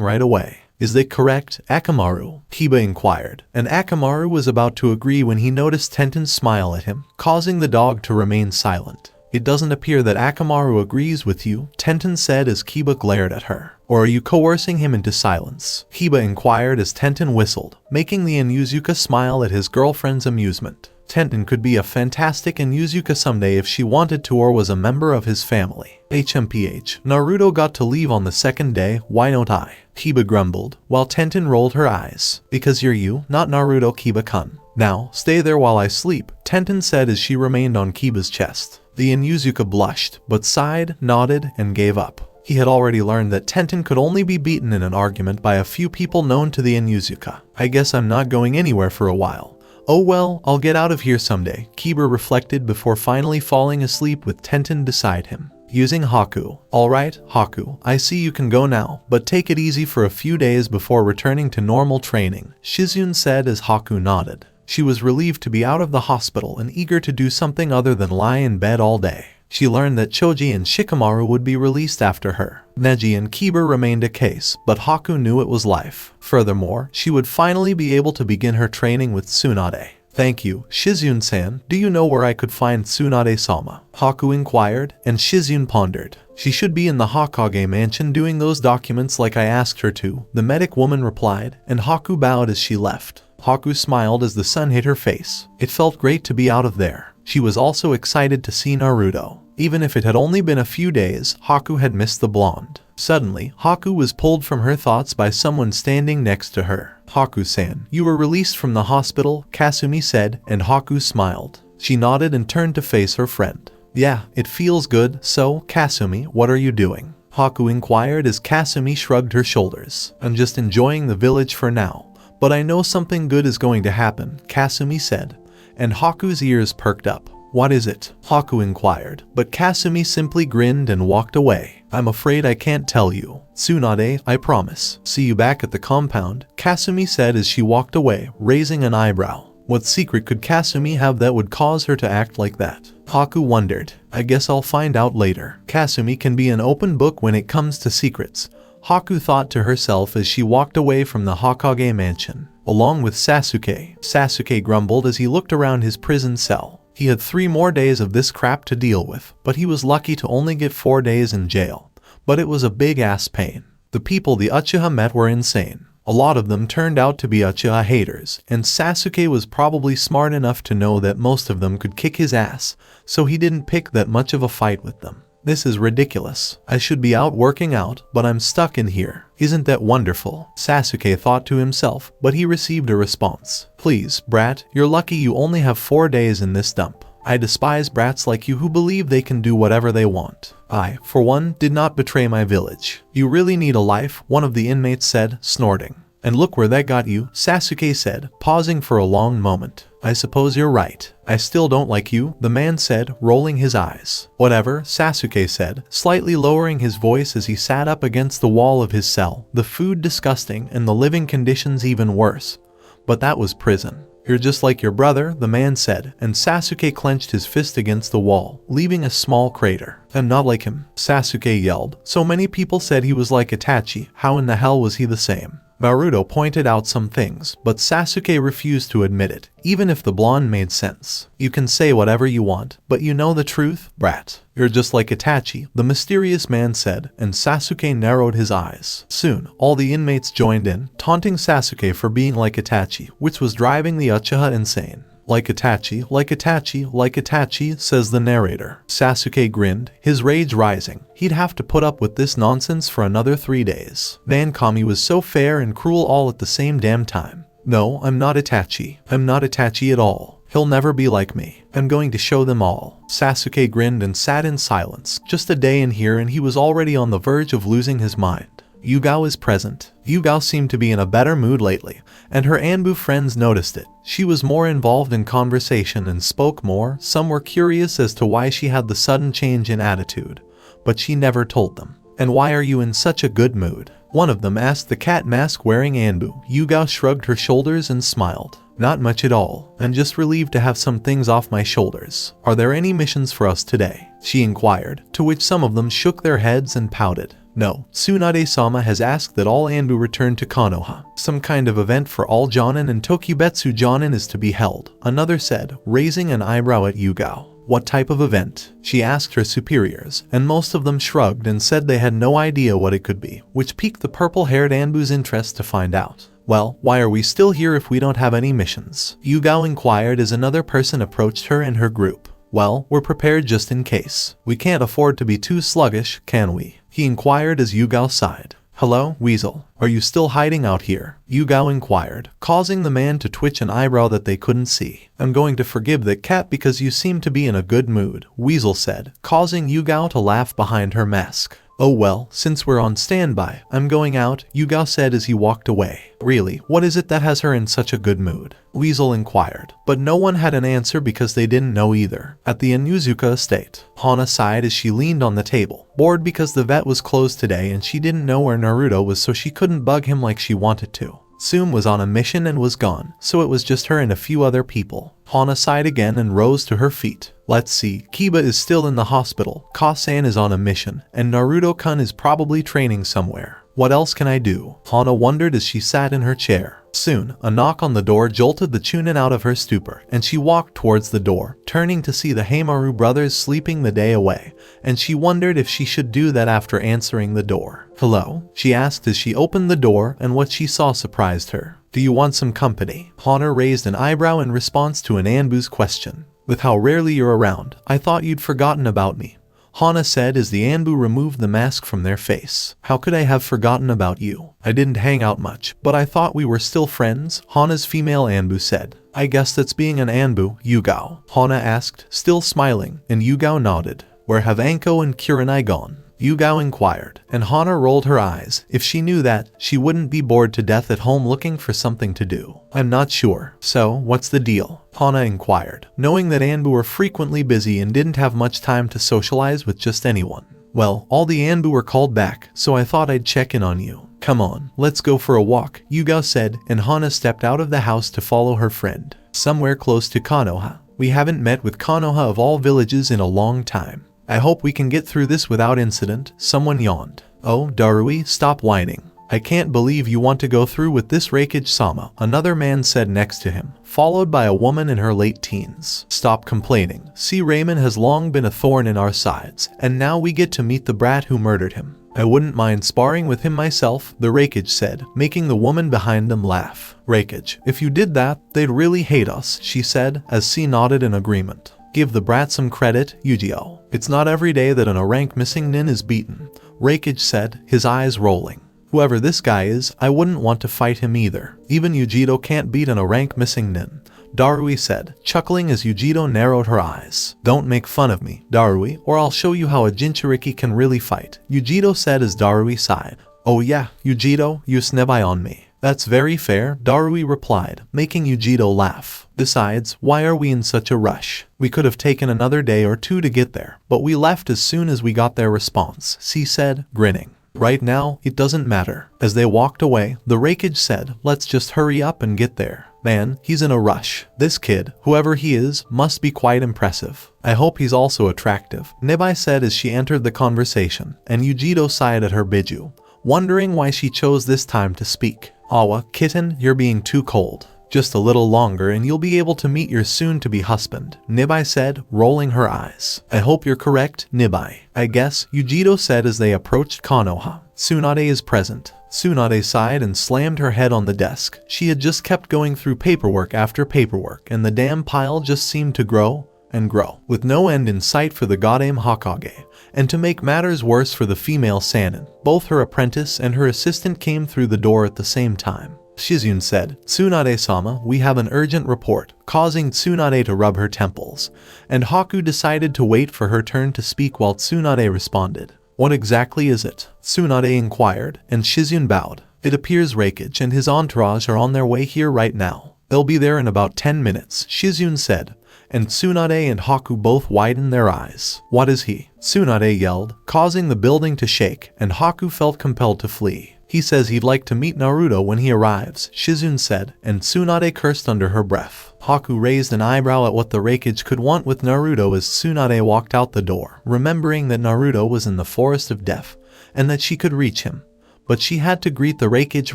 right away. Is that correct, Akamaru? Kiba inquired, and Akamaru was about to agree when he noticed Tenten's smile at him, causing the dog to remain silent. It doesn't appear that Akamaru agrees with you, Tenten said as Kiba glared at her. Or are you coercing him into silence? Kiba inquired as Tenten whistled, making the Inuzuka smile at his girlfriend's amusement. Tenten could be a fantastic Inuzuka someday if she wanted to or was a member of his family. HMPH, Naruto got to leave on the second day, why don't I? Kiba grumbled, while Tenten rolled her eyes. Because you're you, not Naruto, Kiba-kun. Now, stay there while I sleep, Tenten said as she remained on Kiba's chest. The Inuzuka blushed, but sighed, nodded, and gave up. He had already learned that Tenten could only be beaten in an argument by a few people known to the Inuzuka. I guess I'm not going anywhere for a while. Oh well, I'll get out of here someday, Kiba reflected before finally falling asleep with Tenten beside him. Using Haku. Alright, Haku, I see you can go now, but take it easy for a few days before returning to normal training, Shizune said as Haku nodded. She was relieved to be out of the hospital and eager to do something other than lie in bed all day. She learned that Choji and Shikamaru would be released after her. Neji and Kiba remained a case, but Haku knew it was life. Furthermore, she would finally be able to begin her training with Tsunade. Thank you, Shizune-san. Do you know where I could find Tsunade-sama? Haku inquired, and Shizune pondered. She should be in the Hokage mansion doing those documents like I asked her to, the medic woman replied, and Haku bowed as she left. Haku smiled as the sun hit her face. It felt great to be out of there. She was also excited to see Naruto. Even if it had only been a few days, Haku had missed the blonde. Suddenly, Haku was pulled from her thoughts by someone standing next to her. Haku-san, you were released from the hospital, Kasumi said, and Haku smiled. She nodded and turned to face her friend. Yeah, it feels good, so, Kasumi, what are you doing? Haku inquired as Kasumi shrugged her shoulders. I'm just enjoying the village for now. But I know something good is going to happen, Kasumi said, and Haku's ears perked up. What is it? Haku inquired, but Kasumi simply grinned and walked away. I'm afraid I can't tell you. Tsunade, I promise. See you back at the compound, Kasumi said as she walked away, raising an eyebrow. What secret could Kasumi have that would cause her to act like that? Haku wondered. I guess I'll find out later. Kasumi can be an open book when it comes to secrets, Haku thought to herself as she walked away from the Hokage mansion, along with Sasuke. Sasuke grumbled as he looked around his prison cell. He had 3 more days of this crap to deal with, but he was lucky to only get 4 days in jail. But it was a big ass pain. The people the Uchiha met were insane. A lot of them turned out to be Uchiha haters, and Sasuke was probably smart enough to know that most of them could kick his ass, so he didn't pick that much of a fight with them. This is ridiculous. I should be out working out, but I'm stuck in here. Isn't that wonderful? Sasuke thought to himself, but he received a response. Please, brat, you're lucky you only have 4 days in this dump. I despise brats like you who believe they can do whatever they want. I, for one, did not betray my village. You really need a life, one of the inmates said, snorting. And look where that got you, Sasuke said, pausing for a long moment. I suppose you're right. I still don't like you, the man said, rolling his eyes. Whatever, Sasuke said, slightly lowering his voice as he sat up against the wall of his cell. The food disgusting and the living conditions even worse. But that was prison. You're just like your brother, the man said, and Sasuke clenched his fist against the wall, leaving a small crater. I'm not like him, Sasuke yelled. So many people said he was like Itachi, how in the hell was he the same? Naruto pointed out some things, but Sasuke refused to admit it, even if the blonde made sense. You can say whatever you want, but you know the truth, brat. You're just like Itachi, the mysterious man said, and Sasuke narrowed his eyes. Soon, all the inmates joined in, taunting Sasuke for being like Itachi, which was driving the Uchiha insane. Like Itachi, like Itachi, like Itachi, says the narrator. Sasuke grinned, his rage rising. He'd have to put up with this nonsense for another 3 days. Nankami was so fair and cruel all at the same damn time. No, I'm not Itachi. I'm not Itachi at all. He'll never be like me. I'm going to show them all. Sasuke grinned and sat in silence. Just a day in here and he was already on the verge of losing his mind. Yugao is present. Yugao seemed to be in a better mood lately, and her Anbu friends noticed it. She was more involved in conversation and spoke more. Some were curious as to why she had the sudden change in attitude, but she never told them. And why are you in such a good mood? One of them asked the cat mask wearing Anbu. Yugao shrugged her shoulders and smiled. Not much at all. I'm just relieved to have some things off my shoulders. Are there any missions for us today? She inquired, to which some of them shook their heads and pouted. No, Tsunade-sama has asked that all Anbu return to Konoha. Some kind of event for all Jonin and Tokubetsu Jonin is to be held, another said, raising an eyebrow at Yugao. What type of event? She asked her superiors, and most of them shrugged and said they had no idea what it could be, which piqued the purple-haired Anbu's interest to find out. Well, why are we still here if we don't have any missions? Yugao inquired as another person approached her and her group. Well, we're prepared just in case. We can't afford to be too sluggish, can we? He inquired as Yugao sighed. Hello, Weasel. Are you still hiding out here? Yugao inquired, causing the man to twitch an eyebrow that they couldn't see. I'm going to forgive the cat because you seem to be in a good mood, Weasel said, causing Yugao to laugh behind her mask. Oh well, since we're on standby, I'm going out, Yugao said as he walked away. Really, what is it that has her in such a good mood? Weasel inquired, but no one had an answer because they didn't know either. At the Inuzuka estate, Hana sighed as she leaned on the table, bored because the vet was closed today and she didn't know where Naruto was, so she couldn't bug him like she wanted to. Tsume was on a mission and was gone, so it was just her and a few other people. Hana sighed again and rose to her feet. Let's see, Kiba is still in the hospital, Kasan is on a mission, and Naruto-kun is probably training somewhere. What else can I do? Hana wondered as she sat in her chair. Soon, a knock on the door jolted the Chunin out of her stupor, and she walked towards the door, turning to see the Heimaru brothers sleeping the day away, and she wondered if she should do that after answering the door. Hello? She asked as she opened the door, and what she saw surprised her. Do you want some company? Hana raised an eyebrow in response to an Anbu's question. With how rarely you're around, I thought you'd forgotten about me, Hana said as the Anbu removed the mask from their face. How could I have forgotten about you? I didn't hang out much, but I thought we were still friends, Hana's female Anbu said. I guess that's being an Anbu, Yugao, Hana asked, still smiling, and Yugao nodded. Where have Anko and Kurenai gone? Yugao inquired, and Hana rolled her eyes. If she knew that, she wouldn't be bored to death at home looking for something to do. I'm not sure. So, what's the deal? Hana inquired, knowing that Anbu were frequently busy and didn't have much time to socialize with just anyone. Well, all the Anbu were called back, so I thought I'd check in on you. Come on, let's go for a walk, Yugao said, and Hana stepped out of the house to follow her friend. Somewhere close to Konoha. We haven't met with Konoha of all villages in a long time. I hope we can get through this without incident, someone yawned. Oh, Darui, stop whining. I can't believe you want to go through with this Raikage-sama, another man said next to him, followed by a woman in her late teens. Stop complaining. See, Raymond has long been a thorn in our sides, and now we get to meet the brat who murdered him. I wouldn't mind sparring with him myself, the Raikage said, making the woman behind them laugh. Raikage, if you did that, they'd really hate us, she said, as C nodded in agreement. Give the brat some credit, Yujiro. It's not every day that an rank missing nin is beaten, Raikage said, his eyes rolling. Whoever this guy is, I wouldn't want to fight him either. Even Yujiro can't beat an rank missing nin, Darui said, chuckling as Yujiro narrowed her eyes. Don't make fun of me, Darui, or I'll show you how a Jinchuriki can really fight, Yujiro said as Darui sighed. Oh yeah, Yujiro, you snebai on me. That's very fair, Darui replied, making Yujiro laugh. Besides, why are we in such a rush? We could have taken another day or two to get there, but we left as soon as we got their response, C said, grinning. Right now, it doesn't matter. As they walked away, the Raikage said, let's just hurry up and get there. Man, he's in a rush. This kid, whoever he is, must be quite impressive. I hope he's also attractive, Nebai said as she entered the conversation, and Yujiro sighed at her biju, wondering why she chose this time to speak. Awa, kitten, you're being too cold. Just a little longer and you'll be able to meet your soon-to-be husband, Nibai said, rolling her eyes. I hope you're correct, Nibai. I guess, Yujiro said as they approached Konoha. Tsunade is present. Tsunade sighed and slammed her head on the desk. She had just kept going through paperwork after paperwork, and the damn pile just seemed to grow and grow, with no end in sight for the goddamn Hokage. And to make matters worse for the female Sannin, both her apprentice and her assistant came through the door at the same time. Shizune said, Tsunade-sama, we have an urgent report, causing Tsunade to rub her temples, and Haku decided to wait for her turn to speak while Tsunade responded. What exactly is it? Tsunade inquired, and Shizune bowed. It appears Raikage and his entourage are on their way here right now. They'll be there in about 10 minutes, Shizune said, and Tsunade and Haku both widened their eyes. What is he? Tsunade yelled, causing the building to shake, and Haku felt compelled to flee. He says he'd like to meet Naruto when he arrives, Shizune said, and Tsunade cursed under her breath. Haku raised an eyebrow at what the Raikage could want with Naruto as Tsunade walked out the door, remembering that Naruto was in the Forest of Death, and that she could reach him. But she had to greet the Raikage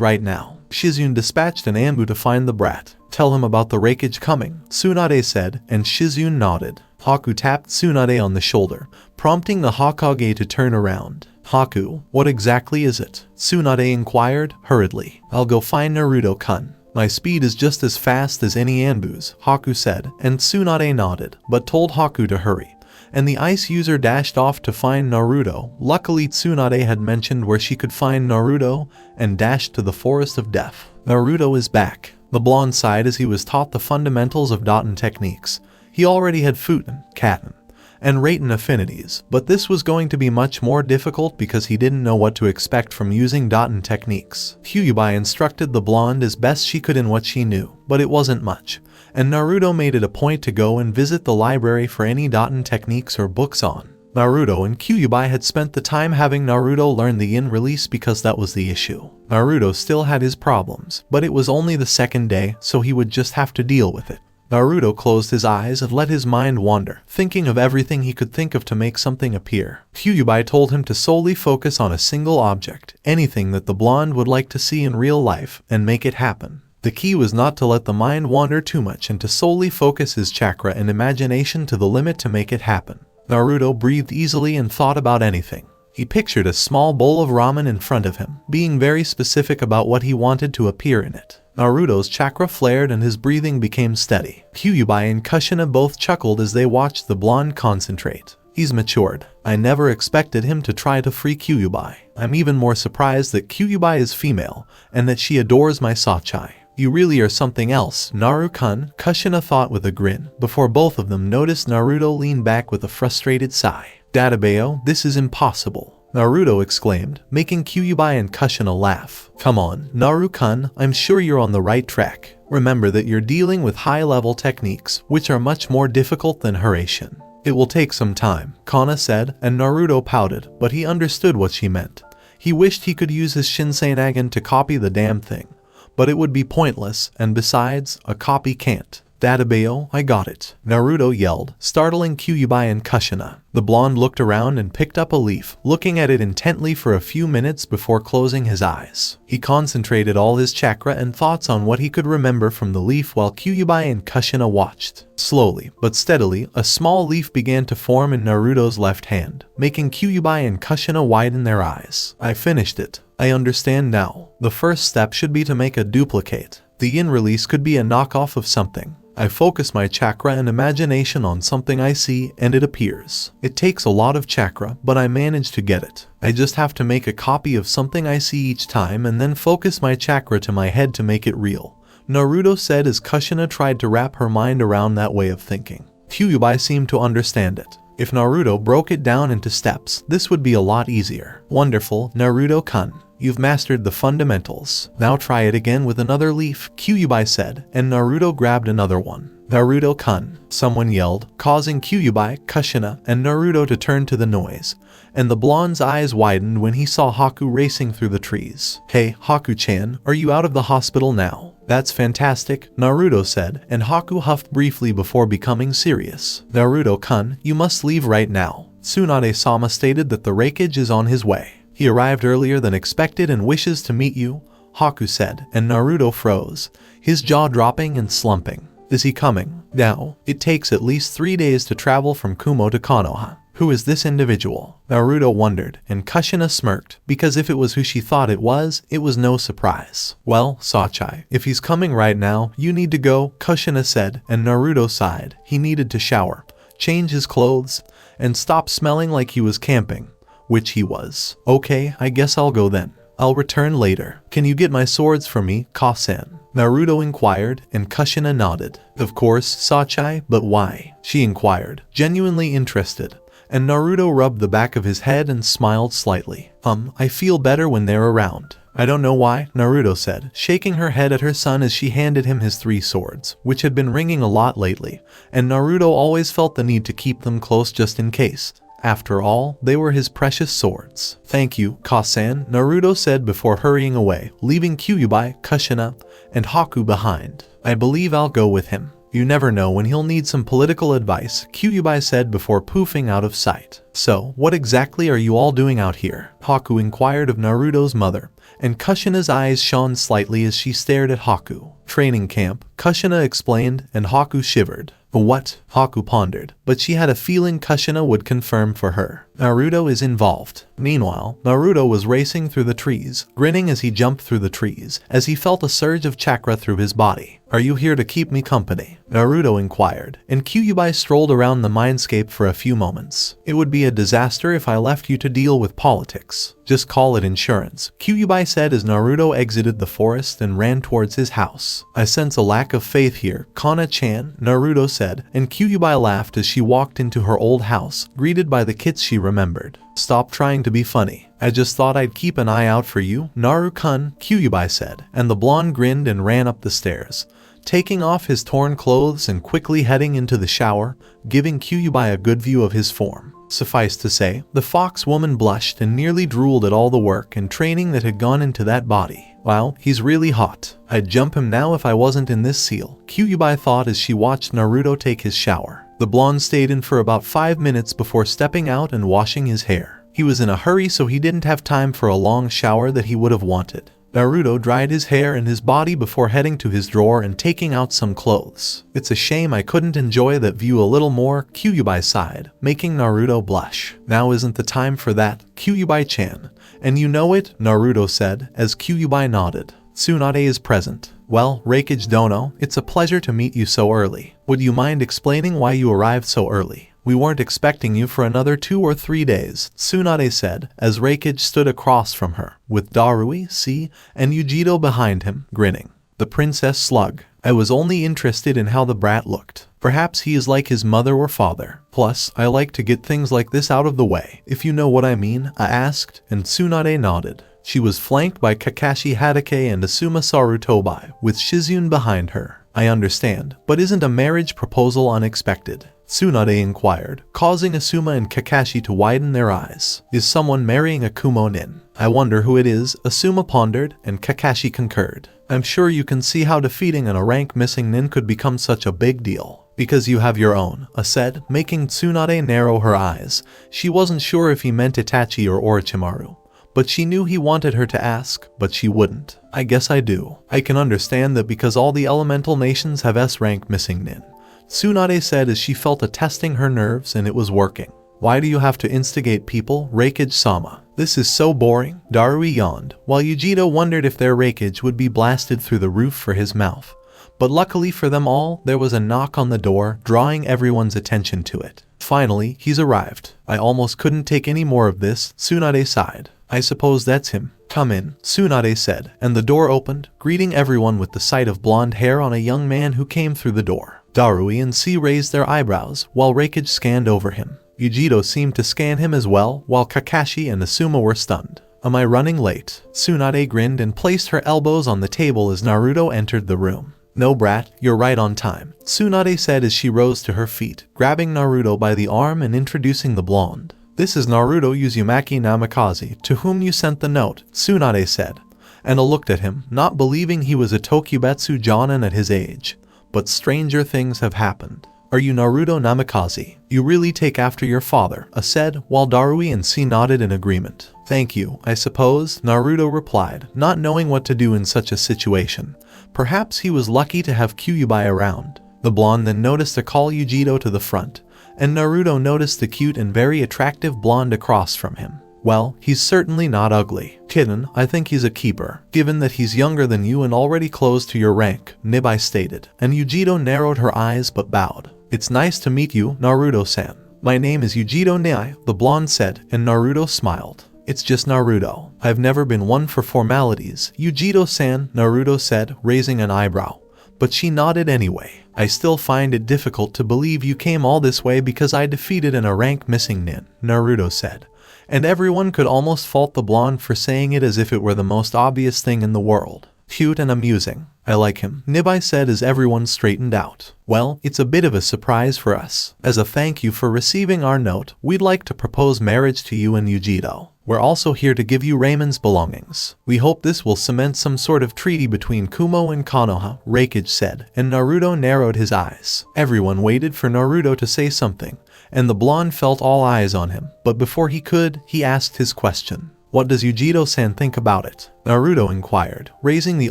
right now. Shizune dispatched an Anbu to find the brat. Tell him about the Raikage coming, Tsunade said, and Shizune nodded. Haku tapped Tsunade on the shoulder, prompting the Hokage to turn around. Haku, what exactly is it? Tsunade inquired, hurriedly. I'll go find Naruto-kun. My speed is just as fast as any Anbu's, Haku said, and Tsunade nodded, but told Haku to hurry. And the ice user dashed off to find Naruto. Luckily Tsunade had mentioned where she could find Naruto and dashed to the Forest of Death. Naruto is back. The blonde sighed as he was taught the fundamentals of Daten techniques. He already had Futen, Katen, and Raten affinities, but this was going to be much more difficult because he didn't know what to expect from using Daten techniques. Kyuubi instructed the blonde as best she could in what she knew, but it wasn't much, and Naruto made it a point to go and visit the library for any Daten techniques or books on. Naruto and Kyuubi had spent the time having Naruto learn the yin release because that was the issue. Naruto still had his problems, but it was only the second day, so he would just have to deal with it. Naruto closed his eyes and let his mind wander, thinking of everything he could think of to make something appear. Kyuubi told him to solely focus on a single object, anything that the blonde would like to see in real life, and make it happen. The key was not to let the mind wander too much and to solely focus his chakra and imagination to the limit to make it happen. Naruto breathed easily and thought about anything. He pictured a small bowl of ramen in front of him, being very specific about what he wanted to appear in it. Naruto's chakra flared and his breathing became steady. Kyuubi and Kushina both chuckled as they watched the blonde concentrate. He's matured. I never expected him to try to free Kyuubi. I'm even more surprised that Kyuubi is female, and that she adores my Sachai. You really are something else, Naru-kun, Kushina thought with a grin, before both of them noticed Naruto lean back with a frustrated sigh. Databeo, this is impossible, Naruto exclaimed, making Kyuubi and Kushina laugh. Come on, Naru-kun, I'm sure you're on the right track. Remember that you're dealing with high-level techniques, which are much more difficult than Hiraishin. It will take some time, Kana said, and Naruto pouted, but he understood what she meant. He wished he could use his Shinsenagen to copy the damn thing. But it would be pointless, and besides, a copy can't. Databeo, I got it, Naruto yelled, startling Kyuubi and Kushina. The blonde looked around and picked up a leaf, looking at it intently for a few minutes before closing his eyes. He concentrated all his chakra and thoughts on what he could remember from the leaf while Kyuubi and Kushina watched. Slowly, but steadily, a small leaf began to form in Naruto's left hand, making Kyuubi and Kushina widen their eyes. I finished it. I understand now. The first step should be to make a duplicate. The yin release could be a knockoff of something. I focus my chakra and imagination on something I see and it appears. It takes a lot of chakra, but I managed to get it. I just have to make a copy of something I see each time and then focus my chakra to my head to make it real, Naruto said as Kushina tried to wrap her mind around that way of thinking. Kyuubi seemed to understand it. If Naruto broke it down into steps, this would be a lot easier. Wonderful, Naruto-kun. You've mastered the fundamentals. Now try it again with another leaf, Kyuubi said, and Naruto grabbed another one. Naruto-kun, someone yelled, causing Kyuubi, Kushina, and Naruto to turn to the noise, and the blonde's eyes widened when he saw Haku racing through the trees. Hey, Haku-chan, are you out of the hospital now? That's fantastic, Naruto said, and Haku huffed briefly before becoming serious. Naruto-kun, you must leave right now. Tsunade-sama stated that the Raikage is on his way. He arrived earlier than expected and wishes to meet you, Haku said, and Naruto froze, his jaw dropping and slumping. Is he coming? Now, it takes at least 3 days to travel from Kumo to Konoha. Who is this individual? Naruto wondered, and Kushina smirked, because if it was who she thought it was no surprise. Well, Sachai, if he's coming right now, you need to go, Kushina said, and Naruto sighed. He needed to shower, change his clothes, and stop smelling like he was camping. Which he was. Okay, I guess I'll go then. I'll return later. Can you get my swords for me, Kasen? Naruto inquired, and Kushina nodded. Of course, Sachai, but why? She inquired, genuinely interested, and Naruto rubbed the back of his head and smiled slightly. I feel better when they're around. I don't know why, Naruto said, shaking her head at her son as she handed him his 3 swords, which had been ringing a lot lately, and Naruto always felt the need to keep them close just in case. After all, they were his precious swords. Thank you, Kasan, Naruto said before hurrying away, leaving Kyuubi, Kushina, and Haku behind. I believe I'll go with him. You never know when he'll need some political advice, Kyuubi said before poofing out of sight. So, what exactly are you all doing out here? Haku inquired of Naruto's mother, and Kushina's eyes shone slightly as she stared at Haku. Training camp, Kushina explained, and Haku shivered. What? Haku pondered, but she had a feeling Kushina would confirm for her. Naruto is involved. Meanwhile, Naruto was racing through the trees, grinning as he jumped through the trees, as he felt a surge of chakra through his body. Are you here to keep me company? Naruto inquired, and Kyuubi strolled around the mindscape for a few moments. It would be a disaster if I left you to deal with politics. Just call it insurance, Kyuubi said as Naruto exited the forest and ran towards his house. I sense a lack of faith here, Kana-chan, Naruto said, and Kyuubi laughed as she walked into her old house, greeted by the kits she remembered. Stop trying to be funny. I just thought I'd keep an eye out for you, Naru-kun, Kyuubi said, and the blonde grinned and ran up the stairs, taking off his torn clothes and quickly heading into the shower, giving Kyuubi a good view of his form. Suffice to say, the fox woman blushed and nearly drooled at all the work and training that had gone into that body. Wow, he's really hot. I'd jump him now if I wasn't in this seal, Kyuubi thought as she watched Naruto take his shower. The blonde stayed in for about 5 minutes before stepping out and washing his hair. He was in a hurry, so he didn't have time for a long shower that he would have wanted. Naruto dried his hair and his body before heading to his drawer and taking out some clothes. It's a shame I couldn't enjoy that view a little more, Kyuubi sighed, making Naruto blush. Now isn't the time for that, Kyuubi-chan. And you know it, Naruto said, as Kyuubi nodded. Tsunade is present. Well, Raikage Dono, it's a pleasure to meet you so early. Would you mind explaining why you arrived so early? We weren't expecting you for another 2 or 3 days, Tsunade said, as Raikage stood across from her, with Darui, C, and Yujito behind him, grinning. The princess slug. I was only interested in how the brat looked. Perhaps he is like his mother or father. Plus, I like to get things like this out of the way, if you know what I mean, I asked, and Tsunade nodded. She was flanked by Kakashi Hatake and Asuma Sarutobi, with Shizune behind her. I understand, but isn't a marriage proposal unexpected? Tsunade inquired, causing Asuma and Kakashi to widen their eyes. Is someone marrying a Kumo nin? I wonder who it is, Asuma pondered, and Kakashi concurred. I'm sure you can see how defeating a rank missing nin could become such a big deal. Because you have your own, said, making Tsunade narrow her eyes. She wasn't sure if he meant Itachi or Orochimaru, but she knew he wanted her to ask, but she wouldn't. I guess I do. I can understand that because all the elemental nations have S-rank missing nin, Tsunade said as she felt a testing her nerves, and it was working. Why do you have to instigate people, Raikage-sama? This is so boring, Darui yawned, while Yujito wondered if their Raikage would be blasted through the roof for his mouth. But luckily for them all, there was a knock on the door, drawing everyone's attention to it. Finally, he's arrived. I almost couldn't take any more of this, Tsunade sighed. I suppose that's him. Come in, Tsunade said, and the door opened, greeting everyone with the sight of blonde hair on a young man who came through the door. Darui and C raised their eyebrows, while Raikage scanned over him. Yujito seemed to scan him as well, while Kakashi and Asuma were stunned. Am I running late? Tsunade grinned and placed her elbows on the table as Naruto entered the room. No brat, you're right on time, Tsunade said as she rose to her feet, grabbing Naruto by the arm and introducing the blonde. This is Naruto Uzumaki Namikaze, to whom you sent the note, Tsunade said, and looked at him, not believing he was a Tokubetsu Jonin at his age. But stranger things have happened. Are you Naruto Namikaze? You really take after your father, said, while Darui and C nodded in agreement. Thank you, I suppose, Naruto replied, not knowing what to do in such a situation. Perhaps he was lucky to have Kyuubi around. The blonde then noticed to call Yujito to the front, and Naruto noticed the cute and very attractive blonde across from him. Well, he's certainly not ugly. Kitten, I think he's a keeper, given that he's younger than you and already close to your rank, Nibai stated, and Yujito narrowed her eyes but bowed. It's nice to meet you, Naruto-san. My name is Yujito Niai, the blonde said, and Naruto smiled. It's just Naruto. I've never been one for formalities, Yujito-san, Naruto said, raising an eyebrow. but she nodded anyway. I still find it difficult to believe you came all this way because I defeated a rank missing nin, Naruto said. And everyone could almost fault the blonde for saying it as if it were the most obvious thing in the world. Cute and amusing. I like him, Nibai said as everyone straightened out. Well, it's a bit of a surprise for us. As a thank you for receiving our note, we'd like to propose marriage to you and Yujiro. We're also here to give you Raymond's belongings. We hope this will cement some sort of treaty between Kumo and Konoha, Raikage said, and Naruto narrowed his eyes. Everyone waited for Naruto to say something, and the blonde felt all eyes on him, but before he could, he asked his question. What does Yujiro-san think about it? Naruto inquired, raising the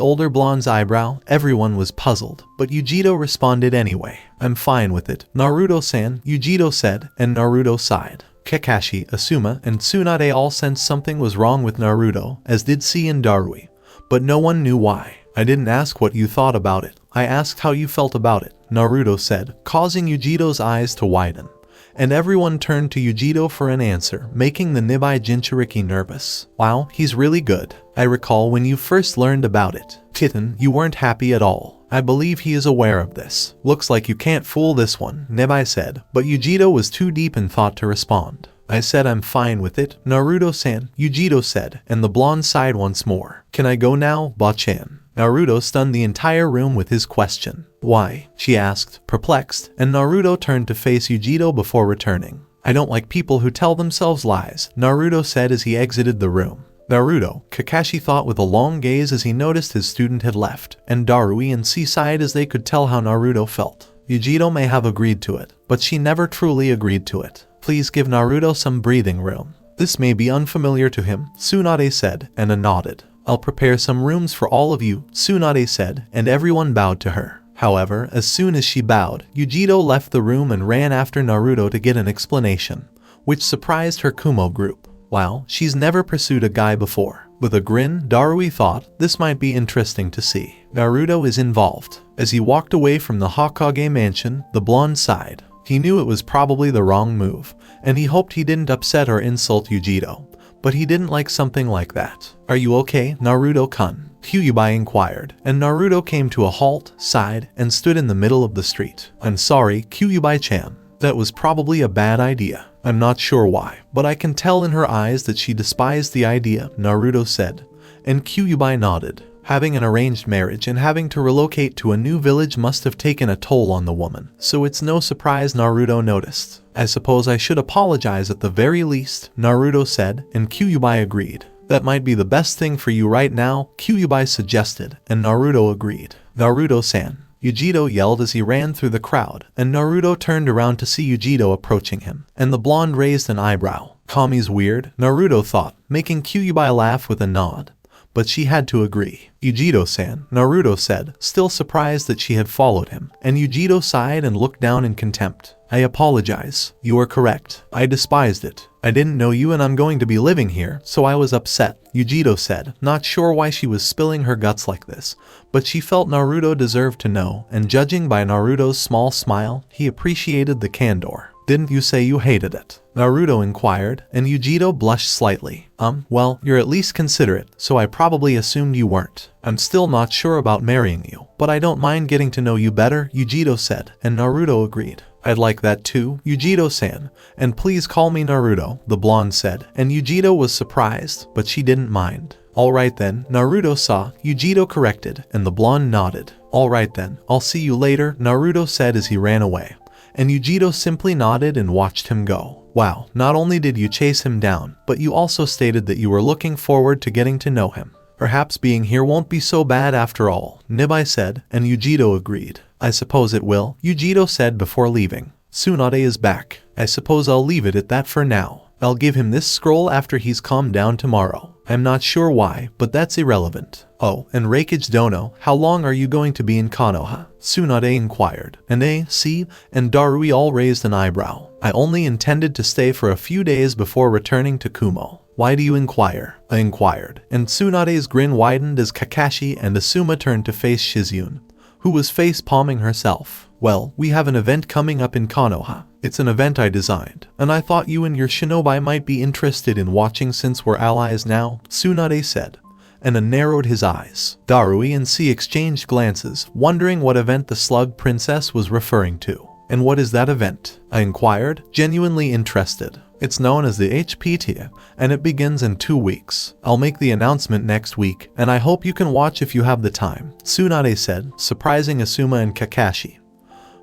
older blonde's eyebrow. Everyone was puzzled, but Yujiro responded anyway. I'm fine with it, Naruto-san, Yujiro said, and Naruto sighed. Kakashi, Asuma, and Tsunade all sensed something was wrong with Naruto, as did C and Darui. But no one knew why. I didn't ask what you thought about it. I asked how you felt about it, Naruto said, causing Yujiro's eyes to widen. And everyone turned to Yujiro for an answer, making the Nibai Jinchuriki nervous. Wow, he's really good. I recall when you first learned about it. Kitten, you weren't happy at all. I believe he is aware of this. Looks like you can't fool this one, Nibai said, but Yujiro was too deep in thought to respond. I said I'm fine with it, Naruto-san, Yujiro said, and the blonde sighed once more. Can I go now, Ba-chan? Naruto stunned the entire room with his question. Why? She asked, perplexed, and Naruto turned to face Yujiro before returning. I don't like people who tell themselves lies, Naruto said as he exited the room. Naruto, Kakashi thought with a long gaze as he noticed his student had left, and Darui and C sighed as they could tell how Naruto felt. Yujiro may have agreed to it, but she never truly agreed to it. Please give Naruto some breathing room. This may be unfamiliar to him, Tsunade said, and nodded. I'll prepare some rooms for all of you, Tsunade said, and everyone bowed to her. However, as soon as she bowed, Yujiro left the room and ran after Naruto to get an explanation, which surprised her Kumo group. Wow, she's never pursued a guy before. With a grin, Darui thought this might be interesting to see. Naruto is involved. As he walked away from the Hokage mansion, the blonde sighed. He knew it was probably the wrong move, and he hoped he didn't upset or insult Yujiro. But he didn't like something like that. Are you okay, Naruto-kun? Kyuubi inquired, and Naruto came to a halt, sighed, and stood in the middle of the street. I'm sorry, Kyuubi-chan. That was probably a bad idea. I'm not sure why, but I can tell in her eyes that she despised the idea, Naruto said. And Kyuubi nodded. Having an arranged marriage and having to relocate to a new village must have taken a toll on the woman, so it's no surprise Naruto noticed. I suppose I should apologize at the very least, Naruto said, and Kyuubi agreed. That might be the best thing for you right now, Kyuubi suggested, and Naruto agreed. Naruto-san. Yujiro yelled as he ran through the crowd, and Naruto turned around to see Yujiro approaching him, and the blonde raised an eyebrow. Kami's weird, Naruto thought, making Kyuubi laugh with a nod. But she had to agree. Yujiro-san, Naruto said, still surprised that she had followed him, and Yujiro sighed and looked down in contempt. I apologize. You are correct. I despised it. I didn't know you and I'm going to be living here, so I was upset, Yujiro said, not sure why she was spilling her guts like this, but she felt Naruto deserved to know, and judging by Naruto's small smile, he appreciated the candor. Didn't you say you hated it? Naruto inquired, and Yujiro blushed slightly. Well, you're at least considerate, so I probably assumed you weren't. I'm still not sure about marrying you, but I don't mind getting to know you better, Yujiro said, and Naruto agreed. I'd like that too, Yujiro-san, and please call me Naruto, the blonde said, and Yujiro was surprised, but she didn't mind. Alright then, Naruto saw, Yujiro corrected, and the blonde nodded. Alright then, I'll see you later, Naruto said as he ran away. And Yujiro simply nodded and watched him go. Wow, not only did you chase him down, but you also stated that you were looking forward to getting to know him. Perhaps being here won't be so bad after all, Nibai said, and Yujiro agreed. I suppose it will, Yujiro said before leaving. Tsunade is back. I suppose I'll leave it at that for now. I'll give him this scroll after he's calmed down tomorrow. I'm not sure why, but that's irrelevant. Oh, and Raikage Dono, how long are you going to be in Konoha? Tsunade inquired. And C, and Darui all raised an eyebrow. I only intended to stay for a few days before returning to Kumo. Why do you inquire? I inquired, and Tsunade's grin widened as Kakashi and Asuma turned to face Shizune, who was face-palming herself. Well, we have an event coming up in Konoha. It's an event I designed, and I thought you and your shinobi might be interested in watching since we're allies now, Tsunade said. and narrowed his eyes. Darui and C exchanged glances, wondering what event the Slug Princess was referring to. And what is that event? I inquired, genuinely interested. It's known as the HPT, and it begins in 2 weeks. I'll make the announcement next week, and I hope you can watch if you have the time, Tsunade said, surprising Asuma and Kakashi,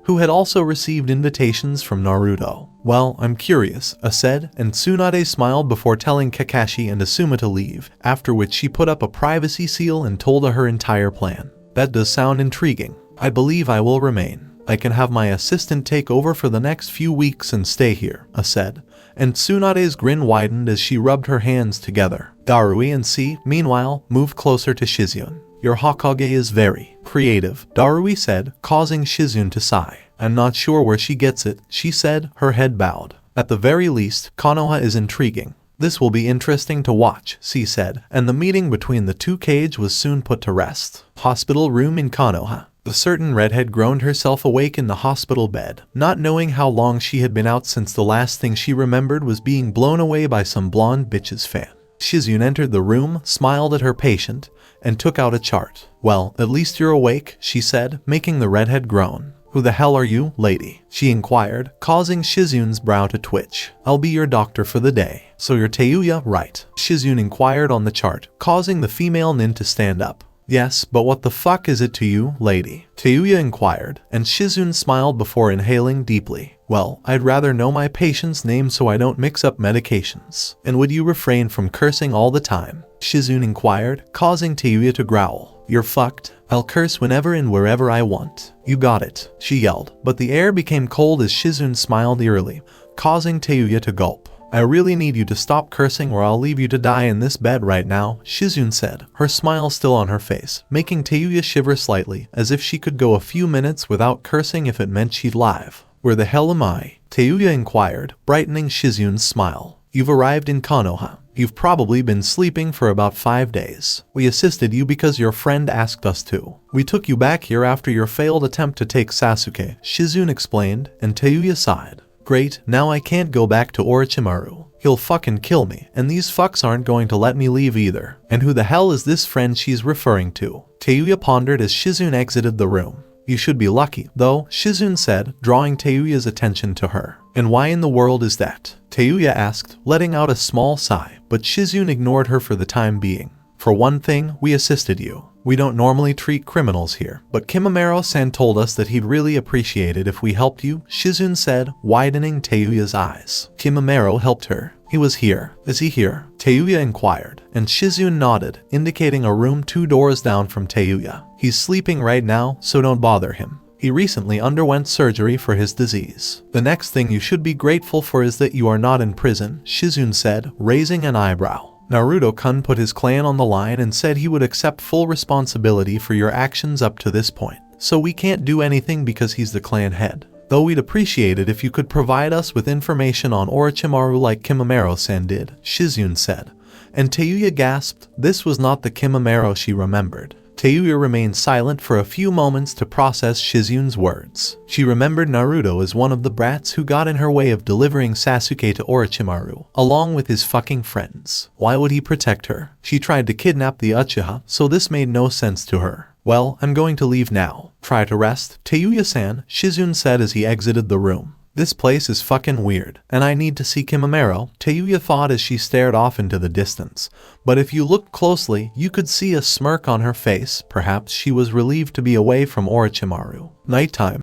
who had also received invitations from Naruto. Well, I'm curious, I said, and Tsunade smiled before telling Kakashi and Asuma to leave, after which she put up a privacy seal and told her entire plan. That does sound intriguing. I believe I will remain. I can have my assistant take over for the next few weeks and stay here, I said, and Tsunade's grin widened as she rubbed her hands together. Darui and C, meanwhile, moved closer to Shizune. Your Hokage is very creative, Darui said, causing Shizune to sigh. I'm not sure where she gets it, she said, her head bowed. At the very least, Konoha is intriguing. This will be interesting to watch, C said, and the meeting between the two Kage was soon put to rest. Hospital room in Konoha. The certain redhead groaned herself awake in the hospital bed, not knowing how long she had been out since the last thing she remembered was being blown away by some blonde bitch's fan. Shizune entered the room, smiled at her patient, and took out a chart. Well, at least you're awake, she said, making the redhead groan. Who the hell are you, lady? She inquired, causing Shizune's brow to twitch. I'll be your doctor for the day. So you're Tayuya, right? Shizune inquired on the chart, causing the female nin to stand up. Yes, but what the fuck is it to you, lady? Tayuya inquired, and Shizune smiled before inhaling deeply. Well, I'd rather know my patient's name so I don't mix up medications. And would you refrain from cursing all the time? Shizune inquired, causing Tayuya to growl. You're fucked. I'll curse whenever and wherever I want. You got it, she yelled, but the air became cold as Shizune smiled eerily, causing Tayuya to gulp. I really need you to stop cursing or I'll leave you to die in this bed right now, Shizune said, her smile still on her face, making Tayuya shiver slightly, as if she could go a few minutes without cursing if it meant she'd live. Where the hell am I? Tayuya inquired, brightening Shizune's smile. You've arrived in Konoha. You've probably been sleeping for about 5 days. We assisted you because your friend asked us to. We took you back here after your failed attempt to take Sasuke, Shizune explained, and Tayuya sighed. Great, now I can't go back to Orochimaru. He'll fucking kill me, and these fucks aren't going to let me leave either. And who the hell is this friend she's referring to? Tayuya pondered as Shizune exited the room. You should be lucky, though, Shizune said, drawing Tayuya's attention to her. And why in the world is that? Tayuya asked, letting out a small sigh, but Shizune ignored her for the time being. For one thing, we assisted you. We don't normally treat criminals here, but Kimimaro-san told us that he'd really appreciate it if we helped you, Shizune said, widening Tayuya's eyes. Kimimaro helped her. He was here. Is he here? Tayuya inquired, and Shizune nodded, indicating a room 2 doors down from Tayuya. He's sleeping right now, so don't bother him. He recently underwent surgery for his disease. The next thing you should be grateful for is that you are not in prison, Shizune said, raising an eyebrow. Naruto-kun put his clan on the line and said he would accept full responsibility for your actions up to this point. So we can't do anything because he's the clan head. Though we'd appreciate it if you could provide us with information on Orochimaru like Kimimaro-san did, Shizune said. And Tayuya gasped. This was not the Kimimaro she remembered. Tayuya remained silent for a few moments to process Shizune's words. She remembered Naruto as one of the brats who got in her way of delivering Sasuke to Orochimaru, along with his fucking friends. Why would he protect her? She tried to kidnap the Uchiha, so this made no sense to her. Well, I'm going to leave now. Try to rest, Tayuya-san, Shizune said as he exited the room. This place is fucking weird, and I need to see Kimimaro, Tayuya thought as she stared off into the distance. But if you looked closely, you could see a smirk on her face. Perhaps she was relieved to be away from Orochimaru. Nighttime.